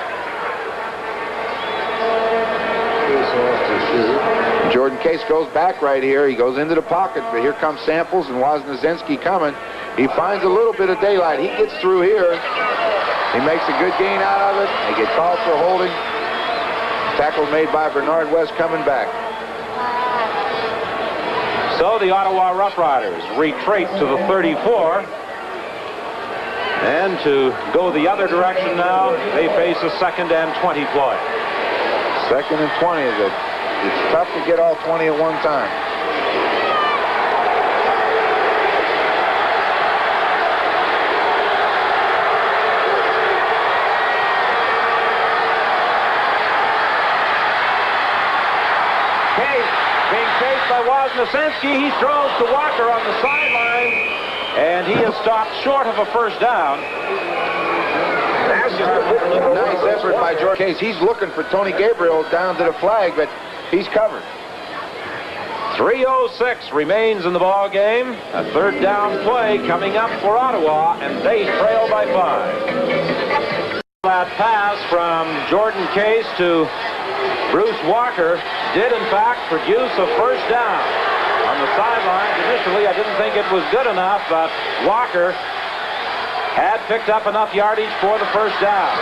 Jordan Case goes back right here. He goes into the pocket, but here comes Samples and Wozniacki coming. He finds a little bit of daylight. He gets through here. He makes a good gain out of it. They get called for holding. Tackle made by Bernard West coming back. So the Ottawa Roughriders retreat to the 34. And to go the other direction now, they face a 2nd and 20 play. 2nd and 20 is it. It's tough to get all 20 at one time. Case being chased by Wozniacki. He throws to Walker on the sideline, and he is stopped short of a first down. That's just a nice effort by Jordan Case. He's looking for Tony Gabriel down to the flag, but he's covered. 3:06 remains in the ball game. A 3rd down play coming up for Ottawa, and they trail by 5. That pass from Jordan Case to Bruce Walker did in fact produce a first down. On the sidelines initially, I didn't think it was good enough, but Walker had picked up enough yardage for the first down.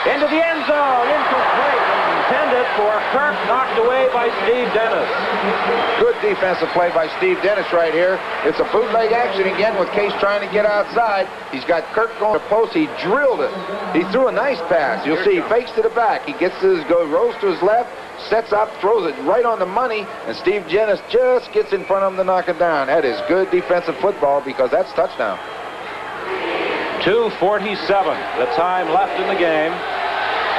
Into the end zone, incomplete. Intended for Kirk, knocked away by Steve Dennis. Good defensive play by Steve Dennis right here. It's a bootleg action again with Case trying to get outside. He's got Kirk going to post. He drilled it. He threw a nice pass. You'll see he fakes to the back. He gets to his rolls to his left, sets up, throws it right on the money, and Steve Dennis just gets in front of him to knock it down. That is good defensive football because that's touchdown. 2:47, the time left in the game.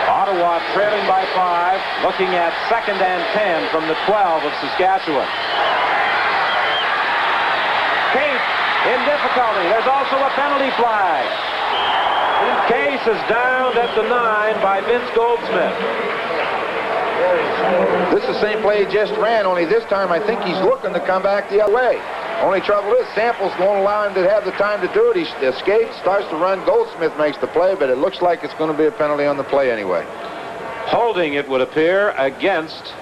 Ottawa trailing by 5, looking at 2nd and 10 from the 12 of Saskatchewan. Case in difficulty. There's also a penalty flag. Case is downed at the 9 by Vince Goldsmith. This is the same play he just ran, only this time I think he's looking to come back the other way. Only trouble is Samples won't allow him to have the time to do it. He escapes, starts to run. Goldsmith makes the play, but it looks like it's going to be a penalty on the play anyway. Holding, it would appear, against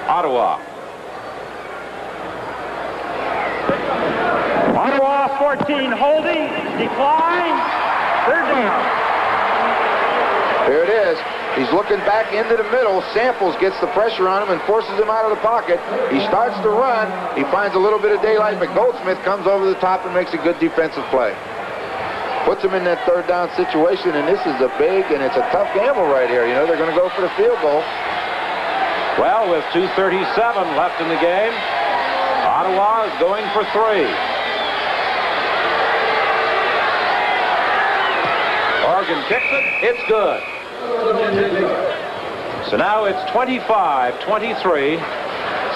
Ottawa. Ottawa 14 holding, decline, 3rd down. Here it is. He's looking back into the middle. Samples gets the pressure on him and forces him out of the pocket. He starts to run. He finds a little bit of daylight, but Goldsmith comes over the top and makes a good defensive play. puts them in that third down situation, and this is a big and it's a tough gamble right here. You know, they're going to go for the field goal. Well, with 2:37 left in the game, Ottawa is going for 3. Oregon kicks it. It's good. So now it's 25-23.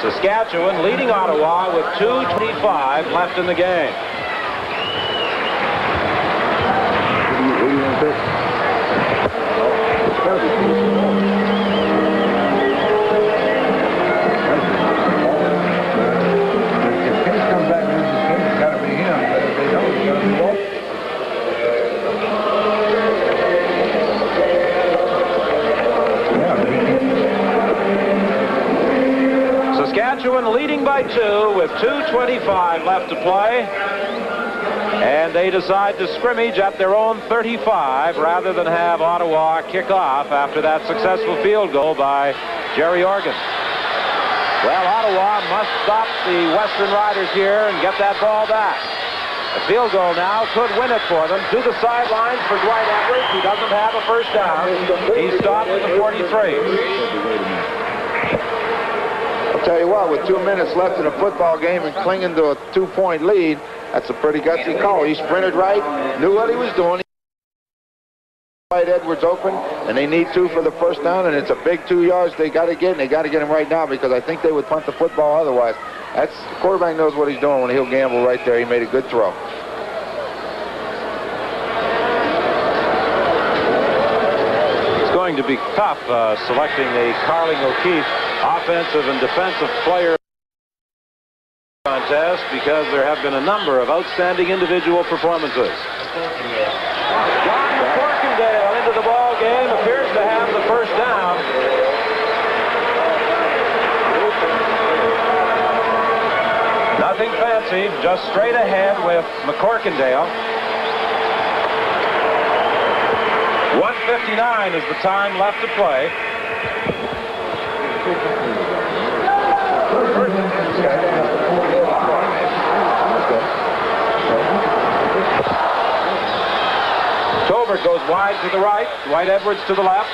Saskatchewan leading Ottawa with 2:25 left in the game. Saskatchewan leading by 2 with 2:25 left to play. And they decide to scrimmage at their own 35 rather than have Ottawa kick off after that successful field goal by Jerry Organ. Well, Ottawa must stop the Western Riders here and get that ball back. A field goal now could win it for them. To the sidelines for Dwight Edwards. He doesn't have a first down. He stopped at the 43. I'll tell you what, with 2 minutes left in a football game and clinging to a 2-point lead, that's a pretty gutsy call. He sprinted right, knew what he was doing. Dwight Edwards open, and they need 2 for the first down, and it's a big 2 yards they got to get, and they got to get him right now because I think they would punt the football otherwise. The quarterback knows what he's doing when he'll gamble right there. He made a good throw. It's going to be tough selecting the Carling O'Keefe offensive and defensive player contest because there have been a number of outstanding individual performances. John Corkindale into the ball game, appears to have the first down. Nothing fancy, just straight ahead with McCorkindale. 1:59 is the time left to play. Tolbert goes wide to the right, Dwight Edwards to the left.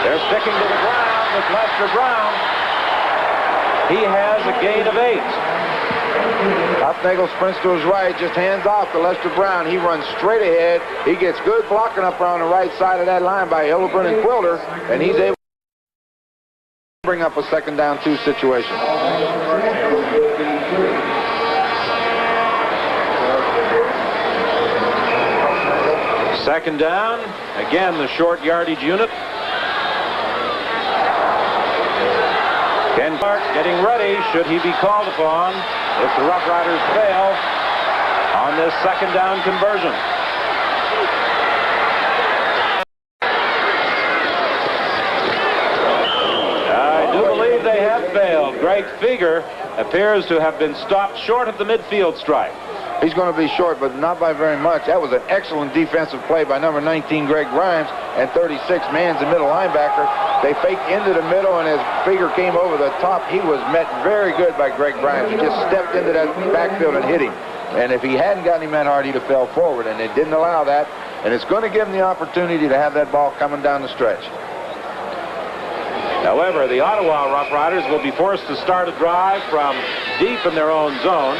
They're sticking to the ground with Lester Brown. He has a gain of 8. Hofnagel sprints to his right, just hands off to Lester Brown. He runs straight ahead. He gets good blocking up on the right side of that line by Hildebrand and Quilter, and he's able to bring up a 2nd down 2 situation. Second down, again the short yardage unit. Ken Clark getting ready should he be called upon if the Roughriders fail on this 2nd down conversion. I do believe they have failed. Greg Feger appears to have been stopped short of the midfield stripe. He's going to be short, but not by very much. That was an excellent defensive play by number 19, Greg Grimes, and 36, Mann's the middle linebacker. They faked into the middle, and as Feger came over the top, he was met very good by Greg Grimes. He just stepped into that backfield and hit him. And if he hadn't gotten him that hard, he'd have fell forward, and they didn't allow that. And it's going to give him the opportunity to have that ball coming down the stretch. However, the Ottawa Roughriders will be forced to start a drive from deep in their own zone.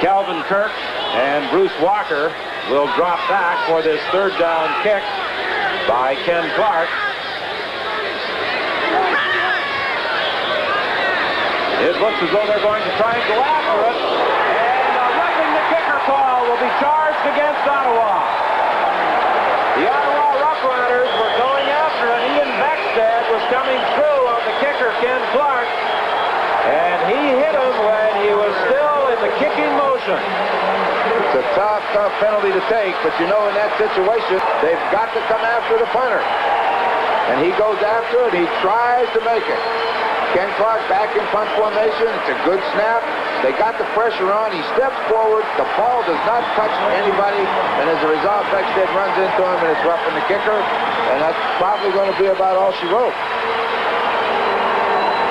Calvin Kirk and Bruce Walker will drop back for this 3rd down kick by Ken Clark. It looks as though they're going to try and go after it. And a roughing the kicker call will be charged against Ottawa. The Ottawa Roughriders were going after it. Ian Beckstead was coming through on the kicker, Ken Clark. And he hit him when he was still in the kicking motion. It's a tough penalty to take, but you know in that situation, they've got to come after the punter. And he goes after it, he tries to make it. Ken Clark back in punt formation, it's a good snap. They got the pressure on, he steps forward, the ball does not touch anybody, and as a result, Beckstead runs into him and it's roughing the kicker, and that's probably going to be about all she wrote.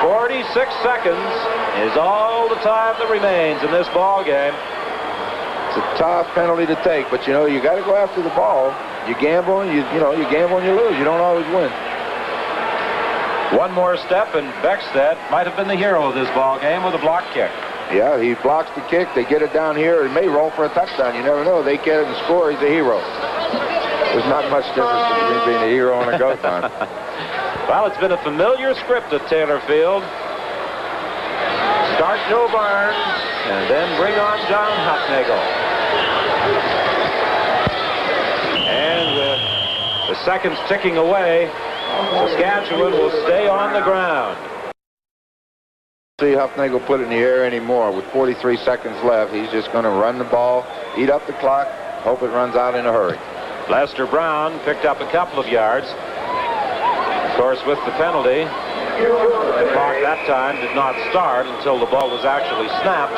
46 seconds is all the time that remains in this ball game. It's a tough penalty to take, but you know, you got to go after the ball. You gamble, you gamble and you lose. You don't always win. One more step, and Beckstead might have been the hero of this ball game with a block kick. Yeah, he blocks the kick. They get it down here. It may roll for a touchdown. You never know. They get it and score. He's a hero. There's not much difference between being a hero and a go-time. Well, it's been a familiar script at Taylor Field. Start Joe Barnes, and then bring on John Hufnagel. And with the seconds ticking away, Saskatchewan will stay on the ground. See Hufnagel put it in the air anymore. With 43 seconds left, he's just going to run the ball, eat up the clock, hope it runs out in a hurry. Lester Brown picked up a couple of yards. Of course, with the penalty, the clock that time did not start until the ball was actually snapped.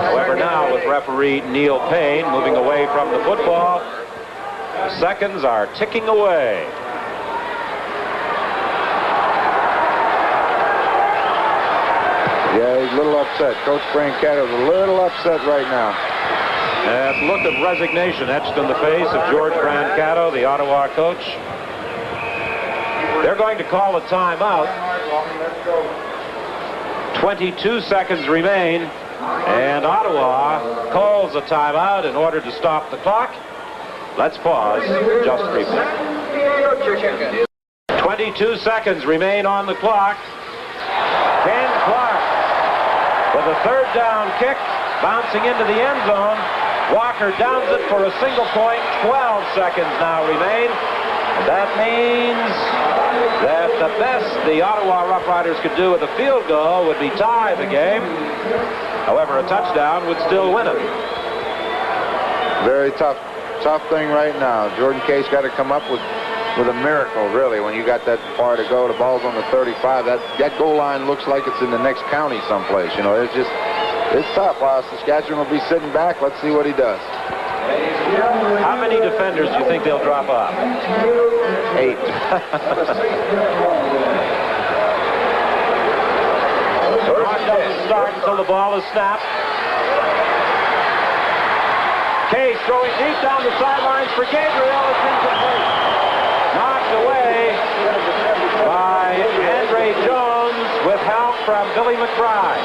However, now with referee Neil Payne moving away from the football, the seconds are ticking away. Yeah, he's a little upset. Coach Brancato's a little upset right now. And look of resignation etched in the face of George Brancato, the Ottawa coach. They're going to call a timeout. 22 seconds remain, and Ottawa calls a timeout in order to stop the clock. Let's pause just briefly. 22 seconds remain on the clock. Ken Clark with a third down kick, bouncing into the end zone. Walker downs it for a single point. 12 seconds now remain. And that means that the best the Ottawa Roughriders could do with a field goal would be tie the game. However, a touchdown would still win it. Very tough thing right now. Jordan Case got to come up with a miracle, really, when you got that far to go. The ball's on the 35. That goal line looks like it's in the next county someplace. You know, it's tough. Saskatchewan will be sitting back. Let's see what he does. How many defenders do you think they'll drop off? 8. Clock doesn't start until the ball is snapped. Case throwing deep down the sidelines for Gabriel. It's incomplete. Knocked away by Andre Jones with help from Billy McBride.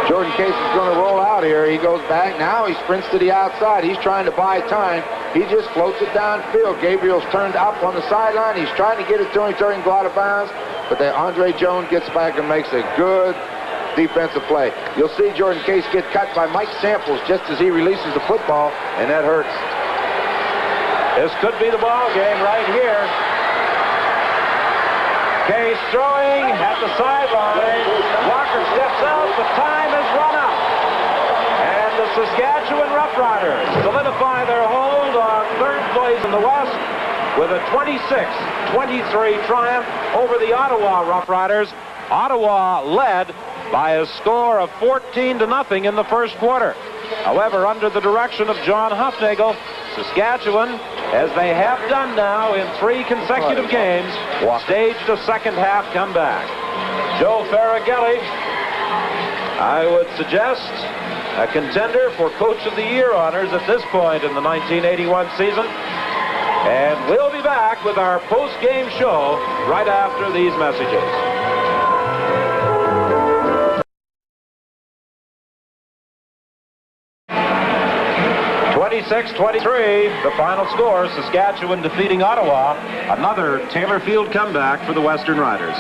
Jordan Case is going to roll out here. He goes back. Now he sprints to the outside. He's trying to buy time. He just floats it downfield. Gabriel's turned up on the sideline. He's trying to get it to him, turning go out of bounds. But then Andre Jones gets back and makes a good defensive play. You'll see Jordan Case get cut by Mike Samples just as he releases the football, and that hurts. This could be the ball game right here. Case throwing at the sideline. Walker steps out, but time has run out. And the Saskatchewan Roughriders solidify their hold on third place in the West with a 26-23 triumph over the Ottawa Roughriders. Ottawa led by a score of 14-0 in the first quarter. However, under the direction of John Hufnagel, Saskatchewan, as they have done now in 3 consecutive games, staged a second half comeback. Joe Faragelli, I would suggest, a contender for Coach of the Year honors at this point in the 1981 season. And we'll be back with our post-game show right after these messages. 26-23, the final score, Saskatchewan defeating Ottawa. Another Taylor Field comeback for the Western Riders.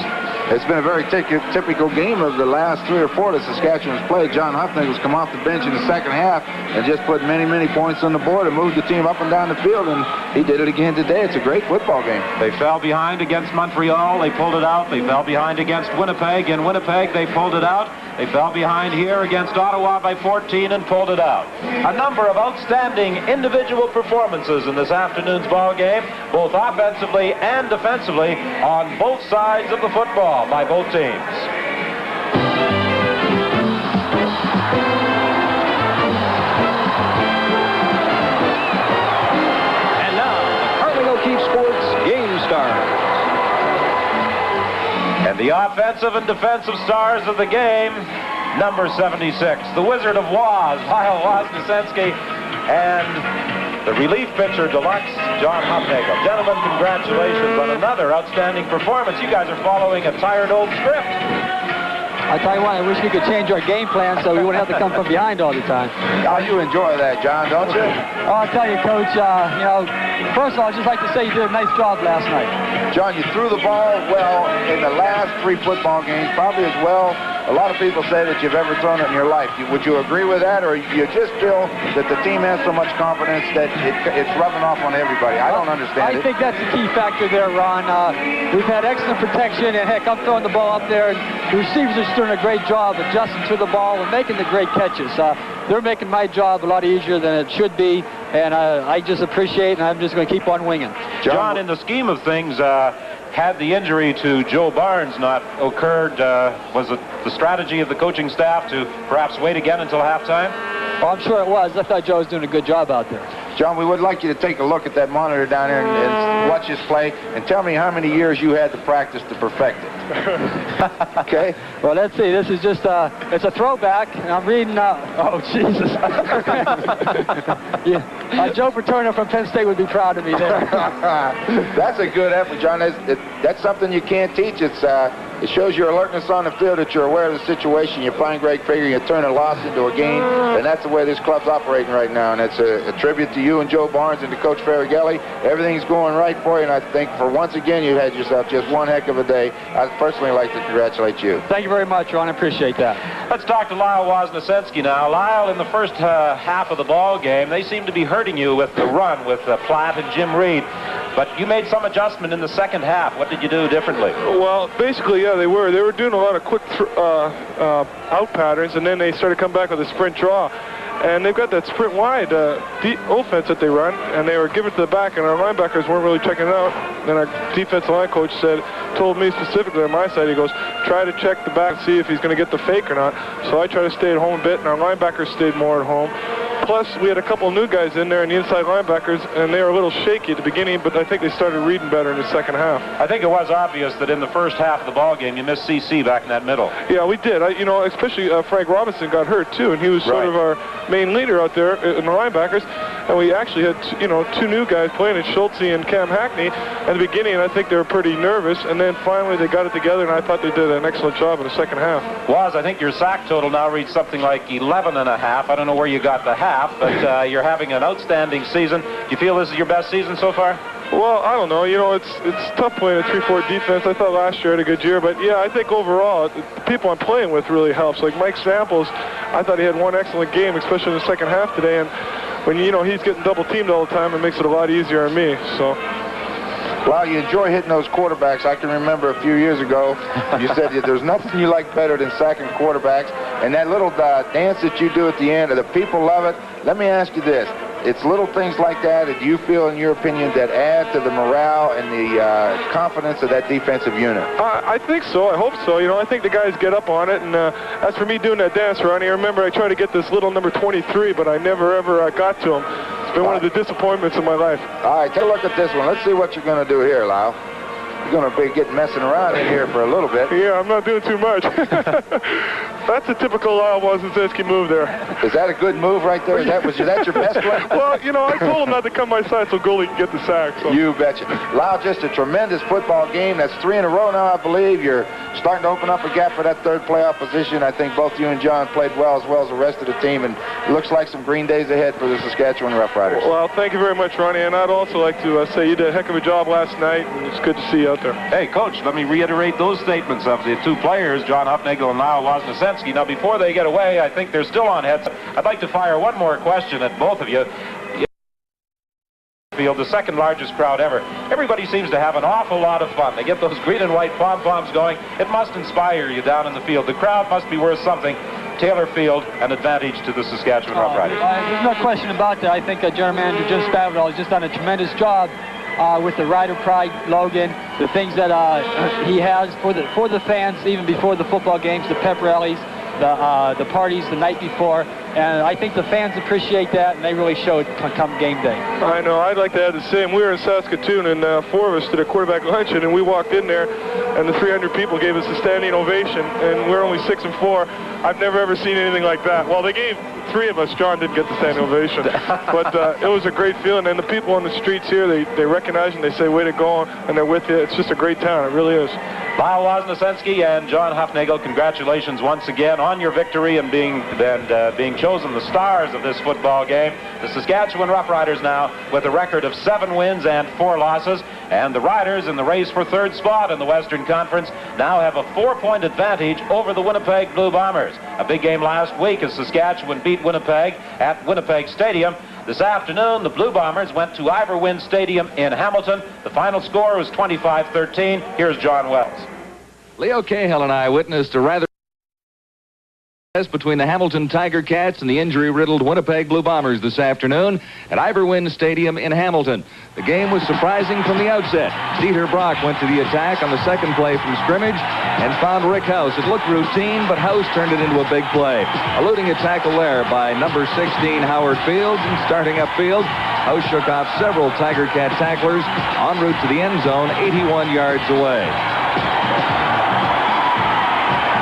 It's been a very typical game of the last 3 or 4 that Saskatchewan's played. John Hufnagel's come off the bench in the second half and just put many, many points on the board and moved the team up and down the field, and he did it again today. It's a great football game. They fell behind against Montreal. They pulled it out. They fell behind against Winnipeg. In Winnipeg, they pulled it out. They fell behind here against Ottawa by 14 and pulled it out. A number of outstanding individual performances in this afternoon's ball game, both offensively and defensively on both sides of the football by both teams. And now, the Carling O'Keefe Sports Game Stars. And the offensive and defensive stars of the game, number 76, the Wizard of Waz, Lyle Wozniacki, and the relief pitcher deluxe, John Hopnagel. Gentlemen, congratulations on another outstanding performance. You guys are following a tired old script. I tell you what, I wish we could change our game plan so we wouldn't have to come from behind all the time. Oh, you enjoy that, John, don't you? Oh, I'll tell you, Coach, you know, first of all, I'd just like to say you did a nice job last night. John, you threw the ball well in the last 3 football games, probably as well. A lot of people say that you've ever thrown it in your life. Would you agree with that, or you just feel that the team has so much confidence that it's rubbing off on everybody? I don't understand it. I think that's the key factor there, Ron. We've had excellent protection, and heck, I'm throwing the ball up there, and the receivers are doing a great job adjusting to the ball and making the great catches. They're making my job a lot easier than it should be, and I just appreciate it, and I'm just going to keep on winging. John, in the scheme of things, had the injury to Joe Barnes not occurred, was it the strategy of the coaching staff to perhaps wait again until halftime? Oh, I'm sure it was. I thought Joe was doing a good job out there. John, we would like you to take a look at that monitor down there and watch this play and tell me how many years you had to practice to perfect it. Okay? Well, let's see. This is just it's a throwback, and I'm reading oh, Jesus. Yeah. Joe Paterno from Penn State would be proud of me there. That's a good effort, John. That's something you can't teach. It shows your alertness on the field, that you're aware of the situation. You find great figure, you turn a loss into a gain, and that's the way this club's operating right now. And it's a tribute to you and Joe Barnes and to Coach Faragelli. Everything's going right for you, and I think for once again you had yourself just one heck of a day. I'd personally like to congratulate you. Thank you very much, Ron. I appreciate that. Let's talk to Lyle Wozniacki now. Lyle, in the first half of the ball game, they seem to be hurting you with the run with Platt and Jim Reed. But you made some adjustment in the second half. What did you do differently? Well, basically, yeah, they were doing a lot of quick out patterns, and then they started coming back with a sprint draw. And they've got that sprint wide deep offense that they run, and they were giving it to the back, and our linebackers weren't really checking it out. Then our defensive line coach told me specifically on my side, he goes, try to check the back, see if he's going to get the fake or not. So I tried to stay at home a bit, and our linebackers stayed more at home. Plus, we had a couple of new guys in there and the inside linebackers, and they were a little shaky at the beginning, but I think they started reading better in the second half. I think it was obvious that in the first half of the ball game, you missed CC back in that middle. Yeah, we did. Especially Frank Robinson got hurt, too, and he was sort of our main leader out there in the linebackers. And we actually had, 2 new guys playing, in Schultze and Cam Hackney. At the beginning, I think they were pretty nervous, and then finally they got it together, and I thought they did an excellent job in the second half. Waz, I think your sack total now reads something like 11.5. I don't know where you got the half, but you're having an outstanding season. Do you feel this is your best season so far? Well, I don't know. It's tough playing a 3-4 defense. I thought last year I had a good year, but yeah, I think overall the people I'm playing with really helps. Like Mike Samples, I thought he had one excellent game, especially in the second half today. And when he's getting double teamed all the time, it makes it a lot easier on me. So. Well, you enjoy hitting those quarterbacks. I can remember a few years ago, you said that there's nothing you like better than sacking quarterbacks. And that little dance that you do at the end, the people love it. Let me ask you this. It's little things like that do you feel, in your opinion, that add to the morale and the confidence of that defensive unit? I think so. I hope so. I think the guys get up on it. And as for me doing that dance, Ronnie, I remember I tried to get this little number 23, but I never, ever got to him. It's been one of the disappointments of my life. All right, take a look at this one. Let's see what you're going to do here, Lyle. You're going to be getting messing around in here for a little bit. Yeah, I'm not doing too much. That's a typical Lyle Wozniacki move there. Is that a good move right there? Was that your best one? Well, I told him not to come my side so goalie can get the sack. So. You betcha. Lyle, just a tremendous football game. That's 3 in a row now, I believe. You're starting to open up a gap for that third playoff position. I think both you and John played well as the rest of the team, and it looks like some green days ahead for the Saskatchewan Roughriders. Well, thank you very much, Ronnie, and I'd also like to say you did a heck of a job last night, and it's good to see you out there. Hey, Coach, let me reiterate those statements of the 2 players, John Hopnagel and Lyle Wozniacki. Now, before they get away, I think they're still on heads. I'd like to fire one more question at both of you. The second largest crowd ever. Everybody seems to have an awful lot of fun. They get those green and white pom-poms going. It must inspire you down in the field. The crowd must be worth something. Taylor Field, an advantage to the Saskatchewan Roughriders. There's no question about that. I think General Manager Jim Spavital has just done a tremendous job with the Rider Pride Logan, the things that he has for the fans, even before the football games, the pep rallies, the parties the night before, and I think the fans appreciate that, and they really show it come game day. I know. I'd like to add the same. We were in Saskatoon, and 4 of us did a quarterback luncheon, and we walked in there. and the 300 people gave us a standing ovation, and we're only 6-4. I've never ever seen anything like that. Well, they gave 3 of us. John didn't get the standing ovation, but it was a great feeling. And the people on the streets here, they recognize and they say, "Way to go!" and they're with you. It's just a great town. It really is. Lyle Wozniacki and John Hufnagel, congratulations once again on your victory and being chosen the stars of this football game. The Saskatchewan Roughriders now with a record of 7 wins and 4 losses, and the Riders in the race for 3rd spot in the Western Conference now have a 4-point advantage over the Winnipeg Blue Bombers. A big game last week as Saskatchewan beat Winnipeg at Winnipeg Stadium. This afternoon, the Blue Bombers went to Iverwin Stadium in Hamilton. The final score was 25-13. Here's John Wells. Leo Cahill and I witnessed a rather between the Hamilton Tiger Cats and the injury-riddled Winnipeg Blue Bombers this afternoon at Iverwin Stadium in Hamilton. The game was surprising from the outset. Dieter Brock went to the attack on the second play from scrimmage and found Rick House. It looked routine, but House turned it into a big play. Eluding a tackle there by number 16, Howard Fields, and starting upfield, House shook off several Tiger Cat tacklers en route to the end zone 81 yards away.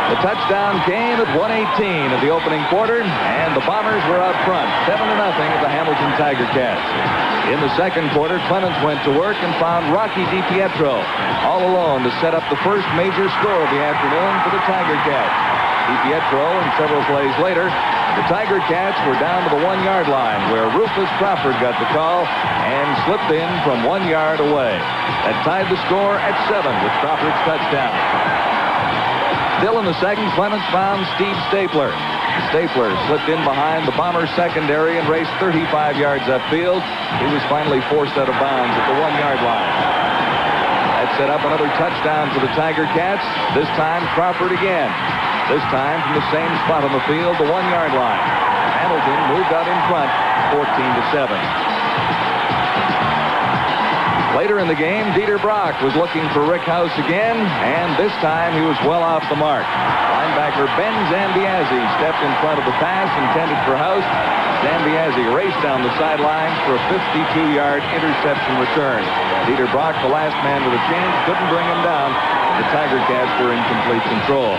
The touchdown came at 1:18 of the opening quarter, and the Bombers were out front, 7-0 at the Hamilton Tiger Cats. In the second quarter, Clemens went to work and found Rocky DiPietro all alone to set up the first major score of the afternoon for the Tiger Cats. DiPietro, and several plays later, the Tiger Cats were down to the 1-yard line, where Rufus Crawford got the call and slipped in from 1 yard away. That tied the score at 7 with Crawford's touchdown. Still in the second, Clemens found Steve Stapler. Stapler slipped in behind the Bombers secondary and raced 35 yards upfield. He was finally forced out of bounds at the 1-yard line. That set up another touchdown for the Tiger Cats. This time, Crawford again. This time from the same spot on the field, the 1-yard line. Hamilton moved out in front, 14-7. Later in the game, Dieter Brock was looking for Rick House again, and this time he was well off the mark. Linebacker Ben Zambiazzi stepped in front of the pass intended for House. Zambiazzi raced down the sideline for a 52-yard interception return. Dieter Brock, the last man with a chance, couldn't bring him down. The Tiger Cats were in complete control.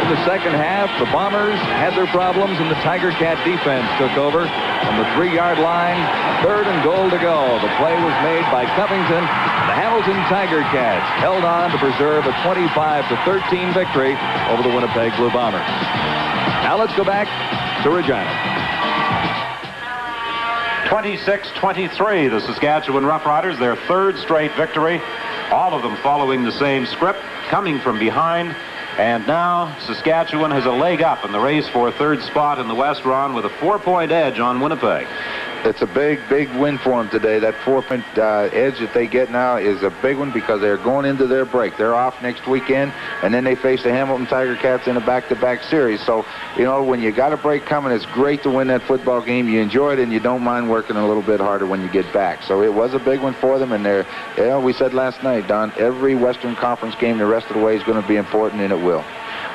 In the second half, the Bombers had their problems, and the Tiger Cat defense took over. From the 3-yard line, 3rd and goal to go. The play was made by Covington. The Hamilton Tiger Cats held on to preserve a 25-13 victory over the Winnipeg Blue Bombers. Now let's go back to Regina. 26-23, the Saskatchewan Roughriders, their 3rd straight victory. All of them following the same script, coming from behind. And now Saskatchewan has a leg up in the race for 3rd spot in the West, Ron, with a 4-point edge on Winnipeg. It's a big win for them today. That 4-point edge that they get now is a big one because they're going into their break. They're off next weekend, and then they face the Hamilton Tiger Cats in a back-to-back series. So, you know, when you got a break coming, it's great to win that football game. You enjoy it, and you don't mind working a little bit harder when you get back. So it was a big one for them, and they're, you know, we said last night, Don, every Western Conference game the rest of the way is going to be important, and it will.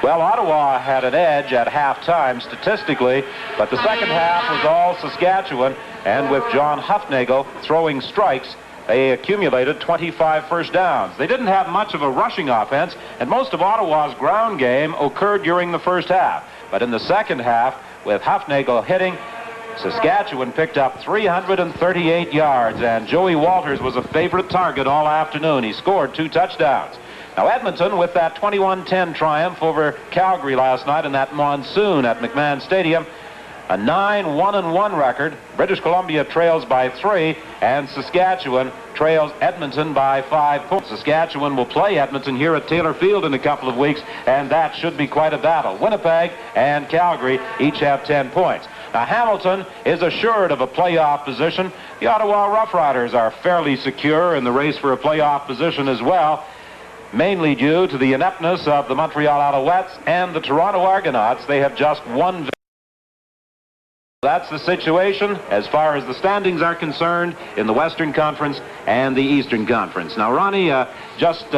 Well, Ottawa had an edge at halftime statistically, but the second half was all Saskatchewan, and with John Hufnagel throwing strikes, they accumulated 25 first downs. They didn't have much of a rushing offense, and most of Ottawa's ground game occurred during the first half. But in the second half, with Hufnagel hitting, Saskatchewan picked up 338 yards, and Joey Walters was a favorite target all afternoon. He scored 2 touchdowns. Now, Edmonton, with that 21-10 triumph over Calgary last night in that monsoon at McMahon Stadium, a 9-1-1 record. British Columbia trails by 3, and Saskatchewan trails Edmonton by 5 points. Saskatchewan will play Edmonton here at Taylor Field in a couple of weeks, and that should be quite a battle. Winnipeg and Calgary each have 10 points. Now, Hamilton is assured of a playoff position. The Ottawa Roughriders are fairly secure in the race for a playoff position as well, mainly due to the ineptness of the Montreal Alouettes and the Toronto Argonauts. They have just 1 victory. That's the situation as far as the standings are concerned in the Western Conference and the Eastern Conference. Now, Ronnie, just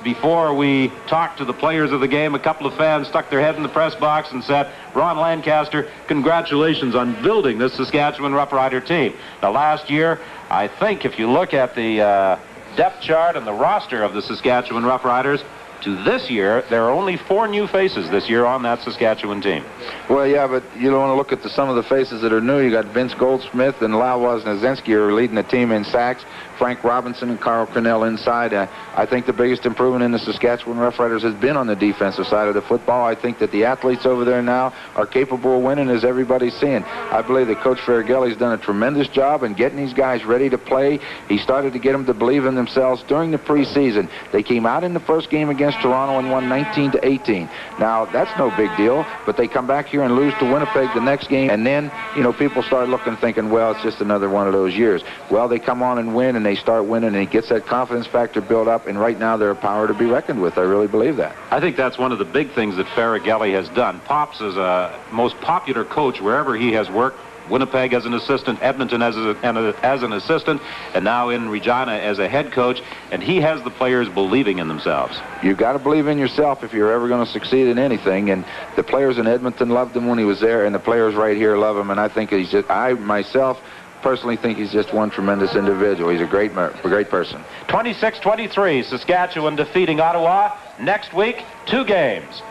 before we talked to the players of the game, a couple of fans stuck their head in the press box and said, "Ron Lancaster, congratulations on building this Saskatchewan Roughrider team." Now, last year, I think if you look at the depth chart and the roster of the Saskatchewan Roughriders, to this year, there are only 4 new faces this year on that Saskatchewan team. Well, yeah, but you don't want to look at some of the faces that are new. You got Vince Goldsmith and Lau Wozniacki are leading the team in sacks. Frank Robinson and Carl Cornell inside. I think the biggest improvement in the Saskatchewan Roughriders has been on the defensive side of the football. I think that the athletes over there now are capable of winning, as everybody's seeing. I believe that Coach Faragelli's done a tremendous job in getting these guys ready to play. He started to get them to believe in themselves during the preseason. They came out in the first game against Toronto and won 19-18. Now, that's no big deal, but they come back here and lose to Winnipeg the next game, and then, you know, people start looking, thinking, well, it's just another one of those years. Well, they come on and win, and they start winning, and it gets that confidence factor built up, and right now they're a power to be reckoned with. I really believe that. I think that's one of the big things that Faragelli has done. Pops is a most popular coach wherever he has worked. Winnipeg as an assistant, Edmonton as an assistant, and now in Regina as a head coach, and he has the players believing in themselves. You've got to believe in yourself if you're ever going to succeed in anything, and the players in Edmonton loved him when he was there, and the players right here love him, and I think he's just, I myself personally think he's just one tremendous individual. He's a great person. 26-23, Saskatchewan defeating Ottawa. Next week, 2 games.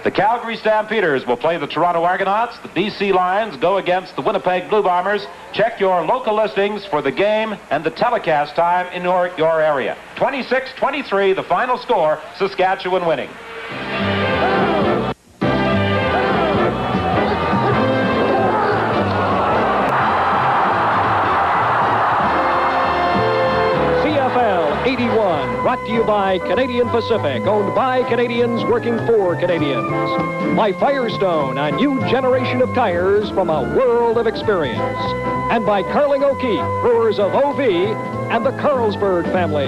The Calgary Stampeders will play the Toronto Argonauts. The BC Lions go against the Winnipeg Blue Bombers. Check your local listings for the game and the telecast time in your area. 26-23, the final score, Saskatchewan winning. CFL 81, brought to you by Canadian Pacific, owned by Canadians working for Canadians. By Firestone, a new generation of tires from a world of experience. And by Carling O'Keefe, brewers of OV and the Carlsberg family.